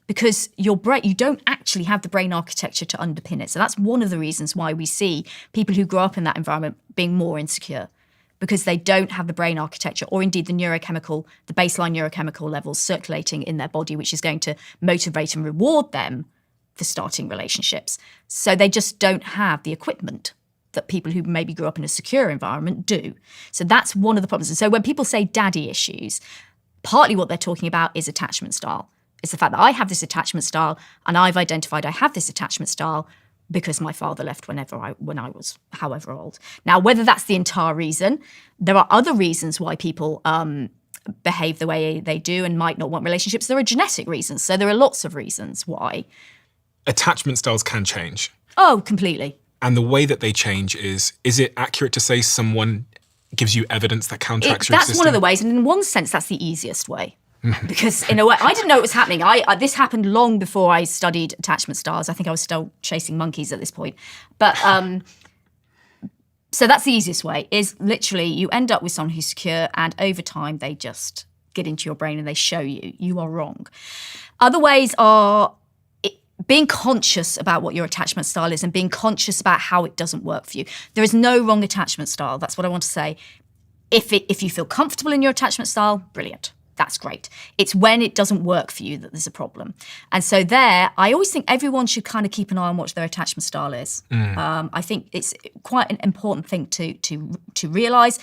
A: because your brain, you don't actually have the brain architecture to underpin it. So that's one of the reasons why we see people who grow up in that environment being more insecure, because they don't have the brain architecture or indeed the neurochemical, the baseline neurochemical levels circulating in their body, which is going to motivate and reward them for starting relationships. So they just don't have the equipment that people who maybe grew up in a secure environment do. So that's one of the problems. And so when people say daddy issues, partly what they're talking about is attachment style. It's the fact that I have this attachment style and I've identified I have this attachment style because my father left when I was however old. Now, whether that's the entire reason, there are other reasons why people behave the way they do and might not want relationships. There are genetic reasons. So there are lots of reasons why.
B: Attachment styles can change.
A: Oh, completely.
B: And the way that they change is it accurate to say someone gives you evidence that counteracts your
A: That's
B: existing?
A: one of the ways. And in one sense, that's the easiest way. Because in a way, I didn't know it was happening. This happened long before I studied attachment styles. I think I was still chasing monkeys at this point. But so that's the easiest way, is literally you end up with someone who's secure and over time they just get into your brain and they show you are wrong. Other ways are being conscious about what your attachment style is and being conscious about how it doesn't work for you. There is no wrong attachment style. That's what I want to say. If you feel comfortable in your attachment style, brilliant. That's great. It's when it doesn't work for you that there's a problem. And so there, I always think everyone should kind of keep an eye on what their attachment style is. I think it's quite an important thing to realise.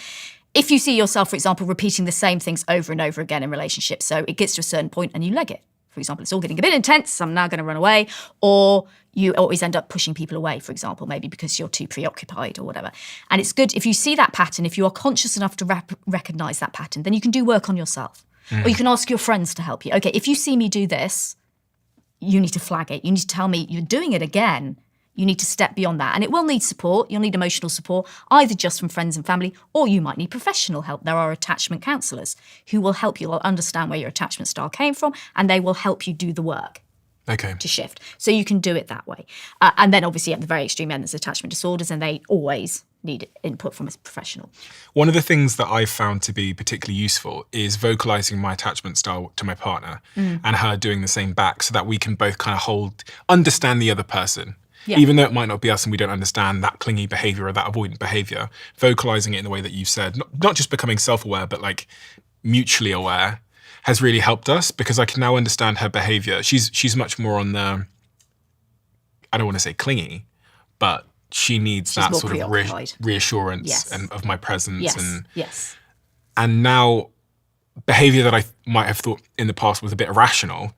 A: If you see yourself, for example, repeating the same things over and over again in relationships, so it gets to a certain point and you leg it. For example, it's all getting a bit intense, I'm now going to run away. Or you always end up pushing people away, for example, maybe because you're too preoccupied or whatever. And it's good if you see that pattern, if you are conscious enough to recognise that pattern, then you can do work on yourself. Or you can ask your friends to help you. Okay, if you see me do this, you need to flag it. You need to tell me you're doing it again. You need to step beyond that. And it will need support. You'll need emotional support, either just from friends and family, or you might need professional help. There are attachment counsellors who will help you understand where your attachment style came from, and they will help you do the work.
B: Okay.
A: To shift. So you can do it that way. And then obviously at the very extreme end, there's attachment disorders, and they always need input from a professional.
B: One of the things that I've found to be particularly useful is vocalizing my attachment style to my partner and her doing the same back, so that we can both kind of understand the other person. Yeah. Even though it might not be us and we don't understand that clingy behavior or that avoidant behavior, vocalizing it in the way that you've said, not just becoming self-aware, but like mutually aware, has really helped us, because I can now understand her behavior. She's much more on the, I don't want to say clingy, but she needs that sort of reassurance and of my presence. And now behavior that I might have thought in the past was a bit irrational,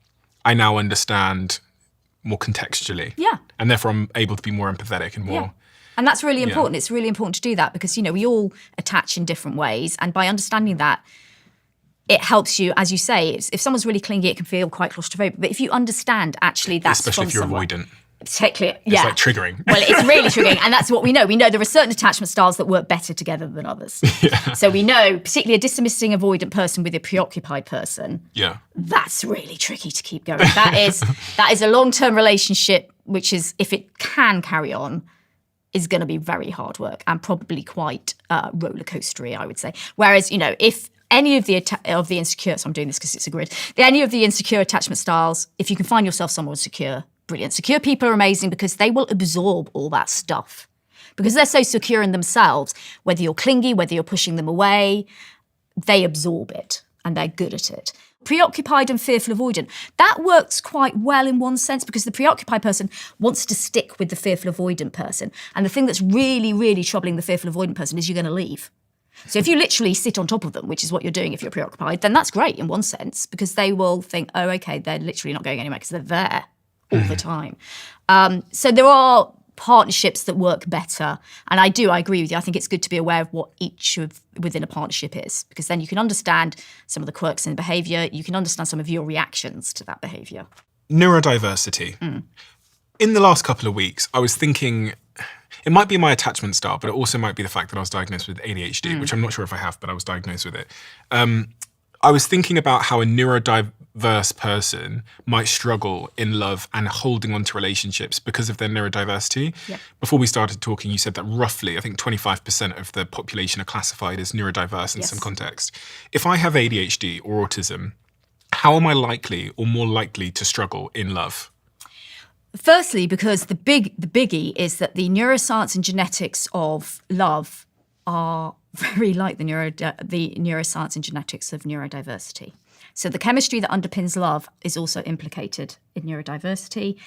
B: I now understand more contextually. Yeah. And therefore I'm able to be more empathetic and more... Yeah.
A: And that's really important. It's really important to do that, because, you know, we all attach in different ways. And by understanding that, it helps you, as you say, if someone's really clingy, it can feel quite claustrophobic. But if you understand, actually, that's
B: especially if you're avoidant.
A: Particularly,
B: it's like triggering.
A: Well, it's really triggering, and that's what we know. We know there are certain attachment styles that work better together than others. Yeah. So we know, particularly a dismissing avoidant person with a preoccupied person, that's really tricky to keep going. That is a long-term relationship, which is, if it can carry on, is going to be very hard work and probably quite roller coastery, I would say. Whereas, you know, if any of the insecure, so I'm doing this because it's a grid, any of the insecure attachment styles, if you can find yourself someone secure, brilliant. Secure people are amazing because they will absorb all that stuff. Because they're so secure in themselves, whether you're clingy, whether you're pushing them away, they absorb it and they're good at it. Preoccupied and fearful avoidant, that works quite well in one sense, because the preoccupied person wants to stick with the fearful avoidant person. And the thing that's really, really troubling the fearful avoidant person is you're going to leave. So if you literally sit on top of them, which is what you're doing if you're preoccupied, then that's great in one sense, because they will think, oh, okay, they're literally not going anywhere because they're there all the time. So there are partnerships that work better. And I agree with you. I think it's good to be aware of what within a partnership is, because then you can understand some of the quirks in the behaviour. You can understand some of your reactions to that behaviour.
B: Neurodiversity. In the last couple of weeks, I was thinking, it might be my attachment style, but it also might be the fact that I was diagnosed with ADHD, which I'm not sure if I have, but I was diagnosed with it. I was thinking about how a neurodiverse person might struggle in love and holding on to relationships because of their neurodiversity. Yeah. Before we started talking, you said that roughly, I think 25% of the population are classified as neurodiverse in some context. If I have ADHD or autism, how am I likely or more likely to struggle in love?
A: Firstly, because the biggie is that the neuroscience and genetics of love are very like the neuroscience and genetics of neurodiversity. So the chemistry that underpins love is also implicated in neurodiversity.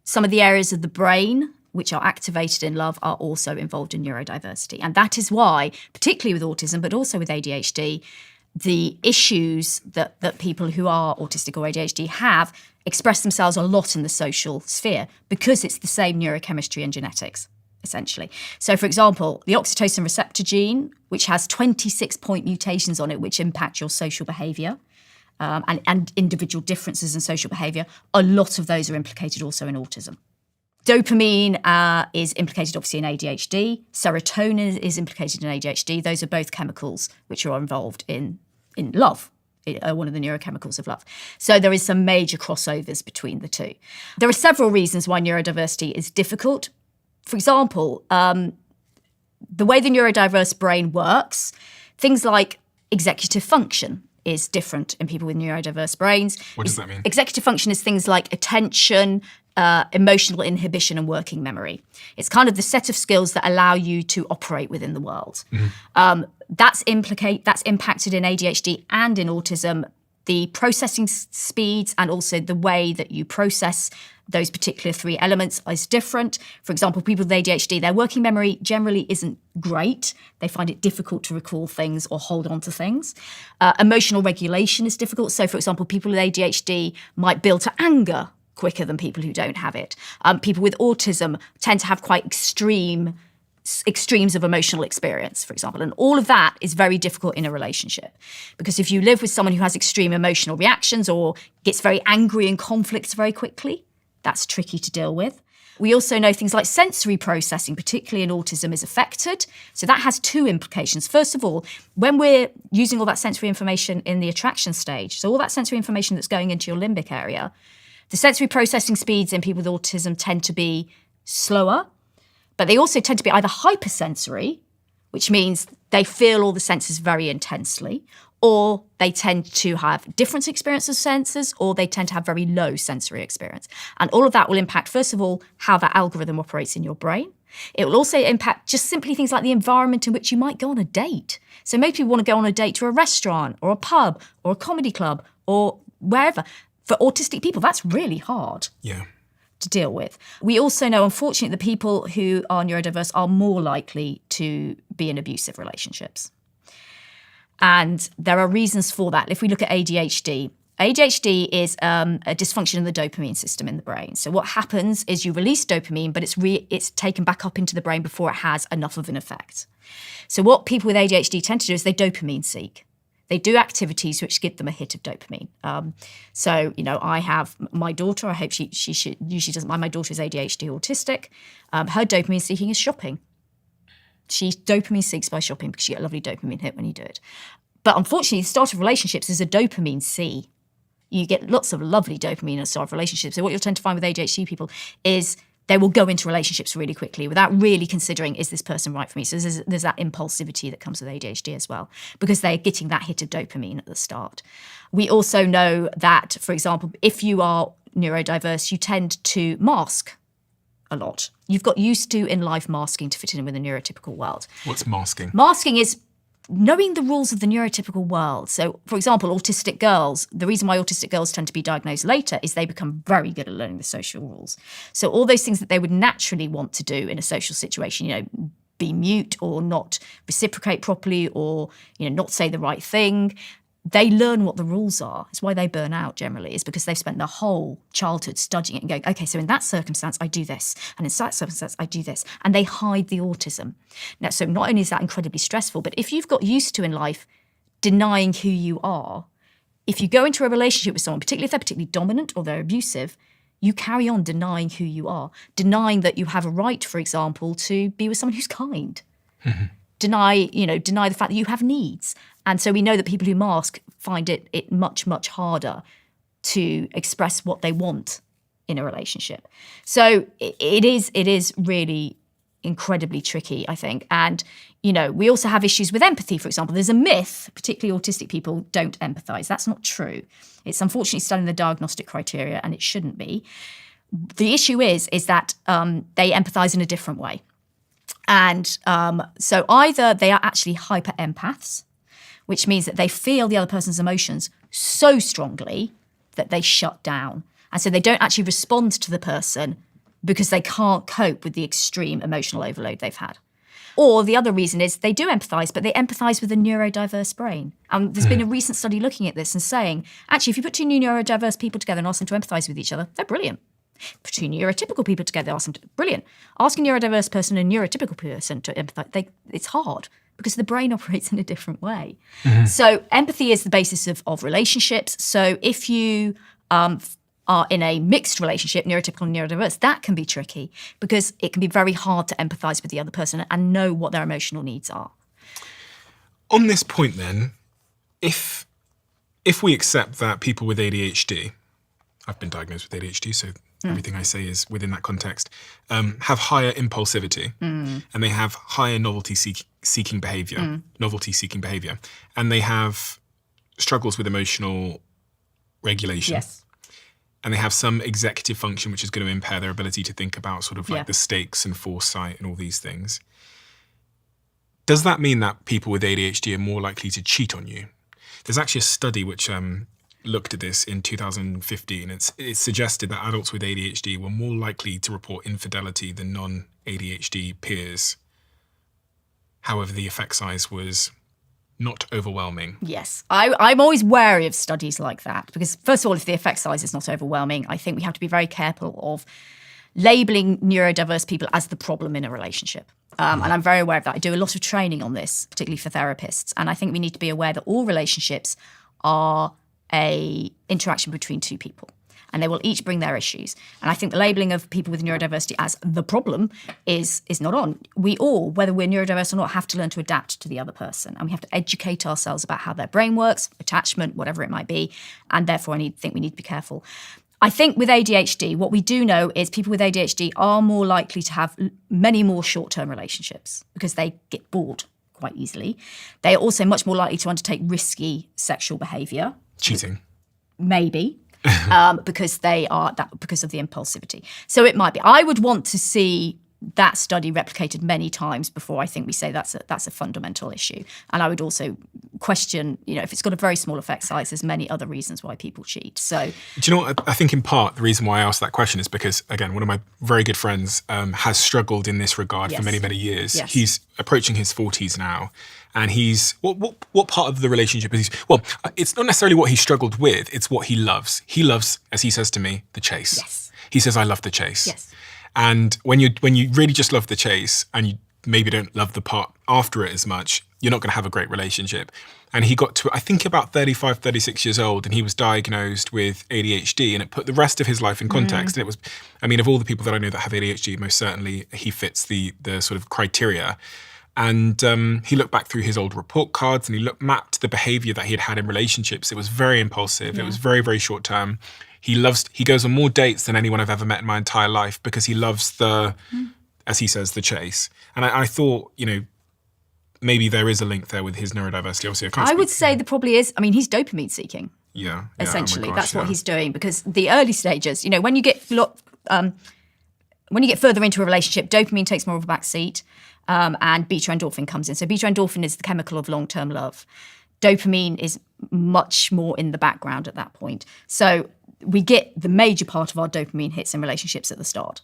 A: Some of the areas of the brain which are activated in love are also involved in neurodiversity. And that is why, particularly with autism, but also with ADHD, the issues that people who are autistic or ADHD have express themselves a lot in the social sphere, because it's the same neurochemistry and genetics, essentially. So, for example, the oxytocin receptor gene, which has 26-point mutations on it, which impact your social behaviour and individual differences in social behaviour, a lot of those are implicated also in autism. Dopamine is implicated, obviously, in ADHD. Serotonin is implicated in ADHD. Those are both chemicals which are involved in love, one of the neurochemicals of love. So there is some major crossovers between the two. There are several reasons why neurodiversity is difficult. For example, the way the neurodiverse brain works, things like executive function is different in people with neurodiverse brains.
B: What does that mean?
A: Executive function is things like attention, emotional inhibition and working memory. It's kind of the set of skills that allow you to operate within the world. Mm-hmm. That's impacted in ADHD and in autism. The processing speeds and also the way that you process those particular three elements is different. For example, people with ADHD, their working memory generally isn't great. They find it difficult to recall things or hold on to things. Emotional regulation is difficult. So, for example, people with ADHD might build to anger quicker than people who don't have it. People with autism tend to have quite extremes of emotional experience, for example. And all of that is very difficult in a relationship. Because if you live with someone who has extreme emotional reactions or gets very angry in conflicts very quickly, that's tricky to deal with. We also know things like sensory processing, particularly in autism, is affected. So that has two implications. First of all, when we're using all that sensory information in the attraction stage, so all that sensory information that's going into your limbic area, the sensory processing speeds in people with autism tend to be slower, but they also tend to be either hypersensory, which means they feel all the senses very intensely, or they tend to have different experiences of senses, or they tend to have very low sensory experience. And all of that will impact, first of all, how that algorithm operates in your brain. It will also impact just simply things like the environment in which you might go on a date. So most people want to go on a date to a restaurant or a pub or a comedy club or wherever. For autistic people, that's really hard.
B: Yeah.
A: To deal with. We also know, unfortunately, the people who are neurodiverse are more likely to be in abusive relationships. And there are reasons for that. If we look at ADHD, ADHD is a dysfunction in the dopamine system in the brain. So what happens is you release dopamine, but it's taken back up into the brain before it has enough of an effect. So what people with ADHD tend to do is they dopamine seek. They do activities which give them a hit of dopamine. So, I have my daughter. I hope she usually doesn't mind. My daughter is ADHD autistic. Her dopamine seeking is shopping. She dopamine seeks by shopping because you get a lovely dopamine hit when you do it. But unfortunately, the start of relationships is a dopamine C. You get lots of lovely dopamine at the start of relationships. So what you'll tend to find with ADHD people is they will go into relationships really quickly without really considering, is this person right for me? So there's that impulsivity that comes with ADHD as well, because they're getting that hit of dopamine at the start. We also know that, for example, if you are neurodiverse, you tend to mask a lot. You've got used to in life masking to fit in with a neurotypical world.
B: What's masking?
A: Masking is knowing the rules of the neurotypical world. So, for example, autistic girls, the reason why autistic girls tend to be diagnosed later is they become very good at learning the social rules. So all those things that they would naturally want to do in a social situation, be mute or not reciprocate properly or, not say the right thing, they learn what the rules are. It's why they burn out generally, is because they've spent their whole childhood studying it and going, okay, so in that circumstance, I do this. And in that circumstance, I do this. And they hide the autism. Now, so not only is that incredibly stressful, but if you've got used to in life denying who you are, if you go into a relationship with someone, particularly if they're particularly dominant or they're abusive, you carry on denying who you are, denying that you have a right, for example, to be with someone who's kind. Mm-hmm. Deny the fact that you have needs. And so we know that people who mask find it much, much harder to express what they want in a relationship. So it is really incredibly tricky, I think. And, we also have issues with empathy, for example. There's a myth, particularly autistic people don't empathize. That's not true. It's unfortunately still in the diagnostic criteria, and it shouldn't be. The issue is that they empathize in a different way. And so either they are actually hyper empaths, which means that they feel the other person's emotions so strongly that they shut down. And so they don't actually respond to the person because they can't cope with the extreme emotional overload they've had. Or the other reason is they do empathise, but they empathise with a neurodiverse brain. And there's been a recent study looking at this and saying, actually, if you put two neurodiverse people together and ask them to empathise with each other, they're brilliant. Put two neurotypical people together, ask them to, brilliant. Ask a neurodiverse person and a neurotypical person to empathise, it's hard because the brain operates in a different way. Mm-hmm. So empathy is the basis of relationships. So if you are in a mixed relationship, neurotypical and neurodiverse, that can be tricky because it can be very hard to empathise with the other person and know what their emotional needs are.
B: On this point then, if we accept that people with ADHD, I've been diagnosed with ADHD, so everything I say is within that context, have higher impulsivity and they have higher novelty-seeking behaviour, and they have struggles with emotional regulation.
A: Yes.
B: And they have some executive function which is going to impair their ability to think about sort of like the stakes and foresight and all these things. Does that mean that people with ADHD are more likely to cheat on you? There's actually a study which looked at this in 2015. It suggested that adults with ADHD were more likely to report infidelity than non-ADHD peers. However, the effect size was not overwhelming. Yes.
A: I'm always wary of studies like that because, first of all, if the effect size is not overwhelming, I think we have to be very careful of labelling neurodiverse people as the problem in a relationship. And I'm very aware of that. I do a lot of training on this, particularly for therapists. And I think we need to be aware that all relationships are a interaction between two people. and they will each bring their issues. And I think the labeling of people with neurodiversity as the problem is not on. We all, whether we're neurodiverse or not, have to learn to adapt to the other person, and we have to educate ourselves about how their brain works, attachment, whatever it might be, and therefore I think we need to be careful. I think with ADHD, what we do know is people with ADHD are more likely to have many more short-term relationships because they get bored quite easily. They are also much more likely to undertake risky sexual behaviour.
B: Cheating.
A: Maybe. Because because of the impulsivity. So it might be. I would want to see that study replicated many times before I think we say that's a fundamental issue. And I would also question, if it's got a very small effect size, there's many other reasons why people cheat. So,
B: do you know what? I think in part the reason why I asked that question is because, again, one of my very good friends has struggled in this regard for many, many years.
A: Yes.
B: He's approaching his 40s now. And he's, what part of the relationship is he? Well, it's not necessarily what he struggled with, it's what he loves. He loves, as he says to me, the chase.
A: Yes.
B: He says, I love the chase.
A: Yes.
B: And when you really just love the chase and you maybe don't love the part after it as much, you're not going to have a great relationship. And he got to, I think, about 35, 36 years old, and he was diagnosed with ADHD, and it put the rest of his life in context. And it was, of all the people that I know that have ADHD, most certainly he fits the sort of criteria. And he looked back through his old report cards and he mapped the behavior that he had in relationships. It was very impulsive. Yeah. It was very, very short term. He goes on more dates than anyone I've ever met in my entire life because he loves as he says, the chase. And I thought, maybe there is a link there with his neurodiversity. Obviously, I would
A: say there probably is. He's dopamine seeking.
B: Yeah.
A: Essentially, that's what he's doing, because the early stages, when you get further into a relationship, dopamine takes more of a back seat. And beta endorphin comes in. So beta endorphin is the chemical of long-term love. Dopamine is much more in the background at that point. So we get the major part of our dopamine hits in relationships at the start.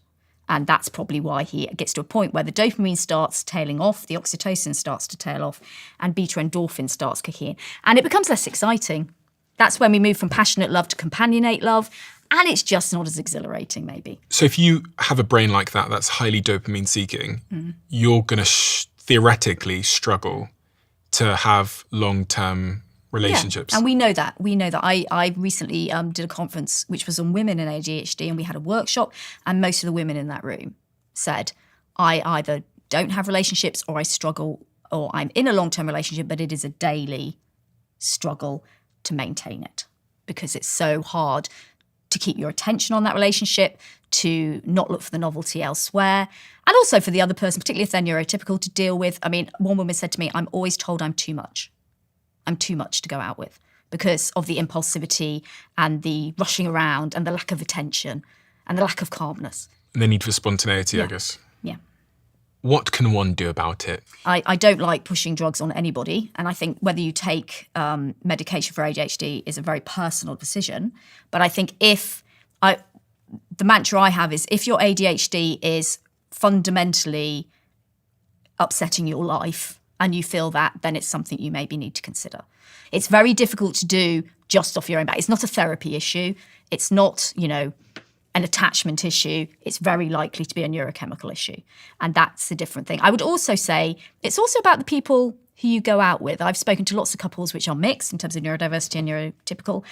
A: And that's probably why he gets to a point where the dopamine starts tailing off, the oxytocin starts to tail off, and beta endorphin starts kicking in. And it becomes less exciting. That's when we move from passionate love to companionate love. And it's just not as exhilarating, maybe.
B: So if you have a brain like that, that's highly dopamine seeking, you're going to theoretically struggle to have long-term relationships.
A: Yeah, and we know that. I recently did a conference which was on women in ADHD, and we had a workshop, and most of the women in that room said, I either don't have relationships or I struggle, or I'm in a long-term relationship, but it is a daily struggle to maintain it because it's so hard to keep your attention on that relationship, to not look for the novelty elsewhere, and also for the other person, particularly if they're neurotypical, to deal with. One woman said to me, I'm always told I'm too much. I'm too much to go out with because of the impulsivity and the rushing around and the lack of attention and the lack of calmness.
B: And the need for spontaneity, I guess.
A: Yeah.
B: What can one do about it?
A: I don't like pushing drugs on anybody. And I think whether you take medication for ADHD is a very personal decision. But I think the mantra I have is if your ADHD is fundamentally upsetting your life and you feel that, then it's something you maybe need to consider. It's very difficult to do just off your own back. It's not a therapy issue. It's not, an attachment issue. It's very likely to be a neurochemical issue. And that's a different thing. I would also say it's also about the people who you go out with. I've spoken to lots of couples which are mixed in terms of neurodiversity and neurotypical.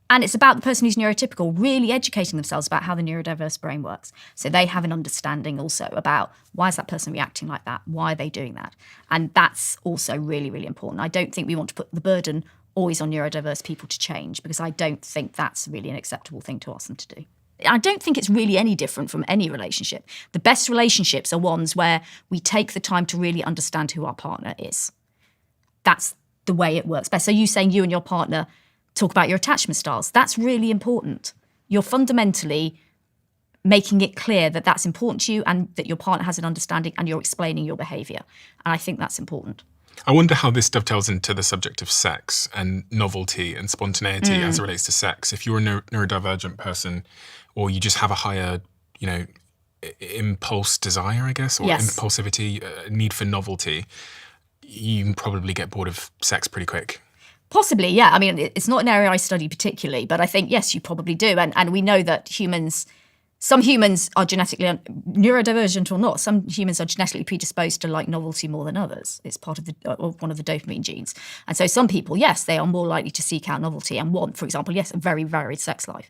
A: And it's about the person who's neurotypical really educating themselves about how the neurodiverse brain works. So they have an understanding also about why is that person reacting like that? Why are they doing that? And that's also really, really important. I don't think we want to put the burden always on neurodiverse people to change, because I don't think that's really an acceptable thing to ask them to do. I don't think it's really any different from any relationship. The best relationships are ones where we take the time to really understand who our partner is. That's the way it works best. So you saying you and your partner talk about your attachment styles, that's really important. You're fundamentally making it clear that that's important to you and that your partner has an understanding, and you're explaining your behaviour. And I think that's important.
B: I wonder how this dovetails into the subject of sex and novelty and spontaneity as it relates to sex. If you're a neurodivergent person, or you just have a higher, impulse desire, I guess, or impulsivity, need for novelty, you can probably get bored of sex pretty quick.
A: Possibly, yeah. It's not an area I study particularly, but I think, yes, you probably do. And we know that some humans are genetically, neurodivergent or not, some humans are genetically predisposed to like novelty more than others. It's part of one of the dopamine genes. And so some people, yes, they are more likely to seek out novelty and want, for example, yes, a very varied sex life.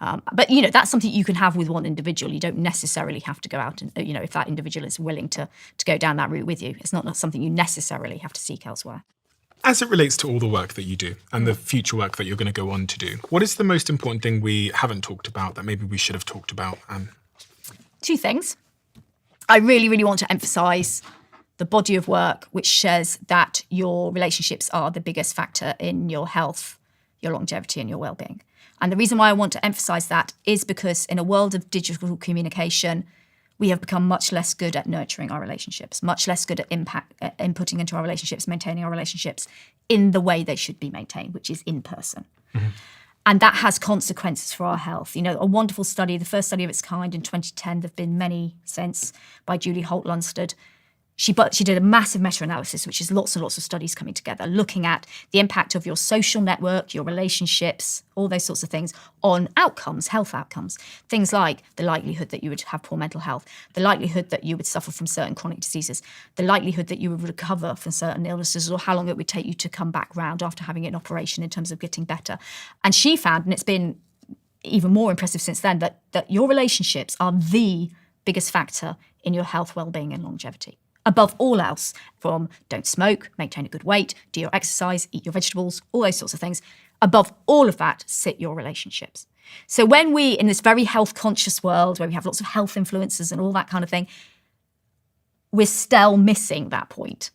A: But, that's something you can have with one individual. You don't necessarily have to go out and, if that individual is willing to go down that route with you, it's not something you necessarily have to seek elsewhere.
B: As it relates to all the work that you do and the future work that you're going to go on to do, what is the most important thing we haven't talked about that maybe we should have talked about, Anne?
A: 2 things. I really, really want to emphasise the body of work which says that your relationships are the biggest factor in your health, your longevity and your well-being. And the reason why I want to emphasise that is because in a world of digital communication, we have become much less good at nurturing our relationships, much less good at inputting into our relationships, maintaining our relationships in the way they should be maintained, which is in person. Mm-hmm. And that has consequences for our health. A wonderful study, the first study of its kind in 2010, there have been many since, by Julie Holt-Lunstad. She did a massive meta-analysis, which is lots and lots of studies coming together, looking at the impact of your social network, your relationships, all those sorts of things on outcomes, health outcomes. Things like the likelihood that you would have poor mental health, the likelihood that you would suffer from certain chronic diseases, the likelihood that you would recover from certain illnesses, or how long it would take you to come back round after having an operation in terms of getting better. And she found, and it's been even more impressive since then, that your relationships are the biggest factor in your health, well-being and longevity. Above all else, from don't smoke, maintain a good weight, do your exercise, eat your vegetables, all those sorts of things. Above all of that, sit your relationships. So when we, in this very health-conscious world where we have lots of health influencers and all that kind of thing, we're still missing that point.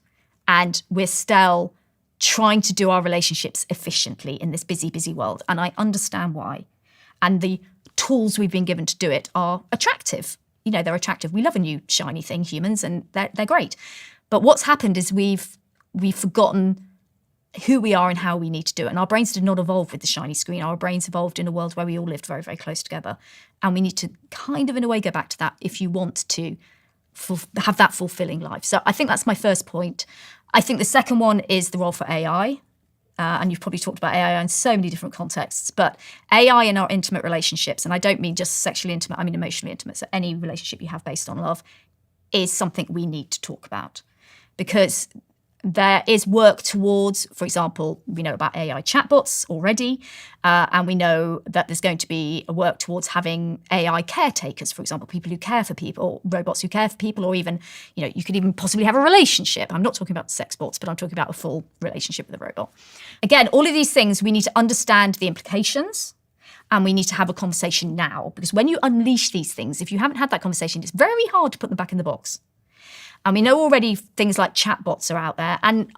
A: And we're still trying to do our relationships efficiently in this busy, busy world. And I understand why. And the tools we've been given to do it are attractive. They're attractive. We love a new shiny thing, humans, and they're great. But what's happened is we've forgotten who we are and how we need to do it. And our brains did not evolve with the shiny screen. Our brains evolved in a world where we all lived very, very close together. And we need to kind of, in a way, go back to that if you want to have that fulfilling life. So I think that's my first point. I think the second one is the role for AI. And you've probably talked about AI in so many different contexts, but AI in our intimate relationships, and I don't mean just sexually intimate, I mean emotionally intimate, so any relationship you have based on love, is something we need to talk about. Because there is work towards, for example, we know about AI chatbots already, and we know that there's going to be a work towards having AI caretakers, for example, people who care for people, or robots who care for people, or even, you could even possibly have a relationship. I'm not talking about sex bots, but I'm talking about a full relationship with a robot. Again, all of these things, we need to understand the implications, and we need to have a conversation now. Because when you unleash these things, if you haven't had that conversation, it's very hard to put them back in the box. And we know already things like chatbots are out there, and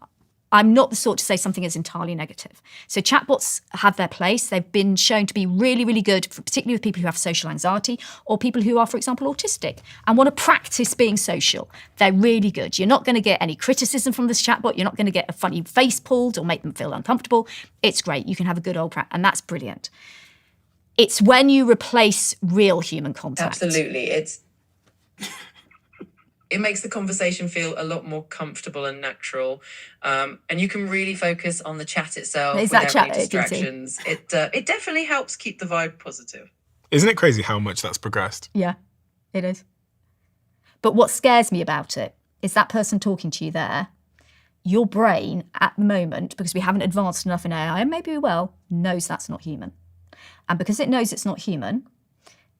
A: I'm not the sort to say something is entirely negative. So chatbots have their place. They've been shown to be really, really good, particularly with people who have social anxiety or people who are, for example, autistic and want to practice being social. They're really good. You're not going to get any criticism from this chatbot. You're not going to get a funny face pulled or make them feel uncomfortable. It's great. You can have a good old practice, and that's brilliant. It's when you replace real human contact.
F: Absolutely. It makes the conversation feel a lot more comfortable and natural. And you can really focus on the chat itself without any distractions. It definitely helps keep the vibe positive.
B: Isn't it crazy how much that's progressed?
A: Yeah, it is. But what scares me about it is that person talking to you there, your brain at the moment, because we haven't advanced enough in AI, and maybe we will, knows that's not human. And because it knows it's not human,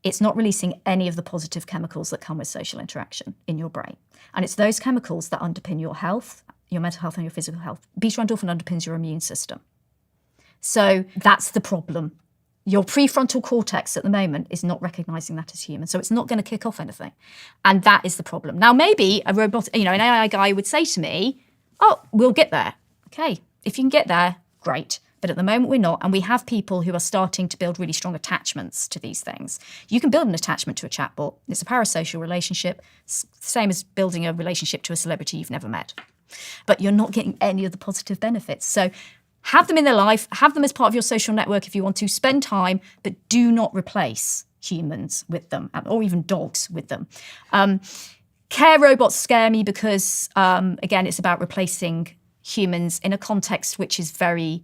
A: it's not releasing any of the positive chemicals that come with social interaction in your brain. And it's those chemicals that underpin your health, your mental health and your physical health. Beta endorphin underpins your immune system. So that's the problem. Your prefrontal cortex at the moment is not recognizing that as human. So it's not going to kick off anything. And that is the problem. Now, maybe a robot, an AI guy would say to me, oh, we'll get there. Okay, if you can get there, great. But at the moment we're not, and we have people who are starting to build really strong attachments to these things. You can build an attachment to a chatbot. It's a parasocial relationship, same as building a relationship to a celebrity you've never met. But you're not getting any of the positive benefits. So have them in their life, have them as part of your social network if you want to, spend time, but do not replace humans with them, or even dogs with them. Care robots scare me because, again, it's about replacing humans in a context which is very,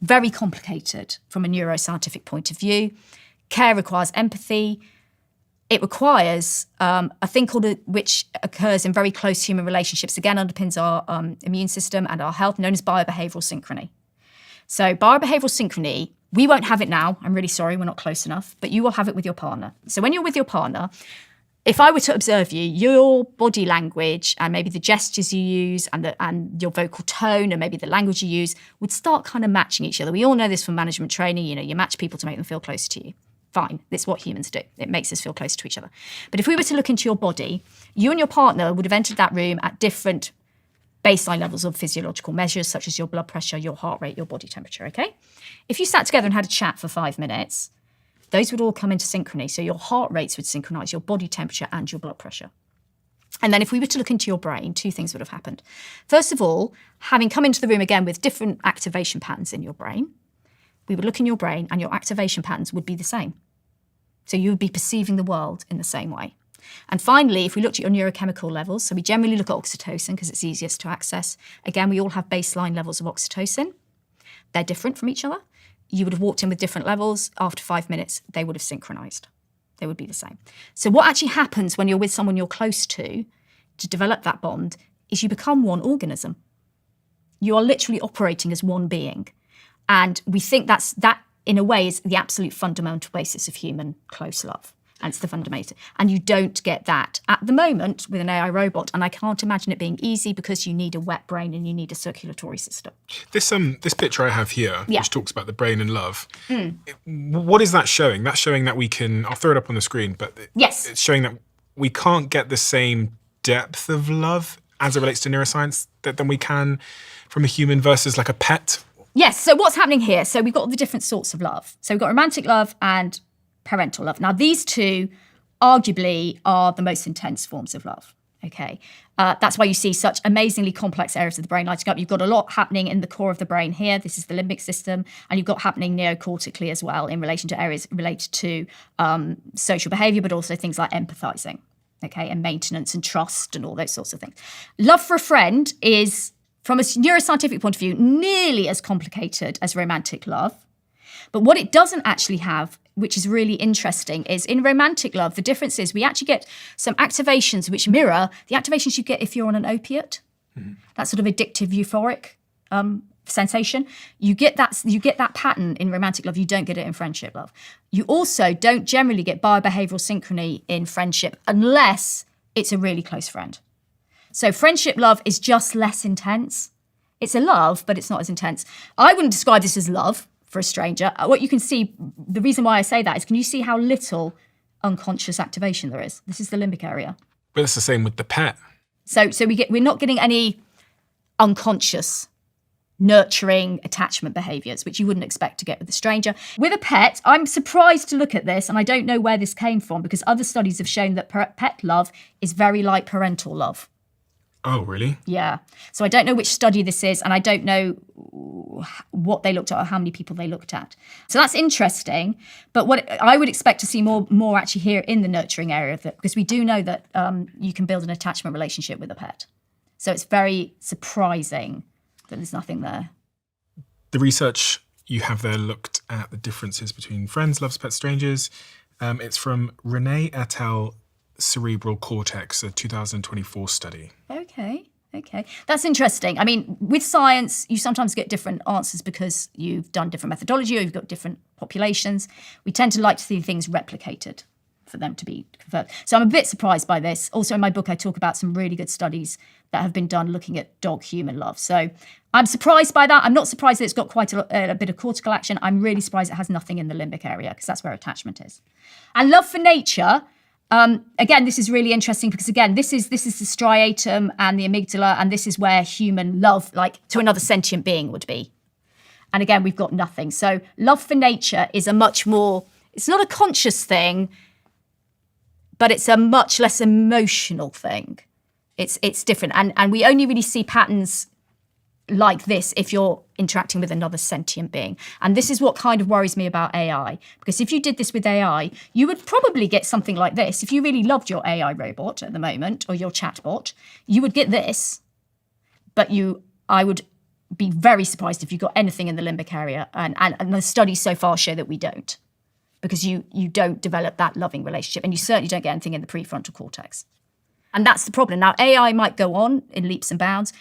A: very complicated from a neuroscientific point of view. Care requires empathy. It requires a thing which occurs in very close human relationships, again, underpins our immune system and our health, known as biobehavioral synchrony. So biobehavioral synchrony We won't have it now. I'm really sorry, we're not close enough, but you will have it with your partner. So when you're with your partner, if I were to observe you, your body language and maybe the gestures you use and your vocal tone and maybe the language you use would start kind of matching each other. We all know this from management training. You match people to make them feel close to you. Fine, that's what humans do. It makes us feel close to each other. But if we were to look into your body, you and your partner would have entered that room at different baseline levels of physiological measures, such as your blood pressure, your heart rate, your body temperature, okay? If you sat together and had a chat for 5 minutes, those would all come into synchrony. So your heart rates would synchronize, your body temperature and your blood pressure. And then if we were to look into your brain, 2 things would have happened. First of all, having come into the room again with different activation patterns in your brain, we would look in your brain and your activation patterns would be the same. So you would be perceiving the world in the same way. And finally, if we looked at your neurochemical levels, so we generally look at oxytocin because it's easiest to access. Again, we all have baseline levels of oxytocin. They're different from each other. You would have walked in with different levels. After 5 minutes, they would have synchronized. They would be the same. So what actually happens when you're with someone you're close to develop that bond is you become one organism. You are literally operating as one being. And we think that in a way is the absolute fundamental basis of human close love. And it's the fundamental. And you don't get that at the moment with an AI robot. And I can't imagine it being easy because you need a wet brain and you need a circulatory system.
B: This picture I have here, which talks about the brain and love, what is that showing? That's showing that we can, I'll throw it up on the screen, but
A: yes,
B: it's showing that we can't get the same depth of love as it relates to neuroscience than we can from a human versus like a pet.
A: Yes, so what's happening here? So we've got all the different sorts of love. So we've got romantic love and parental love. Now, these two arguably are the most intense forms of love, okay? That's why you see such amazingly complex areas of the brain lighting up. You've got a lot happening in the core of the brain here. This is the limbic system. And you've got happening neocortically as well in relation to areas related to social behavior, but also things like empathizing, okay? And maintenance and trust and all those sorts of things. Love for a friend is, from a neuroscientific point of view, nearly as complicated as romantic love. But what it doesn't actually have, which is really interesting, is in romantic love, the difference is we actually get some activations which mirror the activations you get if you're on an opiate, that sort of addictive, euphoric sensation. You get that pattern in romantic love. You don't get it in friendship love. You also don't generally get biobehavioral synchrony in friendship unless it's a really close friend. So friendship love is just less intense. It's a love, but it's not as intense. I wouldn't describe this as love for a stranger. What you can see, the reason why I say that is, can you see how little unconscious activation there is? This is the limbic area.
B: But it's the same with the pet.
A: So we're not getting any unconscious, nurturing attachment behaviors, which you wouldn't expect to get with a stranger. With a pet, I'm surprised to look at this, and I don't know where this came from, because other studies have shown that pet love is very like parental love.
B: Oh, really?
A: Yeah. So I don't know which study this is, and I don't know what they looked at or how many people they looked at. So that's interesting. But what I would expect to see more actually here in the nurturing area of it, because we do know that you can build an attachment relationship with a pet. So it's very surprising that there's nothing there.
B: The research you have there looked at the differences between friends, loves, pets, strangers. It's from Renee et al. Cerebral Cortex, a 2024 study. Okay. That's interesting. I mean, with science, you sometimes get different answers because you've done different methodology or you've got different populations. We tend to like to see things replicated for them to be confirmed. So I'm a bit surprised by this. Also in my book, I talk about some really good studies that have been done looking at dog-human love. So I'm surprised by that. I'm not surprised that it's got quite a bit of cortical action. I'm really surprised it has nothing in the limbic area, because that's where attachment is. And love for nature, again, this is really interesting because, again, this is the striatum and the amygdala, and this is where human love, like to another sentient being, would be. And again, we've got nothing. So love for nature is a much more, it's not a conscious thing, but it's a much less emotional thing. It's different. And we only really see patterns like this if you're interacting with another sentient being. And this is what kind of worries me about AI. Because if you did this with AI, you would probably get something like this. If you really loved your AI robot at the moment, or your chatbot, you would get this. But I would be very surprised if you got anything in the limbic area. And the studies so far show that we don't. Because you don't develop that loving relationship. And you certainly don't get anything in the prefrontal cortex. And that's the problem. Now, AI might go on in leaps and bounds,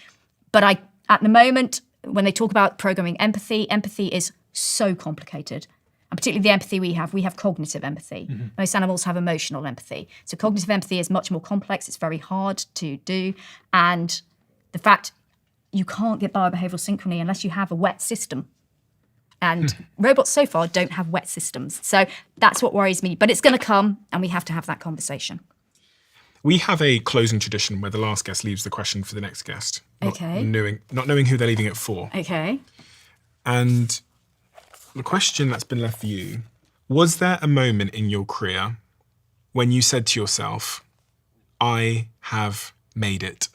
B: but at the moment, when they talk about programming empathy is
A: so complicated. And particularly the empathy we have cognitive empathy. Most animals have emotional empathy. So cognitive empathy is much more complex. It's very hard to do. And the fact you can't get biobehavioral synchrony unless you have a wet system. And robots so far don't have wet systems. So that's what worries me. But it's going to come, and we have to have that conversation.
B: We have a closing tradition where the last guest leaves the question for the next guest.
A: Okay.
B: Not knowing who they're leaving it for.
A: Okay.
B: And the question that's been left for you, was there a moment in your career when you said to yourself, I have made it?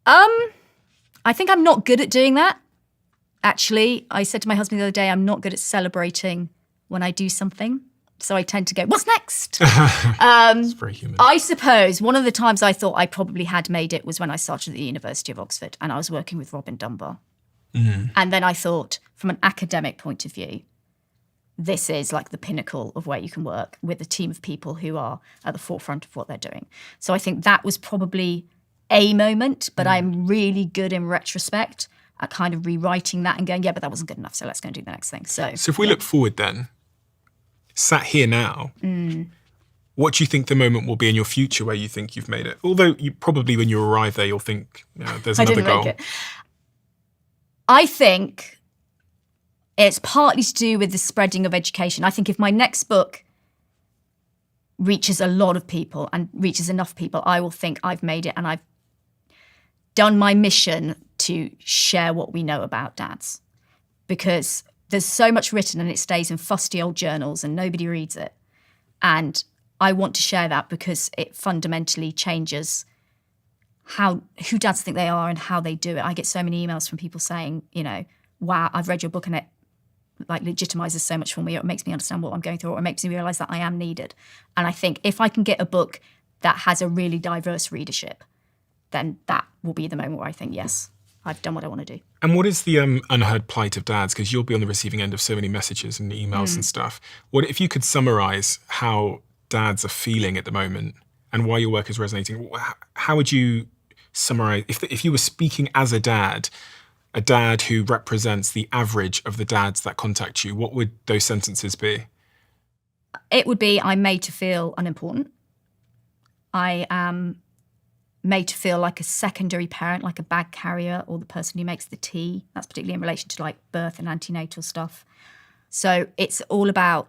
A: I think I'm not good at doing that. Actually, I said to my husband the other day, I'm not good at celebrating when I do something. So I tend to go, what's next?
B: It's very human.
A: I suppose one of the times I thought I probably had made it was when I started at the University of Oxford and I was working with Robin Dunbar. And then I thought, from an academic point of view, this is like the pinnacle of where you can work with a team of people who are at the forefront of what they're doing. So I think that was probably a moment, but I'm really good in retrospect at kind of rewriting that and going, yeah, but that wasn't good enough, so let's go and do the next thing. So
B: if we look forward then, sat here now, what do you think the moment will be in your future where you think you've made it? Although you probably when you arrive there, you'll think, there's another goal.
A: Make it. I think it's partly to do with the spreading of education. I think if my next book reaches a lot of people and reaches enough people, I will think I've made it and I've done my mission to share what we know about dads. Because there's so much written and it stays in fusty old journals and nobody reads it. And I want to share that because it fundamentally changes who dads think they are and how they do it. I get so many emails from people saying, wow, I've read your book and it like legitimizes so much for me, or it makes me understand what I'm going through, or it makes me realize that I am needed. And I think if I can get a book that has a really diverse readership, then that will be the moment where I think, yes, I've done what I want to do.
B: And what is the unheard plight of dads? Because you'll be on the receiving end of so many messages and emails and stuff. What if you could summarize how dads are feeling at the moment and why your work is resonating? How would you summarize, if you were speaking as a dad who represents the average of the dads that contact you, what would those sentences be?
A: It would be, I'm made to feel unimportant. I am made to feel like a secondary parent, like a bag carrier or the person who makes the tea. That's particularly in relation to like birth and antenatal stuff. So it's all about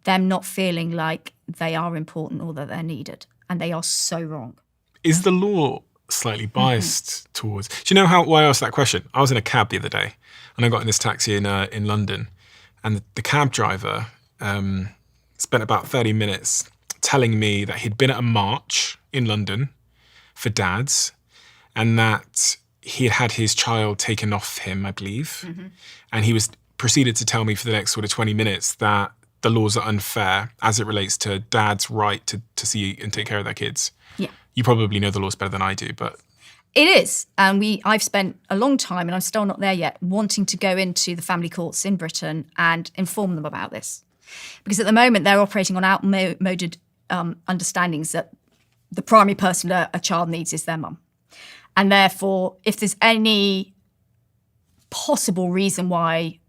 A: them not feeling like they are important or that they're needed. And they are so wrong.
B: Is the law slightly biased towards... Do you know why I asked that question? I was in a cab the other day and I got in this taxi in London, and the cab driver spent about 30 minutes telling me that he'd been at a march in London for dads and that he had had his child taken off him, I believe. And he proceeded to tell me for the next sort of 20 minutes that the laws are unfair as it relates to dads' right to see and take care of their kids.
A: Yeah.
B: You probably know the laws better than I do, but...
A: It is. And I've spent a long time, and I'm still not there yet, wanting to go into the family courts in Britain and inform them about this. Because at the moment, they're operating on outmoded understandings that the primary person a child needs is their mum. And therefore, if there's any possible reason why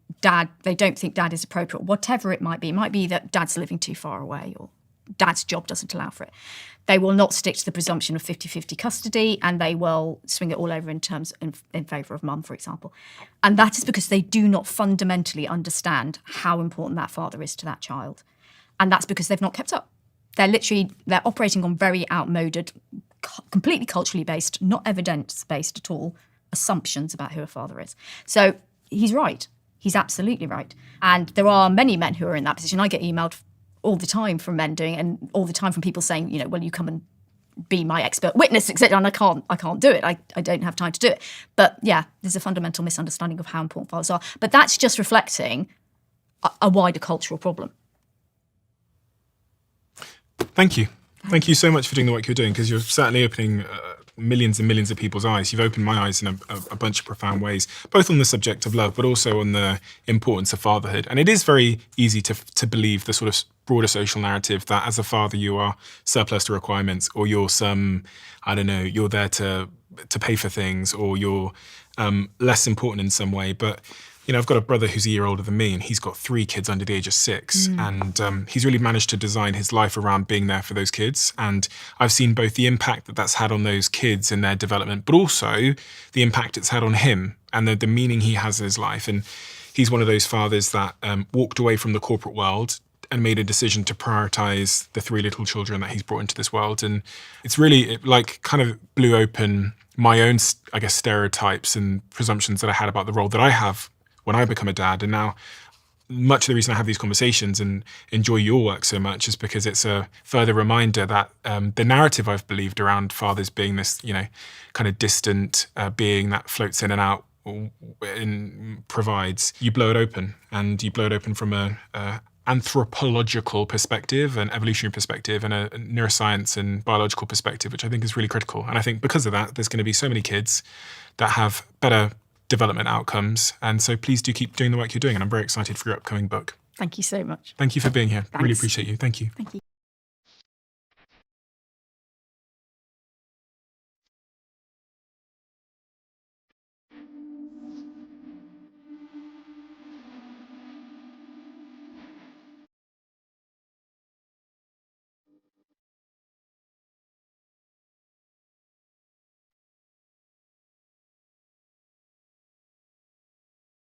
A: they don't think dad is appropriate, whatever it might be that dad's living too far away or dad's job doesn't allow for it, they will not stick to the presumption of 50-50 custody, and they will swing it all over in favour of mum, for example. And that is because they do not fundamentally understand how important that father is to that child. And that's because they've not kept up. They're operating on very outmoded, completely culturally based, not evidence-based at all, assumptions about who a father is. So he's right. He's absolutely right. And there are many men who are in that position. I get emailed all the time from men doing it, and all the time from people saying, will you come and be my expert witness, etc. And I can't do it. I don't have time to do it. But yeah, there's a fundamental misunderstanding of how important fathers are. But that's just reflecting a wider cultural problem.
B: Thank you. Thank you so much for doing the work you're doing, because you're certainly opening millions and millions of people's eyes. You've opened my eyes in a bunch of profound ways, both on the subject of love, but also on the importance of fatherhood. And it is very easy to believe the sort of broader social narrative that as a father you are surplus to requirements, or you're you're there to pay for things, or you're less important in some way. But I've got a brother who's a year older than me, and he's got 3 kids under the age of 6. And he's really managed to design his life around being there for those kids. And I've seen both the impact that that's had on those kids and their development, but also the impact it's had on him and the meaning he has in his life. And he's one of those fathers that walked away from the corporate world and made a decision to prioritize the 3 little children that he's brought into this world. And it's really kind of blew open my own, I guess, stereotypes and presumptions that I had about the role that I have when I become a dad. And now much of the reason I have these conversations and enjoy your work so much is because it's a further reminder that the narrative I've believed around fathers being this, kind of distant being that floats in and out and provides, you blow it open. And you blow it open from a anthropological perspective, an evolutionary perspective, and a neuroscience and biological perspective, which I think is really critical. And I think because of that, there's going to be so many kids that have better development outcomes. And so please do keep doing the work you're doing. And I'm very excited for your upcoming book.
A: Thank you so much.
B: Thank you for being here.
A: Thanks.
B: Really appreciate you. Thank you.
A: Thank you.